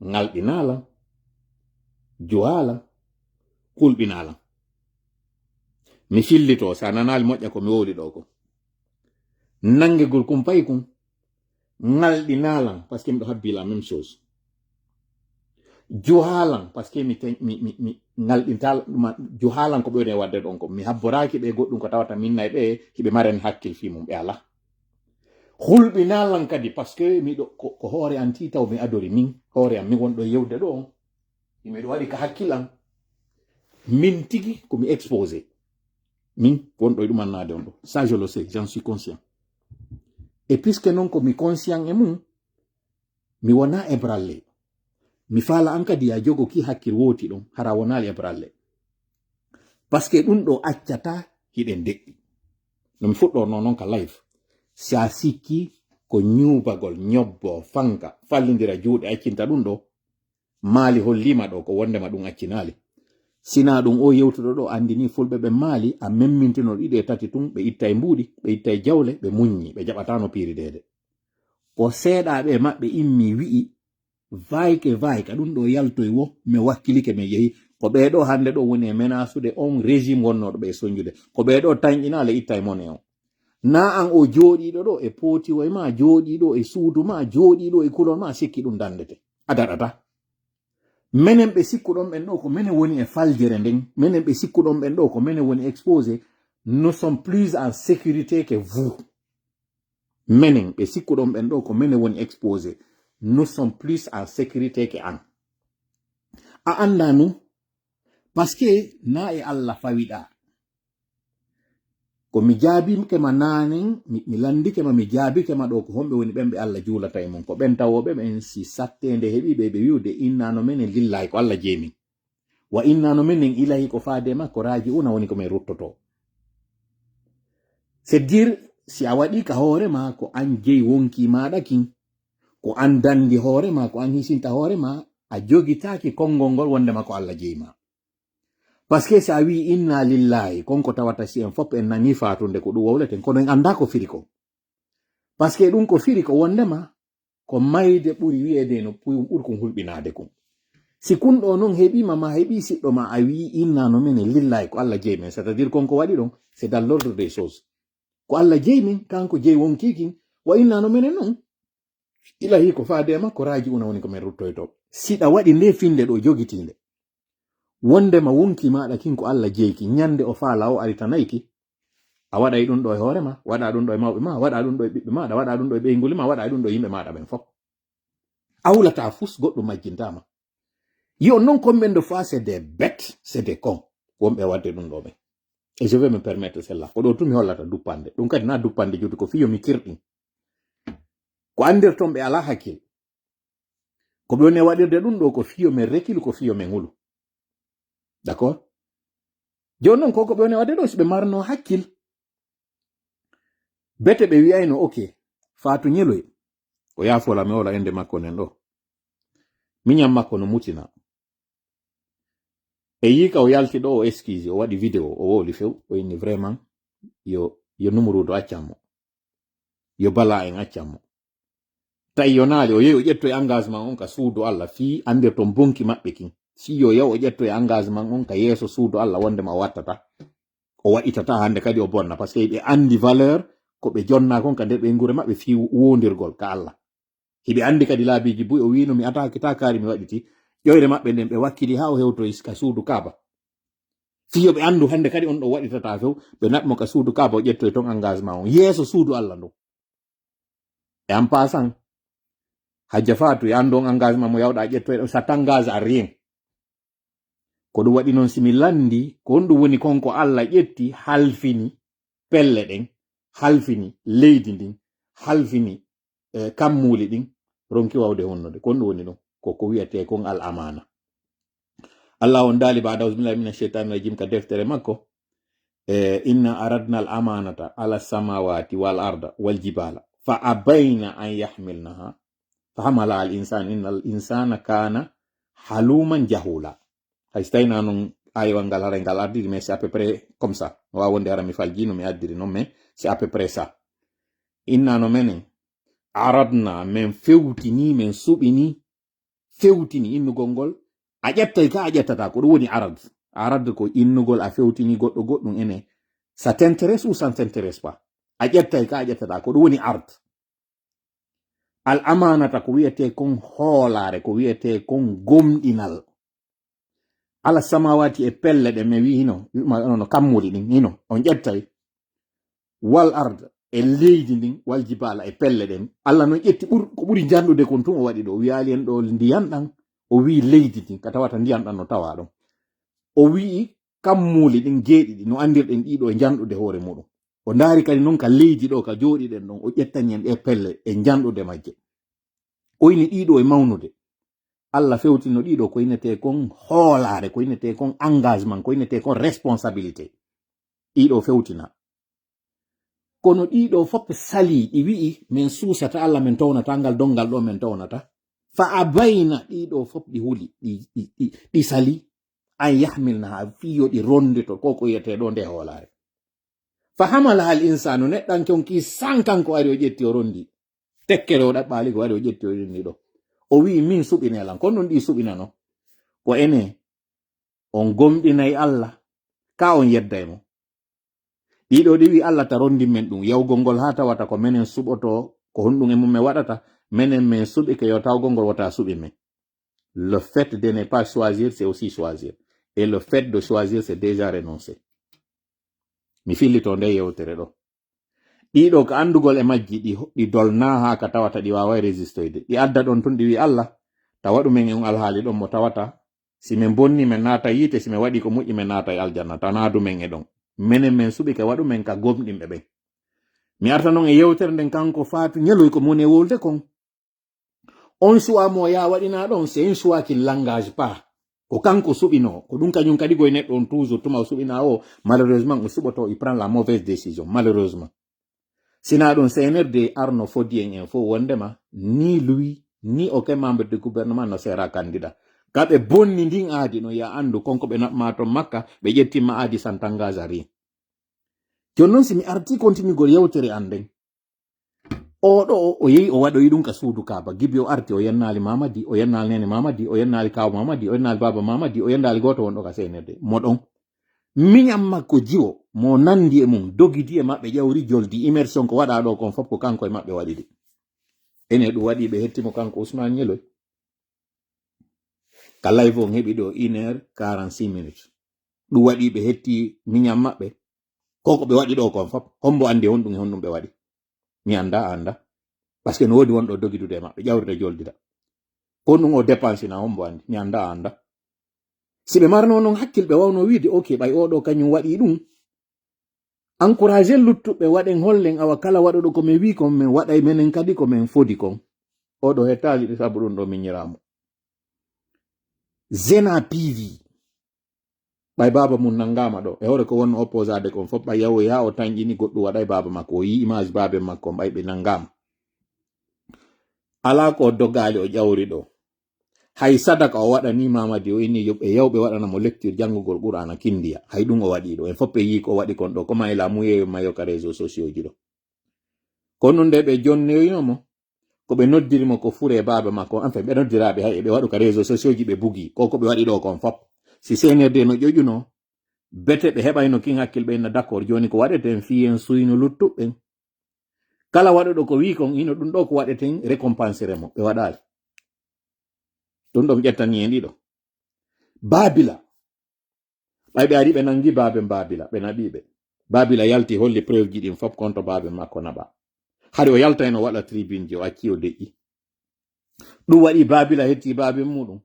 [SPEAKER 2] ngalɗinalan jowalan kulɓinalan mi fillito sa nanali moƴƴa ko mi wowli ɗo ko nangegol kumpay kon ngalɗinalan par ce que miɗo habbi la même chose johalan par ce que mi ngalɗintal johalan ko ɓeyde wadde ɗon ko mi habboraki ɓe goɗɗum ko tawata minna e ɓe hiɓe maren hakkil fi mum ɓe ala hulɓinalan kadi par ce que miɗo ko hoore an ti taw mi adori min hoore am mi wonɗo yewde ɗo on miɗo waɗi ka hakkilan min tigi komi exposé min wonɗo e ɗumannade on ɗo ça je le sais j'en suis conscient et puisque non komi conscient e mum mi wona e bralle mi faala an kadi ya jogo ki hakkil woti ɗon hara wonali e bralle par ce que ɗum ɗo accata hiɗen deƴƴi nomi fuɗɗorno noon ka live sa sikki ko ñubagol ñobbo fanka fallidira juuɗe accinta ɗum ɗo maali hollima ɗo ko wondema ɗum accinali sina ɗum o yewtuɗo ɗo andini fulɓe ɓe maali a memmintino ɗiɗi e tati tun ɓe itta e mbuuɗi ɓe itta e jawle ɓe muññi ɓe jaɓatano piiri dede ko seeɗaɓe maɓɓe immi wi'i vayke ɗum ɗo yaltoy wo mi wakkilike min yehi ko ɓeeɗo hande ɗo woni e menasude on régime wonnoɗo ɓe soñjude ko ɓeeɗo tañƴinale itta e mone on na an o jooɗiɗo ɗo e potiwoye ma jooɗiɗo e suudu ma jooɗiɗo e kulol ma sikki ɗum dandete a daɗata menen ɓe sikkuɗon ɓen ɗo ko menen woni e faljere nden menen ɓe sikkuɗon ɓen ɗo ko menen woni exposé nous sommes plus en sécurité que vous menen ɓe sikkuɗon ɓen ɗo ko menen woni exposé nous sommes plus en sécurité que an a anda nu parce que na e Allah fawiɗa ko mi jaabikema nanen mi landikema mi jaabikema ɗo ko homɓe woni ɓen ɓe Allah juulata e mon ko ɓen tawoɓe ɓen si sattede heɓiɓe ɓe wiwde innano menen lillahi ko Allah jeemin wa innano menen ilahi ko faade makko raaji una woni ko min ruttoto c'est dire si a waɗi ka hoorema ko an jeyi wonki maɗa kin ko an dandi hoorema ko an hisinta hoorema a jogitaki konngol ngol wondema ko Allah jeyima par ce que si a wi inna lillahi konko tawata si en fop en nani fatunde ko ɗum wowleten kono en anda ko firi ko par ce que ɗum ko firi ko wondema ko mayde ɓuri wiyede no ɓuri ko hulɓinade kum si kunɗo noon heɓima ma heɓi siɗɗo ma a wi inna no menen lillahi ko Allah jeyi men c'est à dire konko waɗi ɗon c'est dans l'ordre des choses ko Allah jeyi min kanko jeyi wonkikin wa inna no menen noon ilahi ko faadema ko raaji una woni ko min ruttoyto siɗa waɗi nde finde ɗo jogitinde wondema wonki maɗa kin ko Allah jeyki nyande o faala o ari tanayki a waɗay ɗum ɗo e hoorema waɗa ɗum ɗo e mawɓe ma waɗa ɗum ɗo e ɓiɓɓe maɗa waɗa ɗum ɗo e ɓeyguli ma waɗa ɗum ɗo e yimɓe maɗa ɓen fof awlata fus goɗɗum majjintama yo non combien de fois c'est des bêtes c'est des cons wonɓe wadde ɗum ɗo ɓe et je vais me permettre celle là ko ɗo tumi hollata duppande ɗum kadi na duppande juuti ko fiyo mi kirɗin ko andirton ɓe ala hakkil ko ɓe woni waɗirde ɗum ɗo ko fiyo men rekil ko fiyo men hulu d'accord joni noon koko ɓe woni waɗde ɗo so ɓe marno hakkil bete ɓe wiyayno ok faatu ñeloy o yaafola mi wola ende makko nen ɗo miñam makko no mutina e yika o yalti ɗo o excuse o waɗi vidéo o wowli few o inni vraiment yo numurudo accammo yo bala en accammo tawi yo naali o yehi o ƴetto e engagement on ka suudu Allah fi andir ton bonki maɓɓe kin si yo yaw o ƴetto e engagement on ka yeeso suudu Allah wondema o wattata o waɗitata hande kadi o bonna par ce que ɓe andi valeur ko ɓe jonna kon ka nder ɓe ngure maɓɓe fi wondirgol ka Allah hiɓe andi kadi laabiji buy o wino mi atakita kaari mi waɗiti ƴoyre maɓɓe nden ɓe wakkili ha o hewto ka suudu Kaaba fiyo ɓe andu hande kadi on ɗo waɗitata few ɓe naɓmo ka suudu Kaaba o ƴetto e ton engagement on yeeso suudu Allah ndu e en passant hajja faatu e andu on engagement mo yawɗa ƴetto e ɗo sa t'engage à rien ko ɗum waɗi noon simi landi ko on ɗum woni konko Allah ƴetti halfini pelle ɗen halfini leydi ndin halfini kammuli ɗin ronki wawde honnude ko on ɗum woni ɗum ko wiyete kon al amana Allah on daali baada ausbillahi mina cheitani rajim ka deftere makko inna aradna al amanata ala samawati wal arda wal jibala fa abayna an yahmilnaha fa hamala al insan inna al insana kana haluman jahula hay so tawina noon ayewal ngal haray ngal ardiri mais c'est à peu près comme ça no wawa wonde hara mi faljino mi addiri noon mais c'est à peu près ça inna no menen aradna men fewtini men suɓini fewtini innugol ngol a ƴettay ka a ƴettata ko ɗum woni arad ko innugol a fewtini goɗɗo goɗɗum ene ça t'intéresse ou ça ne t'intéresse pas a ƴettay ka a ƴettata ko ɗum woni ard al amanata ko wiyete kon hoolare ko wiyete kon gomɗinal ala samawati e pelle ɗe mi wi hino no kammuli ɗin hino on ƴettay wal ard e leydi ndin wal jibala e pelle ɗen Allah no ƴetti ko ɓuri janɗude kon tun o waɗi ɗo o wiyali en ɗo ndiyan ɗan o wi leydi ɗin ka tawata ndiyan ɗan no tawa ɗon o wi kammuli ɗin geeɗi ɗi no andirɗen ɗiɗo e janɗude hoore muɗum o ndaari kadi noon ka leydi ɗo ka jooɗiɗen ɗon o ƴettani en ɗe pelle e janɗude majje o yini ɗiɗo e mawnude Allah fewtino ɗiɗo ko inete kon hoolare ko inete kon engagement ko inete kon responsabilité ɗiɗo fewtina kono ɗiɗo foppe sali ɗi wi'i min suusata Allah min townata ngal dongal ɗo min townata fa abayna ɗiɗo fop ɗi huli ɗi sali an yahmilna ha fiyo ɗi rondito ko yiyete ɗo nde hoolare fa hamala hal insanu neɗɗan konki san kanko ari o ƴetti o rondi tekkere o ɗaɓɓali ko ari o ƴetti o rondi ɗo o wi min suɓinelan kono ɗum ɗi suɓinano ko ene on gomɗinayi Allah ka on yedday mo ɗiɗo ɗi wi Allah tarondi men ɗum yawgol ngol ha tawata ko menen suɓoto ko honɗum e mum me waɗata menen min suɓi ke yo tawgol ngol wata suɓi men. Le fait de ne pas choisir c'est aussi choisir et le fait de choisir c'est déjà renoncer. Mi fillito nde yewtere ɗo ɗiɗo ko andugol e majji ɗi dolna ha ka tawata ɗi wawai résistoyde ɗi adda ɗon tun ɗi wi Allah tawa ɗumen en alhaali ɗon mo tawata si min bonni min naata yiite si min waɗi ko moƴƴi min naata e aljanna tana dumen e ɗon menen min suɓi ka waɗu men ka gomɗinɓe ɓen. Mi arta noon e yewtere nden kanko Fatou ñaloy ko moni e wolde kon on choix mo ya waɗina ɗon c'est un choix qui langage pas ko kanko suɓino ko ɗum kañum kadi goye neɗɗo on toujours tuma o suɓina o malheureusement o suɓoto il prend la mauvaise décision malheureusement. Sina ɗum CNRD Arno Fodi en fo wondema ni lui ni aucun membre du gouvernement no sera candidat kaɓe bonni ndin aadi no ya andu konko ɓe naɓma ton makka ɓe ƴettima aadi santangage rien. Jon noon simi arti continuigol yewtere an nden oɗo o yehi o waɗoyi ɗum ka suudu Kaaba gibi o arti o yennali Mamadi o yennali nene Mamadi o yennali kaw Mamadi o yennali baba Mamadi o yennali goto wonɗo ka CNRD moɗon miñam makko jiwo mo nandi e mum dogidi e maɓɓe ƴawri joldi immersion ko waɗa ɗo kon fof ko kanko e maɓɓe waɗiɗi ene ɗum waɗi ɓe hettimo kanko Ousmane Ñeloy ka live on heɓi ɗo 1h46 minutes ɗum waɗi ɓe hetti miñam maɓɓe koko ɓe waɗi ɗo kon fof hombo andi honɗum e honɗum ɓe waɗi mi anda par ce que no wodi wonɗo dogidude e maɓɓe ƴawride joldida honɗum o dépense na hombo andi mi anda si ɓe marno noon hakkilɓe wawno wiide ok ɓay oɗo kañum waɗi ɗum encouragé luttuɓe waɗen hollen awa kala waɗoɗo komin wi kon min waɗay menen kadi komin fodi kon oɗo hettali ɗi sabu ɗum ɗo miñiramo Zena PV ɓay baba mum nangama ɗo e hore ko wonno opposade kon fof ɓay yawoy ha o tañƴini goɗɗum waɗay baba makko o yi image babe makko ɓay ɓe nangama ala ko dogali o ƴawri ɗo hay sadaka o waɗani Mamadi o inni ɓe yawɓe waɗanamo lecture janngugol Qur'ana kindiya hay ɗum o waɗi ɗo en fof ɓe yi ko waɗi kon ɗo koma e lamuyeyo mayo ka réseau sociaux ji ɗo kono nde ɓe jonnoynomo ko ɓe noddirimo ko fure baba makko enfin ɓe noddiraɓe hay ɓe waɗu ka réseau sociaux ji ɓe bugi ko ɓe waɗi ɗo kon fof si CNRD no ƴoƴuno bete ɓe heɓayno kin hakkil ɓe na d'accord joni ko waɗeten fiyen suyno luttuɓɓen kala waɗoɗo ko wi kon ino ɗum ɗo ko waɗeten récompensere mo ɓe waɗali ɗum ɗo mi ƴettani en ɗiɗo Babila ɓay ɓe ari ɓe nangi babe Babila ɓe naɓiɓe Babila yalti holli preuve ji ɗin fof contre babe makko naɓa hade o yalta en o waɗa tribune ji o acci o deƴƴi ɗum waɗi Babila hetti babe muɗum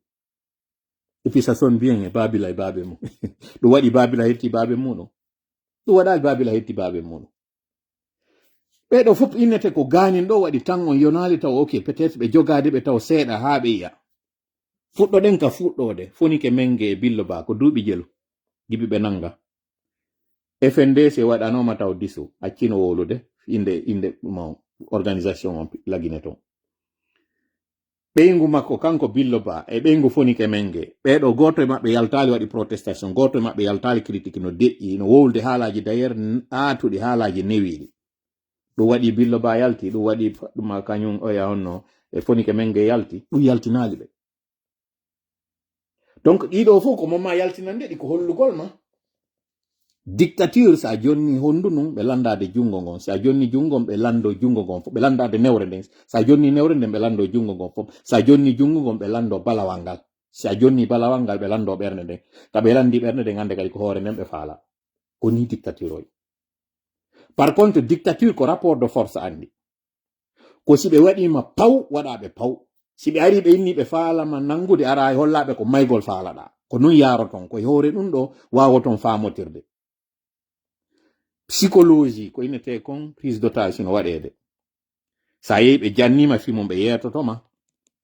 [SPEAKER 2] et puis ça sonne bien Babila e babe mum ɗum waɗi Babila hetti babe muɗum ɗum waɗali Babila hetti babe muɗum ɓeɗo fof innete ko ganin ɗo waɗi tan on yonali taw ok peut être ɓe jogade ɓe taw seeɗa ha ɓe yiya fuɗɗoɗen ka fuɗɗode fonike menge e Billo Ba ko duuɓi jelu gibi ɓe nanga FNDC waɗanoma taw diso accino wolude inde mo organisation on lagine ton ɓeygu makko kanko Billo Ba e ɓeygu fonike menge ɓeɗo goto e maɓɓe yaltali waɗi protestation goto e maɓɓe yaltali critique no deƴƴi no wowlde haalaji d'ailleurs aatuɗi haalaji newiɗi ɗum waɗi Billo Ba yalti ɗum waɗi ɗum kañum oya honno e fonike menge yalti ɗum yaltinali ɓe donc ɗiɗo fof ko momma yaltinande ɗi ko hollugol ma dictature sa jonni hondu nun ɓe landade jungo ngon sa jonni jungo ɓe lando jungo ngon fof ɓe landade newre nden sa jonni newre nden ɓe lando jungo ngon fof sa jonni jungo ngon ɓe lando balawal ngal sa jonni balawal ngal ɓe lando ɓernde nden ka ɓe landi ɓernde nden hande kadi ko hoore nden ɓe faala ko ni dictature oy par contre dictature ko rapport de force andi ko si ɓe waɗima paw waɗaɓe paw si ɓe ari ɓe inni ɓe faalama nangude ara e hollaɓe ko maygol faalaɗa ko nun yaroton ko hoore ɗum ɗo wawoton famotirde psychologie ko innete kon prise d'otage no waɗede sa yehi ɓe jannima fimum ɓe yetotoma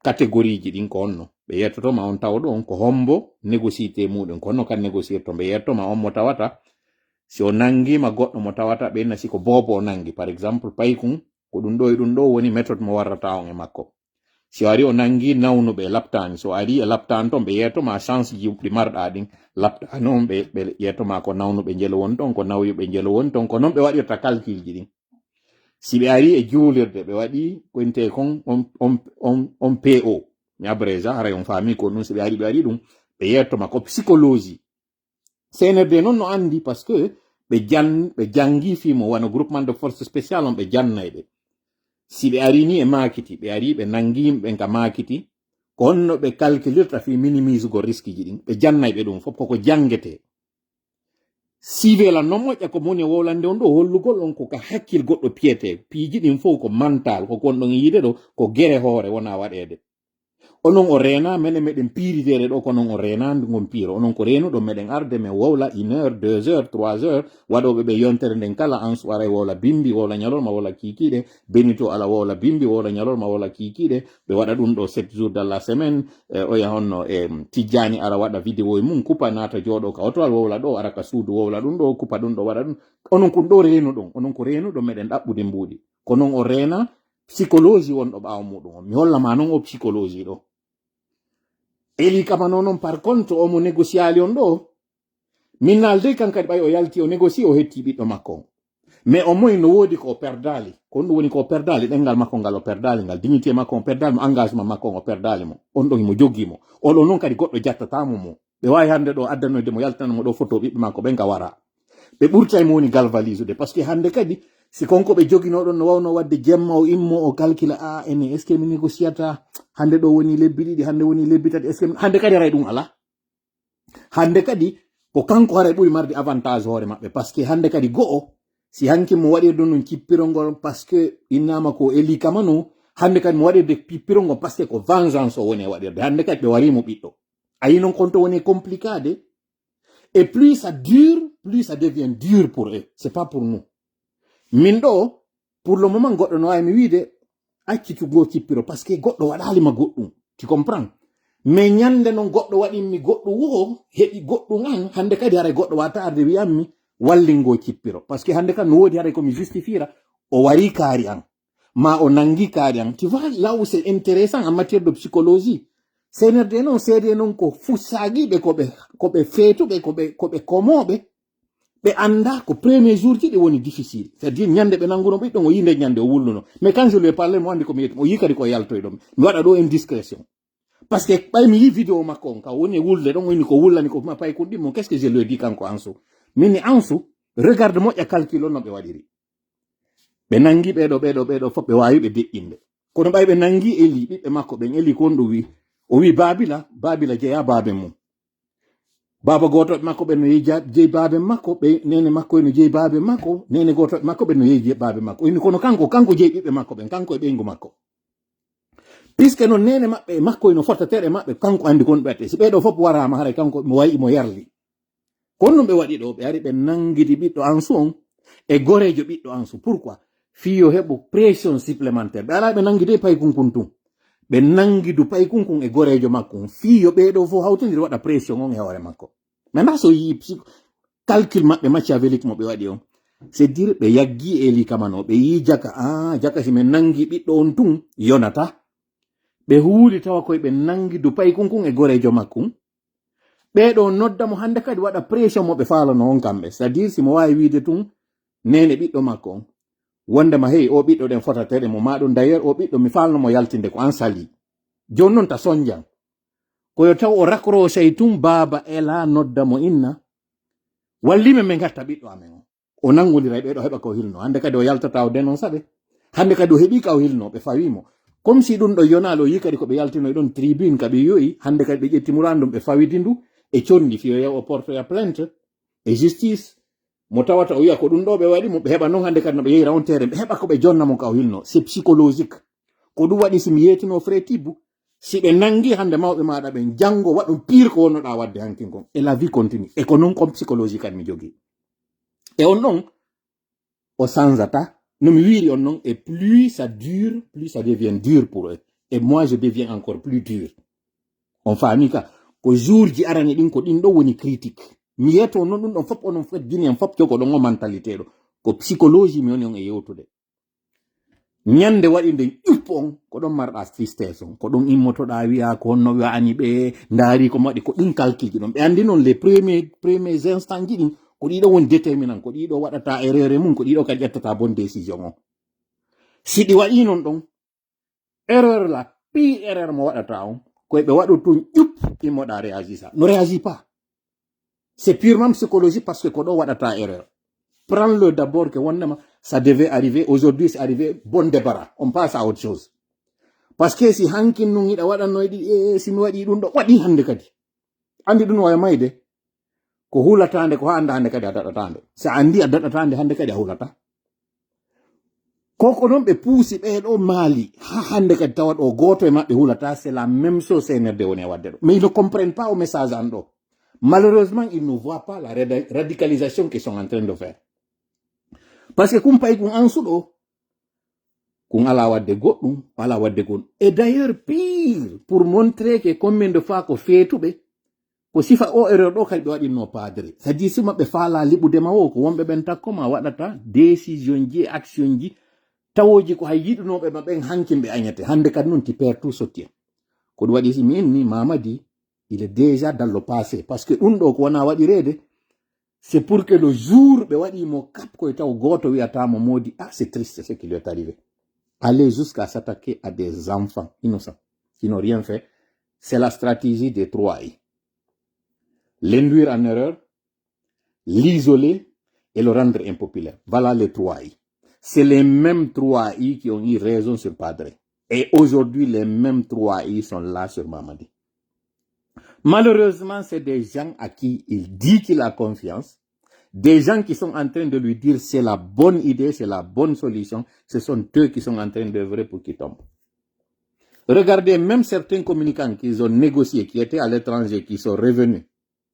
[SPEAKER 2] catégorie ji ɗin ko onno ɓe yettotoma on tawa ɗon ko hombo négociété muɗum ko honno kan négocier to ɓe yettoma on mo tawata si o nangima goɗɗo mo tawata ɓenna si ko bobo o nangi par exemple paykun ko ɗum ɗo e ɗum ɗo woni méthode mo warrata on e makko si ari o nangi nawnuɓe laptani so ari e laptani ton ɓe yettoma chance ji ɗi marɗa ɗin laptani on ɓe yettoma ko nawnuɓe jelo won ton ko nawyuɓe jelo won ton ko noon ɓe waɗirta calcul ji ɗin si ɓe ari e juulirde ɓe waɗi koyinte kon on PO mi abréja haray on faami ko ɗum si ɓe ari ɗum ɓe yettoma ko psychologie CNRD non no andi parce que be jangi fimo wana groupement de force spéciale on be jannaybe si be arini e makiti be ari be nangi be nga makiti konno be calculirta fi minimise go risque ji din be jannaybe dum fop ko jangete sivela non mo ko moni wolande on do hollugol on ko ka hakkil goddo piete piiji din fo ko mental ko kon don yide do ko gere hore wona wadede onon o rena mene meden piridere do ko non o rena ngom piro onon ko reno do meden arde me wowla 1 heure 2 heures 3 heures wadobe be yontere den kala an soirée wala bimbi wala nyalol ma wala kikide benito ala wala bimbi wala nyalol ma wala kikide be wada dum do 7 jours dans la semaine o ya honno tijani ara wada video e mun kupa nata jodo ka otwal wowla do ara ka suudu wowla dum do kupa dum do wada dum onon ko do reno don onon ko reno do meden dabbude mbudi ko non o rena psychologie won do baaw mudum mi holla ma non o psychologie do eli kamano non par contre o mo negotiali on do minalde kan kadi bay o yalti o negoci o hetti biddo makko mais o moy no wodi ko perdali ko woni ko perdali dengal makko ngal o perdali ngal dignité makko o perdali mo engagement makko o perdali mo on do mo joggimo o do non kadi goddo jattata mo be way hande do addano de mo yaltana mo do photo bibbe makko ben ka wara be burtay mo woni galvalise de parce que hande kadi si konko be jogino don no wawno wadde jemma o immo o calcula ene est ce que mi négociata hande do woni lebbi didi hande woni lebbi tati est ce que hande kadi ray dum ala hande kadi ko kanko hare buri mardi avantage hore mabbe parce que hande kadi go'o si hanki mo wadi don non kippirongol parce que inama ko eli kamano hande kadi mo wadi de pippirongol parce que ko vengeance o woni wadi hande kadi be wari mo biddo ayi non konto woni complicade et plus ça dure plus ça devient dur pour eux c'est pas pour nous mindo pour le moment goddo no ay mi wiide acci tu go cippiro parce que goddo wadali ma goddum tu comprends mais nyande non goddo wadi mi goddo wo hebi goddo ngan hande kadi hare goddo wata arde wi'ammi wallingo cippiro parce que hande kan no wodi hare ko mi justifiera o wari kari an ma o nangi kari an tu vois là où c'est intéressant en matière de psychologie CNRD non sede non ko fusagi be ko be fetu be ko be komobe be anda ko premier jour ti de woni difficile c'est-à-dire nyande be nanguno be don o yinde nyande o wulluno mais quand je lui parle mo andi ko mi o yikari ko yaltoy dum mi wada do indiscrétion parce que bay mi yi vidéo makko ka woni wulde don woni ko wullani ko ma pay ko dimmo qu'est-ce que je lui dis kanko ansu mini ansu regarde mo ya calculo no be wadiri be nangi be do fobbe wayi be de'inde ko no bay be nangi eli be makko be eli ko ndo wi o wi babila jeya babe mum baba goto makko be no yeja je babe makko be nene makko no je babe makko nene goto makko be no yeji babe makko ini kono kanko je bibbe makko be kanko e bengu makko puisque non nene mabbe makko no forta tere mabbe kanko andi kon bette si be do fop warama hare kanko mo wayi mo yarli kono be wadi do be ari be nangidi biddo ansu on e gorejo biddo ansu pourquoi fiyo hebo pression supplémentaire be ala be nangide pay kunkuntum be nangidu pay kunkun e gorejo makko fiyo be do fo hawtindiri wada pression on e hore makko mais so yi calcul mabbe machiavélique mo be wadi on c'est dire be yaggi eli kamano be yi jaka jaka si men nangi biddo on tun yonata be huuli tawa koy be nangidu pay kunkun e gorejo makko be do nodda mo hande kadi wada pression mo be faalo no on kambe c'est dire si mo wawi wiide tun nene biddo makko wonde ma hey o biddo den fota tere mo madon d'ailleurs o biddo mi falno mo yaltinde ko ansali jonnon ta sonjang ko yo taw o raccroché tum baba ela nodda mo inna walli men gatta biddo amen o nangolira be do heba ko hilno hande kadi o yaltata o denon sabe hande kadi o hebi ka o hilno be fawimo comme si dun do yonalo yikadi ko be yaltino don tribune kabe yoyi hande kadi be jetti murandum be fawidindu e chondi fiyo ya o porto ya plainte e justice mo tawata o wi'a ko dum do be wadi mo be heba non hande kadi no be yira on tere be heba ko be jonna mo ka o hilno c'est psychologique ko dum wadi si mi yetino frère Tibu si be nangi hande mawbe maada be jango wadum pire ko wonno da wadde hankin kon et la vie continue e ko non comme psychologique kan mi jogi et on non o sanzata no mi wiri on non et plus ça dure plus ça devient dur pour eux et moi je deviens encore plus dur on famika ko jour ji arani din ko din do woni critique mi yeto non dum don fop onon fret dini en fop jogo don mentalité do ko psychologie mi on e yewtude nyande wadi de uppon ko don marda tristesse ko don immoto da wi'a ko no wi ani be ndari ko madi ko dum calcul don be andi non les premiers instants din ko di do won déterminant ko di do wadata erreur mun ko di do ka jettata bonne décision on si di wadi non don erreur la pi erreur mo wadata on ko be wadu tun upp immo da réagir ça no réagit pas C'est purement psychologique parce que kodo wadata erreur. Prends-le d'abord que ça devait arriver. Aujourd'hui, c'est arrivé. Bon débarras. On passe à autre chose. Parce que si hankin nungi da waɗanno yiɗi si mi waɗi ɗum ɗo waɗi hande kadi. Andi ɗum waya mayde. Ko hulatande ko handa hande kadi a daɗatande. Si andi a daɗatande hande kadi a hulata. Koko non ɓe puusi ɓeɗo maali ha hande kadi tawa ɗo goto e maɓɓe hulata. C'est la même chose CNRD woni wadde ɗo. Mais ils ne comprennent pas au message en ɗo. Malheureusement, ils ne voient pas la radicalisation qu'ils sont en train de faire. Parce que kumpay kun ansuɗo kun ala wadde goɗɗum ala wadde gon. Et d'ailleurs pire pour montrer que combien de fois ko feetuɓe ko sifa o erreur ɗo kadi ɓe waɗinno padre. C'est-à-dire si maɓɓe faala liɓudema o ko wonɓe ɓen takkoma waɗata décision ji action ji tawoji ko hay yiɗunoɓe maɓɓen hankin ɓe añete. Hande kadi noon ti perd tout sottien. Ko ɗum waɗi si min ni Mamadi il est déjà dans le passé. Parce que ɗum ɗo ko wona waɗirede c'est pour que le jour ɓe waɗimo cap koye taw goto wiyatamo modi c'est triste ce qui lui est arrivé. Aller jusqu'à s'attaquer à des enfants innocents qui n'ont rien fait, c'est la stratégie des 3I. L'induire en erreur, l'isoler et le rendre impopulaire. Voilà les 3I. C'est les mêmes 3I qui ont eu raison sur Padre. Et aujourd'hui, les mêmes 3I sont là sur Mamadi. Malheureusement, c'est des gens à qui il dit qu'il a confiance. Des gens qui sont en train de lui dire c'est la bonne idée, c'est la bonne solution. Ce sont eux qui sont en train d'œuvrer pour qu'il tombe. Regardez, même certains communicants qu'ils ont négociés, qui étaient à l'étranger, qui sont revenus,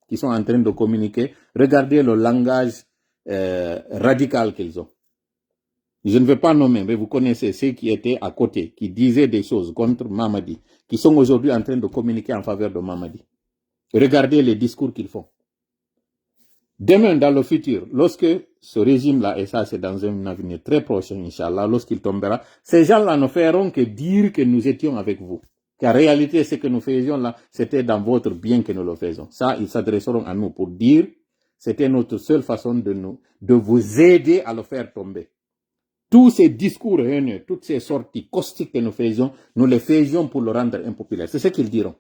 [SPEAKER 2] qui sont en train de communiquer. Regardez le langage radical qu'ils ont. Je ne vais pas nommer, mais vous connaissez ceux qui étaient à côté, qui disaient des choses contre Mamadi, qui sont aujourd'hui en train de communiquer en faveur de Mamadi. Regardez les discours qu'ils font. Demain, dans le futur, lorsque ce régime-là, et ça c'est dans un avenir très proche, Inch'Allah, lorsqu'il tombera, ces gens-là ne feront que dire que nous étions avec vous. Qu'en réalité, ce que nous faisions là, c'était dans votre bien que nous le faisons. Ça, ils s'adresseront à nous pour dire, c'était notre seule façon de vous aider à le faire tomber. Tous ces discours haineux, toutes ces sorties caustiques que nous les faisions pour le rendre impopulaire. C'est ce qu'ils diront.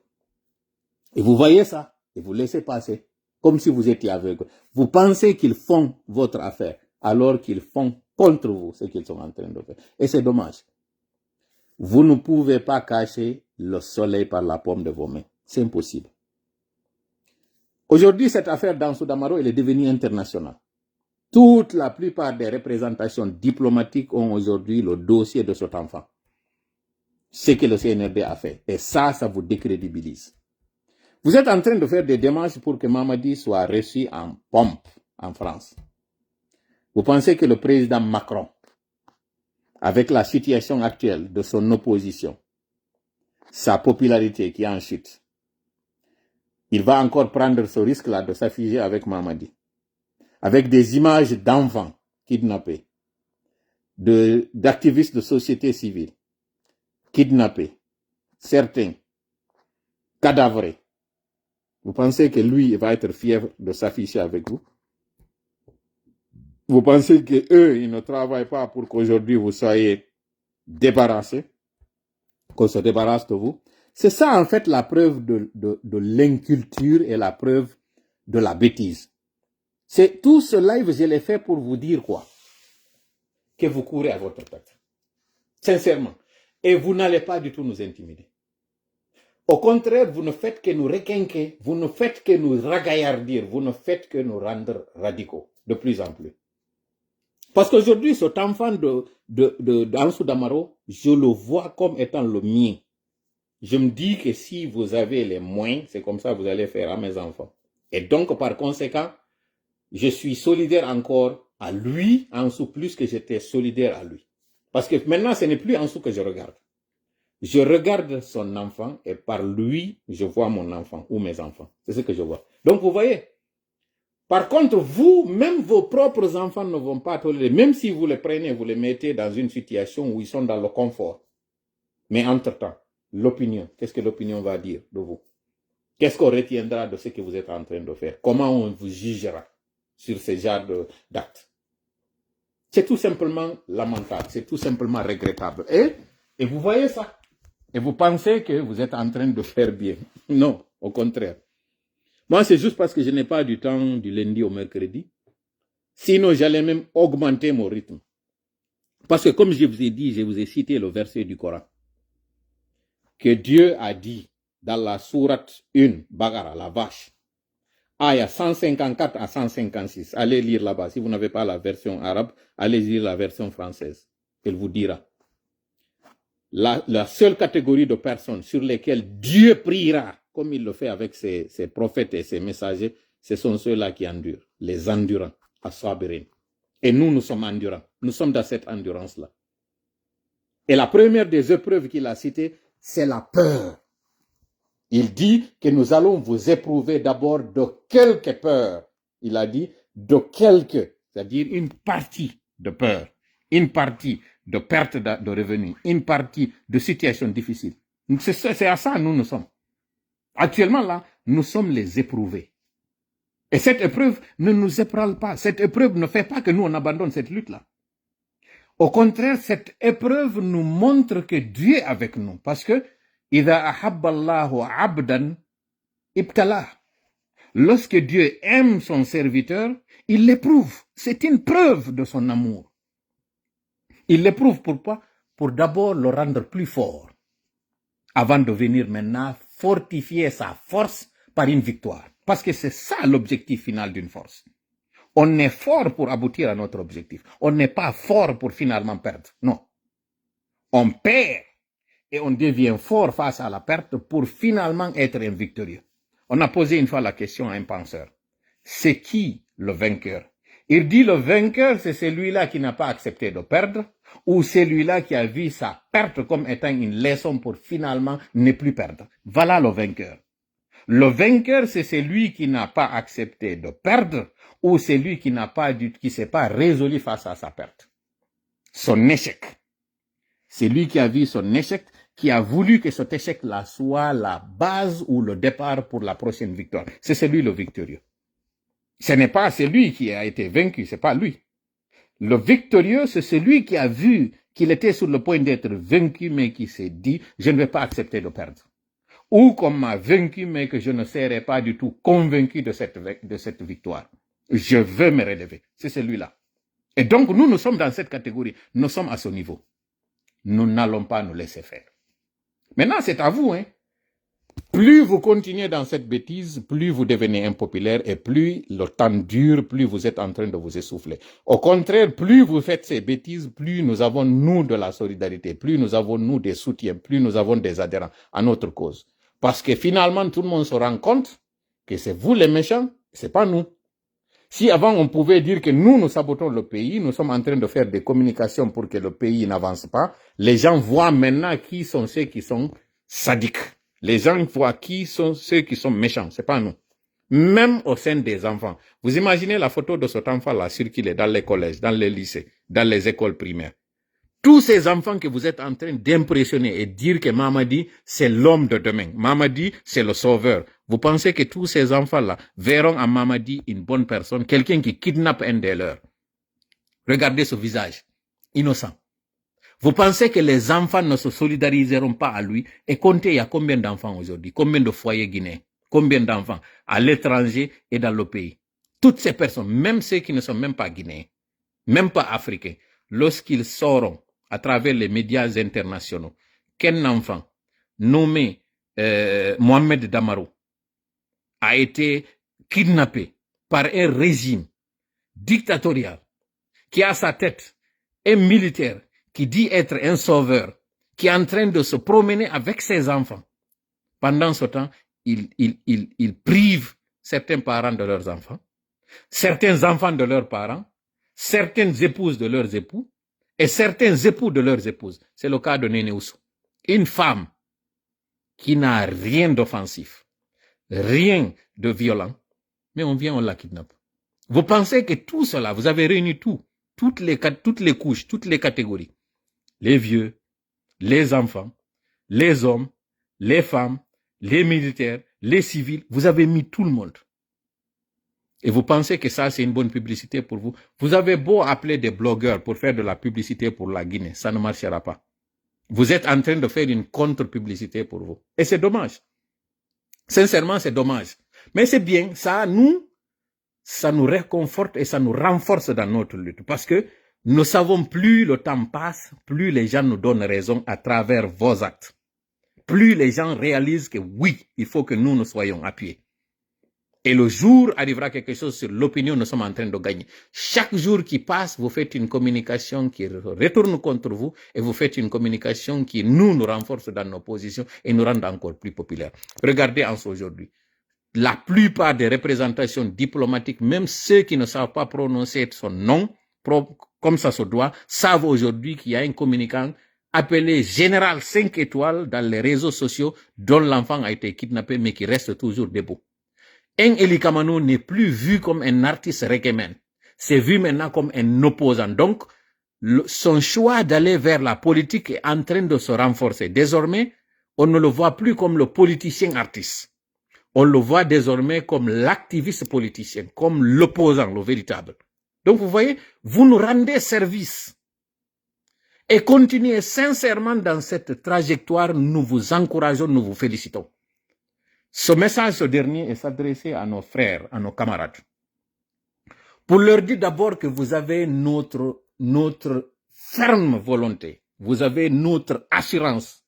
[SPEAKER 2] Et vous voyez ça, et vous laissez passer, comme si vous étiez aveugle. Vous pensez qu'ils font votre affaire, alors qu'ils font contre vous ce qu'ils sont en train de faire. Et c'est dommage. Vous ne pouvez pas cacher le soleil par la paume de vos mains. C'est impossible. Aujourd'hui, cette affaire d'Ansou Damaro, elle est devenue internationale. Toute la plupart des représentations diplomatiques ont aujourd'hui le dossier de cet enfant. Ce que le CNRD a fait. Et ça vous décrédibilise. Vous êtes en train de faire des démarches pour que Mamadi soit reçu en pompe en France. Vous pensez que le président Macron, avec la situation actuelle de son opposition, sa popularité qui est en chute, il va encore prendre ce risque-là de s'afficher avec Mamadi, avec des images d'enfants kidnappés, d'activistes de société civile kidnappés, certains cadavrés. Vous pensez que lui va être fier de s'afficher avec vous? Vous pensez qu'eux, ils ne travaillent pas pour qu'aujourd'hui vous soyez débarrassés, qu'on se débarrasse de vous? C'est ça en fait la preuve de l'inculture et la preuve de la bêtise. C'est tout ce live, je l'ai fait pour vous dire quoi? Que vous courez à votre tête. Sincèrement. Et vous n'allez pas du tout nous intimider. Au contraire, vous ne faites que nous requinquer, vous ne faites que nous ragaillardir, vous ne faites que nous rendre radicaux, de plus en plus. Parce qu'aujourd'hui, cet enfant d'Ansou Damaro, je le vois comme étant le mien. Je me dis que si vous avez les moyens, c'est comme ça que vous allez faire à mes enfants. Et donc, par conséquent, je suis solidaire encore à lui, Ansou, plus que j'étais solidaire à lui. Parce que maintenant, ce n'est plus Ansou que je regarde. Je regarde son enfant et par lui, je vois mon enfant ou mes enfants. C'est ce que je vois. Donc, vous voyez. Par contre, vous, même vos propres enfants ne vont pas tolérer. Même si vous les prenez, vous les mettez dans une situation où ils sont dans le confort. Mais entre-temps, l'opinion, qu'est-ce que l'opinion va dire de vous? Qu'est-ce qu'on retiendra de ce que vous êtes en train de faire? Comment on vous jugera sur ce genre d'actes? C'est tout simplement lamentable. C'est tout simplement regrettable. Et vous voyez ça? Et vous pensez que vous êtes en train de faire bien. Non, au contraire.
[SPEAKER 1] Moi, c'est juste parce que je n'ai pas du temps du lundi au mercredi. Sinon, j'allais même augmenter mon rythme. Parce que comme je vous ai dit, je vous ai cité le verset du Coran. Que Dieu a dit dans la sourate 1, Bagara, la vache, aya 154 à 156. Allez lire là-bas. Si vous n'avez pas la version arabe, allez lire la version française. Elle vous dira. La seule catégorie de personnes sur lesquelles Dieu priera, comme il le fait avec ses prophètes et ses messagers, ce sont ceux-là qui endurent, les endurants, as-sabirin. Et nous sommes endurants. Nous sommes dans cette endurance-là. Et la première des épreuves qu'il a citées, c'est la peur. Il dit que nous allons vous éprouver d'abord de quelques peurs. Il a dit de quelques, c'est-à-dire une partie de peur, une partie de perte de revenus, une partie de situation difficile. C'est à ça nous sommes. Actuellement là, nous sommes les éprouvés. Et cette épreuve ne nous ébranle pas. Cette épreuve ne fait pas que nous on abandonne cette lutte-là. Au contraire, cette épreuve nous montre que Dieu est avec nous. Parce que إِذَا أَحَبَّ اللَّهُ عَبْدًا ibtala. Lorsque Dieu aime son serviteur, il l'éprouve. C'est une preuve de son amour. Il l'éprouve pourquoi? Pour d'abord le rendre plus fort, avant de venir maintenant fortifier sa force par une victoire. Parce que c'est ça l'objectif final d'une force. On est fort pour aboutir à notre objectif. On n'est pas fort pour finalement perdre. Non. On perd et on devient fort face à la perte pour finalement être un victorieux. On a posé une fois la question à un penseur. C'est qui le vainqueur? Il dit le vainqueur, c'est celui-là qui n'a pas accepté de perdre ou celui-là qui a vu sa perte comme étant une leçon pour finalement ne plus perdre. Voilà le vainqueur. Le vainqueur, c'est celui qui n'a pas accepté de perdre ou celui qui qui s'est pas résolu face à sa perte. Son échec. C'est lui qui a vu son échec, qui a voulu que cet échec-là soit la base ou le départ pour la prochaine victoire. C'est celui le victorieux. Ce n'est pas celui qui a été vaincu, c'est pas lui. Le victorieux, c'est celui qui a vu qu'il était sur le point d'être vaincu, mais qui s'est dit, je ne vais pas accepter de perdre. Ou qu'on m'a vaincu, mais que je ne serai pas du tout convaincu de cette victoire. Je veux me relever. C'est celui-là. Et donc, nous sommes dans cette catégorie. Nous sommes à ce niveau. Nous n'allons pas nous laisser faire. Maintenant, c'est à vous, hein. Plus vous continuez dans cette bêtise, plus vous devenez impopulaire et plus le temps dure, plus vous êtes en train de vous essouffler. Au contraire, plus vous faites ces bêtises, plus nous avons, nous, de la solidarité, plus nous avons, nous, des soutiens, plus nous avons des adhérents à notre cause. Parce que finalement, tout le monde se rend compte que c'est vous les méchants, c'est pas nous. Si avant on pouvait dire que nous sabotons le pays, nous sommes en train de faire des communications pour que le pays n'avance pas, les gens voient maintenant qui sont ceux qui sont sadiques. Les gens voient qui sont ceux qui sont méchants, c'est pas nous. Même au sein des enfants. Vous imaginez la photo de cet enfant-là circuler dans les collèges, dans les lycées, dans les écoles primaires. Tous ces enfants que vous êtes en train d'impressionner et dire que Mamadi, c'est l'homme de demain. Mamadi, c'est le sauveur. Vous pensez que tous ces enfants-là verront en Mamadi une bonne personne, quelqu'un qui kidnappe un des leurs. Regardez ce visage, innocent. Vous pensez que les enfants ne se solidariseront pas à lui? Et comptez, il y a combien d'enfants aujourd'hui? Combien de foyers guinéens? Combien d'enfants à l'étranger et dans le pays? Toutes ces personnes, même ceux qui ne sont même pas guinéens, même pas africains, lorsqu'ils sauront à travers les médias internationaux qu'un enfant nommé Mohamed Damaro a été kidnappé par un régime dictatorial qui a à sa tête un militaire qui dit être un sauveur, qui est en train de se promener avec ses enfants. Pendant ce temps, il prive certains parents de leurs enfants, certains enfants de leurs parents, certaines épouses de leurs époux, et certains époux de leurs épouses. C'est le cas de Néné Ousso. Une femme qui n'a rien d'offensif, rien de violent, mais on vient, on la kidnappe. Vous pensez que tout cela, vous avez réuni toutes les couches, toutes les catégories. Les vieux, les enfants, les hommes, les femmes, les militaires, les civils, vous avez mis tout le monde. Et vous pensez que ça, c'est une bonne publicité pour vous? Vous avez beau appeler des blogueurs pour faire de la publicité pour la Guinée, ça ne marchera pas. Vous êtes en train de faire une contre-publicité pour vous. Et c'est dommage. Sincèrement, c'est dommage.
[SPEAKER 2] Mais c'est bien, ça nous réconforte et ça nous renforce dans notre lutte. Parce que nous savons, plus le temps passe, plus les gens nous donnent raison à travers vos actes. Plus les gens réalisent que oui, il faut que nous soyons appuyés. Et le jour arrivera quelque chose sur l'opinion, nous sommes en train de gagner. Chaque jour qui passe, vous faites une communication qui retourne contre vous et vous faites une communication qui nous renforce dans nos positions et nous rend encore plus populaires. Regardez en ce aujourd'hui. La plupart des représentations diplomatiques, même ceux qui ne savent pas prononcer son nom, comme ça se doit, savent aujourd'hui qu'il y a un communicant appelé Général 5 étoiles dans les réseaux sociaux dont l'enfant a été kidnappé mais qui reste toujours debout. Eli Kamano n'est plus vu comme un artiste reggaeman. C'est vu maintenant comme un opposant. Donc, son choix d'aller vers la politique est en train de se renforcer. Désormais, on ne le voit plus comme le politicien artiste. On le voit désormais comme l'activiste politicien, comme l'opposant, le véritable. Donc, vous voyez, vous nous rendez service. Et continuez sincèrement dans cette trajectoire. Nous vous encourageons, nous vous félicitons. Ce message, ce dernier, est s'adressé à nos frères, à nos camarades. Pour leur dire d'abord que vous avez notre ferme volonté, vous avez notre assurance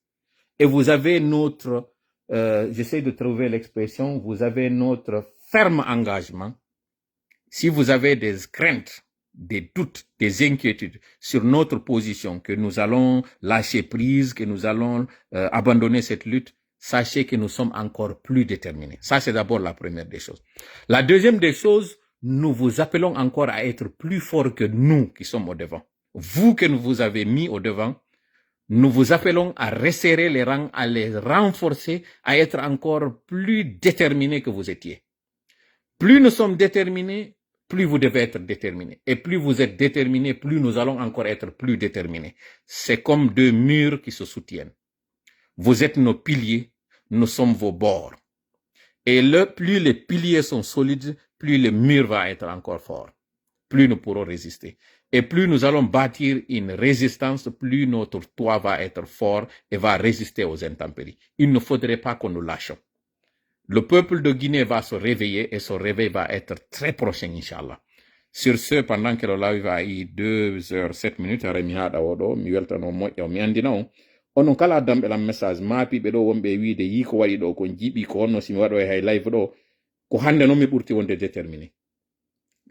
[SPEAKER 2] et vous avez notre, j'essaie de trouver l'expression, vous avez notre ferme engagement. Si vous avez des craintes, des doutes, des inquiétudes sur notre position, que nous allons lâcher prise, que nous allons abandonner cette lutte, sachez que nous sommes encore plus déterminés. Ça, c'est d'abord la première des choses. La deuxième des choses, nous vous appelons encore à être plus forts que nous qui sommes au devant. Vous que nous vous avez mis au devant, nous vous appelons à resserrer les rangs, à les renforcer, à être encore plus déterminés que vous étiez. Plus nous sommes déterminés, plus vous devez être déterminés. Et plus vous êtes déterminés, plus nous allons encore être plus déterminés. C'est comme deux murs qui se soutiennent. Vous êtes nos piliers, nous sommes vos bords. Et plus les piliers sont solides, plus le mur va être encore fort. Plus nous pourrons résister. Et plus nous allons bâtir une résistance, plus notre toit va être fort et va résister aux intempéries. Il ne faudrait pas que nous lâchions. Le peuple de Guinée va se réveiller et ce réveil va être très prochain, Inch'Allah. Sur ce, pendant que le live a eu 2h07, mi haɗa oɗo, mi weltano moƴƴo, mi andina on. Onon kala damɓe lam message maapiɓe ɗo wonɓe wiide yi ko waɗi ɗo ko jiiɓi ko honno simi waɗo e hay live ɗo ko hande noon mi ɓurti wonde déterminé.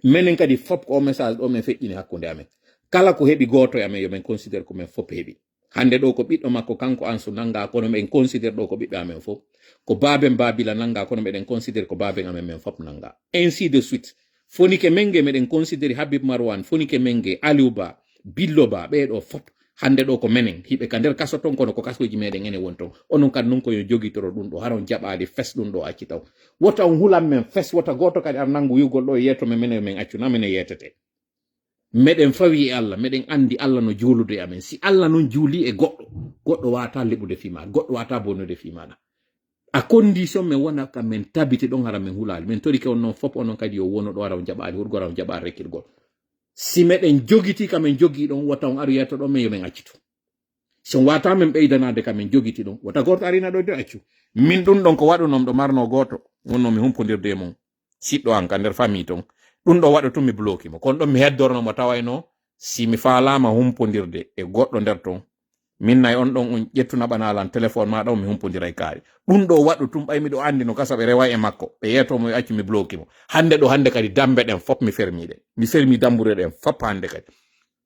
[SPEAKER 2] Minen kadi fop ko message ɗo min feƴƴini hakkunde amen. Kala ko heɓi goto e amen yo min considére ko men fop heɓi. Hande ɗo ko ɓiɗɗo makko kanko Ansu nanga kono men considére ɗo ko ɓiɓɓe amen fop. Ko baben Babila nanga kono meɗen considére ko baben amen men fop nanga. Ainsi de suite. Fonike menge meɗen considére Habib Marwan, fonike menge Aliou Ba, Billo Ba, ɓeɗo fop. Hande ɗo ko menen hiɓe ka nder kaso ton kono ko kasoji meɗen ene won ton onon kadi non koyo jogitoro ɗum ɗo haron jaɓade fes ɗum ɗo acci taw wota on hulan men fes wota goto kadi ar nangu wiwgol ɗo yeto men men accuna men yetete meɗen fawi e Allah meɗen andi Allah no juulude e amen si Allah non juuli e goɗɗo wata leɓude fimaɗa goɗɗo wata bonnude fimaɗa a condition men wona kam men tabiti ɗon hara men hulali men tori ke on non fop onon kadi yo wono ɗo ara on jaɓade hurgol ara on jaɓa rekkirgol si meɗen jogiti kamen jogi ɗon wata on aru yeto ɗon men yomen accitu so wata men ɓeydanade kamen jogiti ɗon wata goto arina ɗo de accu min ɗum ɗon ko waɗunom ɗo marno goto wonno mi humpodirde mum siɗɗo an ka nder famille ton ɗum ɗo waɗa tun mi bloki mo kono ɗon mi heddornomo tawayno si mi falama humpodirde e goɗɗo nder ton min nayi on ɗon on ƴettuna ɓanalan téléphone ma ɗon mi humpodira e kaari ɗum ɗo waɗu tum ɓay miɗo andi no kasa ɓe rewa e makko ɓe yetomo accu mi bloki mo hande ɗo hande kadi dambe ɗen fop mi fermi dambure ɗen fop hande kadi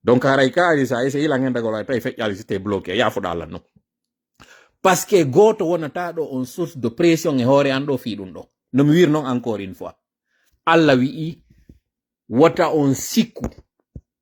[SPEAKER 2] donc haray kaari sa ese ilan hendagol ay tawi feƴƴali si te bloqué yafuɗa Allah no parce que goto wonata ɗo on source de pression e hoore an ɗo fi ɗum ɗo no mi wir noon encore une fois Allah wi'i wota on sikku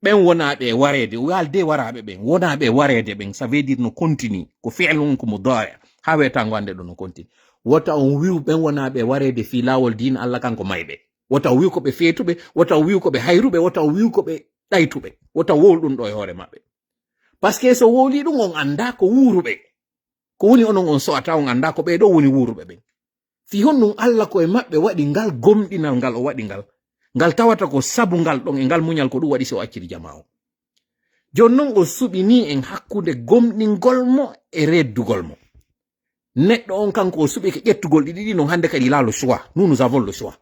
[SPEAKER 2] ɓen wonaɓe warede walde waraɓe ɓen wonaɓe warede ɓen ça veut dire no continue ko fi'lun ko mudari ha wetango ande ɗo no continue wota on wi'u ɓen wonaɓe warede fi lawol dina Allah kanko mayɓe wota wi'u ko ɓe fetuɓe wota wi'u ko ɓe hayruɓe wota wi'u ko ɓe ɗaytuɓe wota wol ɗum ɗo e hoore maɓɓe par ce que so woli ɗum on anda ko wuruɓe ko woni onon on so'ata on anda ko ɓeɗo woni wuruɓe ɓen fi hon Allah ko e maɓɓe waɗi ngal gomɗinal ngal o waɗi ngal tawata ko sabu ngal ɗon e ngal muñal ko ɗum waɗi so acciri jama o jon non o suɓini en hakkude gomɗingol mo e reddugol mo neɗɗo on kanko o suɓi ke ƴettugol ɗiɗi non hande kadi la le choix. Nous nous avons le choix.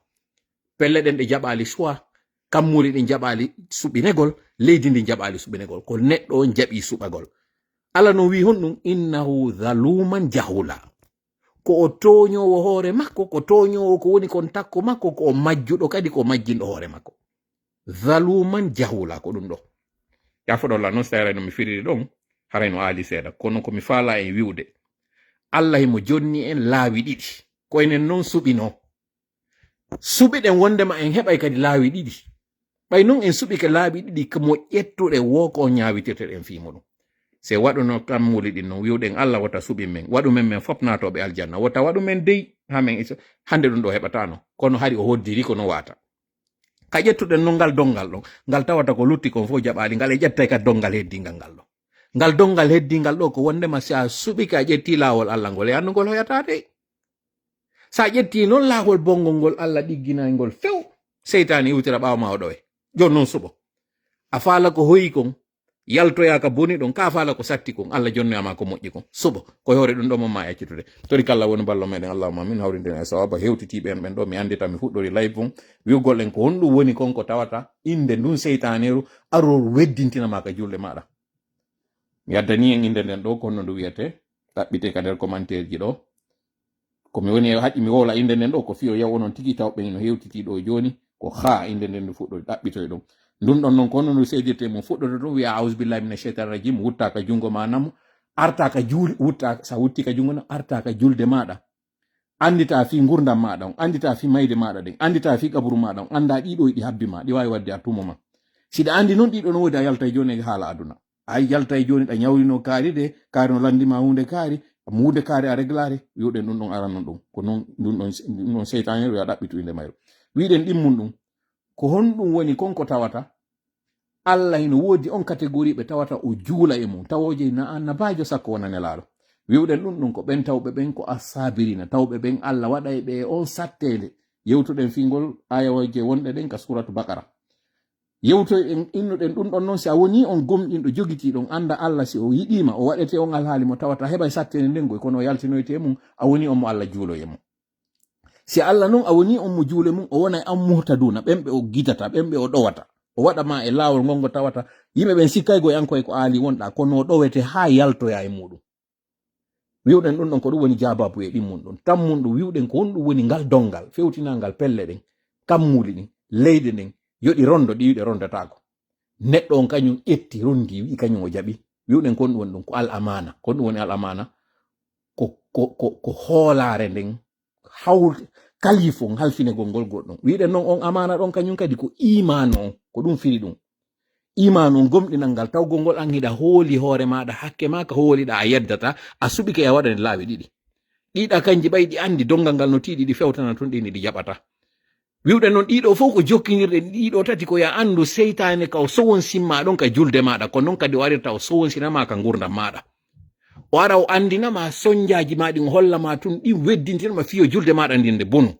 [SPEAKER 2] Pelle ɗen ɗe jaɓali choix, kammuli ɗin jaɓali suɓinegol, leydi ndi jaɓali suɓinegol, ko neɗɗo on jaɓi suɓagol. Allah no wi hon ɗum innahu zaluman jahula. Ko o toñowo hoore makko, ko toñowo ko woni kon takko makko, ko o majjuɗo kadi ko majjinɗo hoore makko. Zaluman jahula ko ɗum ɗo. Yafoɗolla non so no mi firiri ɗon harayno aali seeɗa kono ko mi faala e wiwde Allah himo jonni en laawi ɗiɗi ko enen noon suɓino suɓiɗen wondema en heɓay kadi laawi ɗiɗi ɓay noon en suɓi ke laawi ɗiɗi komo ƴettuɗe wo ko ñaawitirteɗen fiimo ɗum se waɗuno kammuli ɗin noon wiwɗen Allah wata suɓi men waɗumen men fof naatoɓe aljanna wata waɗumen dey ha men hande ɗum ɗo heɓatano kono hari o hoddiri ko no wata ka ƴettuɗen non ngal dongal ɗon ngal tawata ko lutti kon fof jaɓali ngal e ƴettay ka dongal heddingal ngal ɗo ngal dongal heddingal ɗo ko wondema si a suɓi ka ƴetti laawol Allah ngol e annugol hoyatade sa ƴetti noon laawol bongol ngol Allah ɗigginayngol few seytani iwtira ɓawa ma oɗo e jon noon suɓo a faala ko hoyi kon yaltoya ka boni ɗon ka faala ko satti kon Allah jonnoyama ko moƴƴi kon suɓo ko hore ɗum ɗo momma yaccitude tori kala woni ballo meɗen allahumma min hawrinden e sawaba hewtitiɓe en ɓen ɗo mi andita mi fuɗɗori live on wiwgol en ko honɗum woni kon ko tawata inde ndun seytaneru aro weddintinama ka julde maɗa mi addani en inde nden ɗo ko honno ndu wiyete ɗaɓɓite ka nder commentaire ji ɗo komi woni haƴƴi mi wowla inde nden ɗo ko fiyo yaw onon tigi tawɓe no hewtiti ɗo joni ko ha inde nden ndu fuɗɗori ɗaɓɓitoy ɗum ndun ɗon noon ko honno ndu seedirte mum fuɗɗoto ɗum wiya ausbillahi mina cheitan rajim wuttaka jungo ma namo artaka juuli wutta sa wuttika jungo nam artaka julde maɗa andita fi gurdam maɗa on andita fi mayde maɗa ɗen andita fi kaburu maɗa on anda ɗiɗo ɗi habbi ma ɗi wawi wadde a tumo ma siɗa andi noon ɗiɗo no wodi a yalta joni e haala aduna a yalta joni ɗa ñawlino kaari de kaari no landima hunde kaari muude kaari a réglare wiwɗen ɗum ɗon aran non ɗum ko noon ɗum ɗon seytane yo ɗaɓɓitu inde mayro wiɗen ɗimmum ɗum ko honɗum woni konko tawata Allah hino woodi on catégorie ɓe tawata o juula e mum tawoje na annabajo sakko wona nelaɗo wiwɗen ɗum ɗum ko ɓen tawɓe ɓen ko asabirina tawɓe ɓen Allah waɗa e ɓe on sattede yewtuɗen fingol ayawaje wonɗe ɗen ka suratu bakara yewto en innuɗen ɗum ɗon noon si a woni on gomɗinɗo jogitiɗon anda Allah si o yiɗima o waɗete on alhaali mo tawata heɓa sattede nden goy kono o yaltinoyte mum a woni on mo Allah juuloye mum si Allah noon a woni on mo juule mum o wona an muhtaduna ɓenɓe o gidata ɓenɓe o ɗowata o waɗama e laawol ngongo tawata yimɓe ɓen sikkaygo e an koye ko aali wonɗa kono o ɗowete ha yaltoya e muɗum wiwɗen ɗum ɗon ko ɗum woni jababu e ɗimmum ɗum tammum ɗum wiwɗen ko honɗum woni ngal dongal fewtinangal pelle ɗen kammuli ɗin leyde ɗen yoɗi rondo ɗi wiɗe rondatako neɗɗo on kañum ƴetti rondi wi kañum o jaɓi wiwɗen ko honɗum woni ɗum ko al amana ko ɗum woni al amana ko hoolare nden kalifon halfinegol ngol goɗɗon wiɗen noon on amana ɗon kañum kadi ko imanu on ko ɗum firi ɗum imanu on gomɗinal ngal tawgol ngol an hiɗa hooli hoore maɗa hakke ma ka hooliɗa a yeddata a suɓike a waɗane laawi ɗiɗi ɗiɗa kanji ɓay ɗi andi dongal ngal no tiɗi ɗi fewtana tun ɗini ɗi jaɓata wiwɗen noon ɗiɗo fof ko jokkinirɗe ɗiɗo tati ko ya andu seytane ka o sowon simma ɗon ka julde maɗa ko noon kadi o warirta o sowon sinama ka gurdam maɗa o ara o andinama soñjaji maɗi o hollama tun ɗi weddintinama fiyo julde maɗa ndinde bonu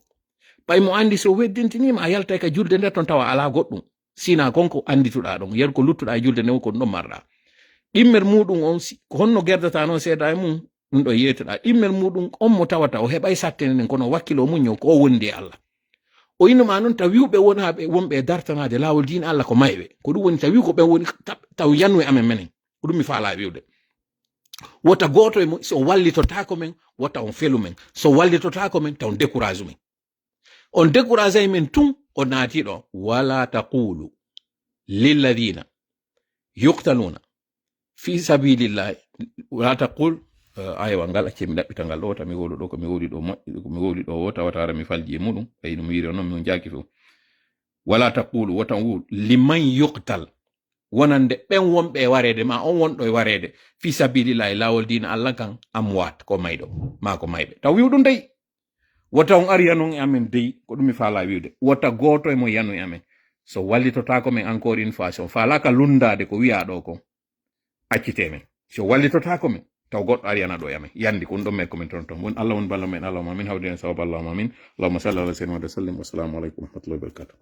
[SPEAKER 2] ɓay mo andi so weddintinima a yaltay ka julde nder ton tawa ala goɗɗum sina konko andituɗa ɗon yer ko luttuɗa e julde nde ko ɗum ɗon marɗa ɗimmer muɗum on ko honno gerdata noon seeda e mum ɗum ɗo yeytoɗa ɗimmer muɗum on mo tawata o heɓay sattene nden kono wakkilo muño ko o wondi e Allah o innuma noon taw wiwɓe wonɓe e dartanade laawol diine Allah ko mayɓe ko ɗum woni tawi ko ɓen woni taw yannu e amen menen ko ɗum mi faala wiwde wota goto e so wallitotako men wota on felu men so wallitotako men taw décourage men on décourage men tun o naati ɗo wala taqulu lilladina yuqtaluna fi sabilillahi wala taqul aywa ngal acce mi ɗaɓɓita ngal ɗo tami wolu ɗo komi woli ɗo mi woli ɗo o tawatara mi falji e muɗum ɓay no mi wiri noon mi jaaki few wala taqulu wotan wu liman yuqtal wonande ɓen wonɓe e warede ma on wonɗo e warede fi sabilillahi lawol dina Allah kan amwat ko mayɗo ma ko mayɓe taw wiwɗum dey wota on ari yanon e amen dey ko ɗum mi faala wiwde wota goto e mo yanu e amen so wallitotako men encore une fois so falaka lundade ko wiya ɗo ko accite men so wallitotako men taw goɗɗo ari yana ɗo e amen yandi ko ɗum ɗon men komin ton won Allah won balla men Allahumma min hawdi en sawab Allahumma min Allahumma salli ala sayyidina wa sallim wa assalamu aleykum wa rahmatullahi wa barakatuh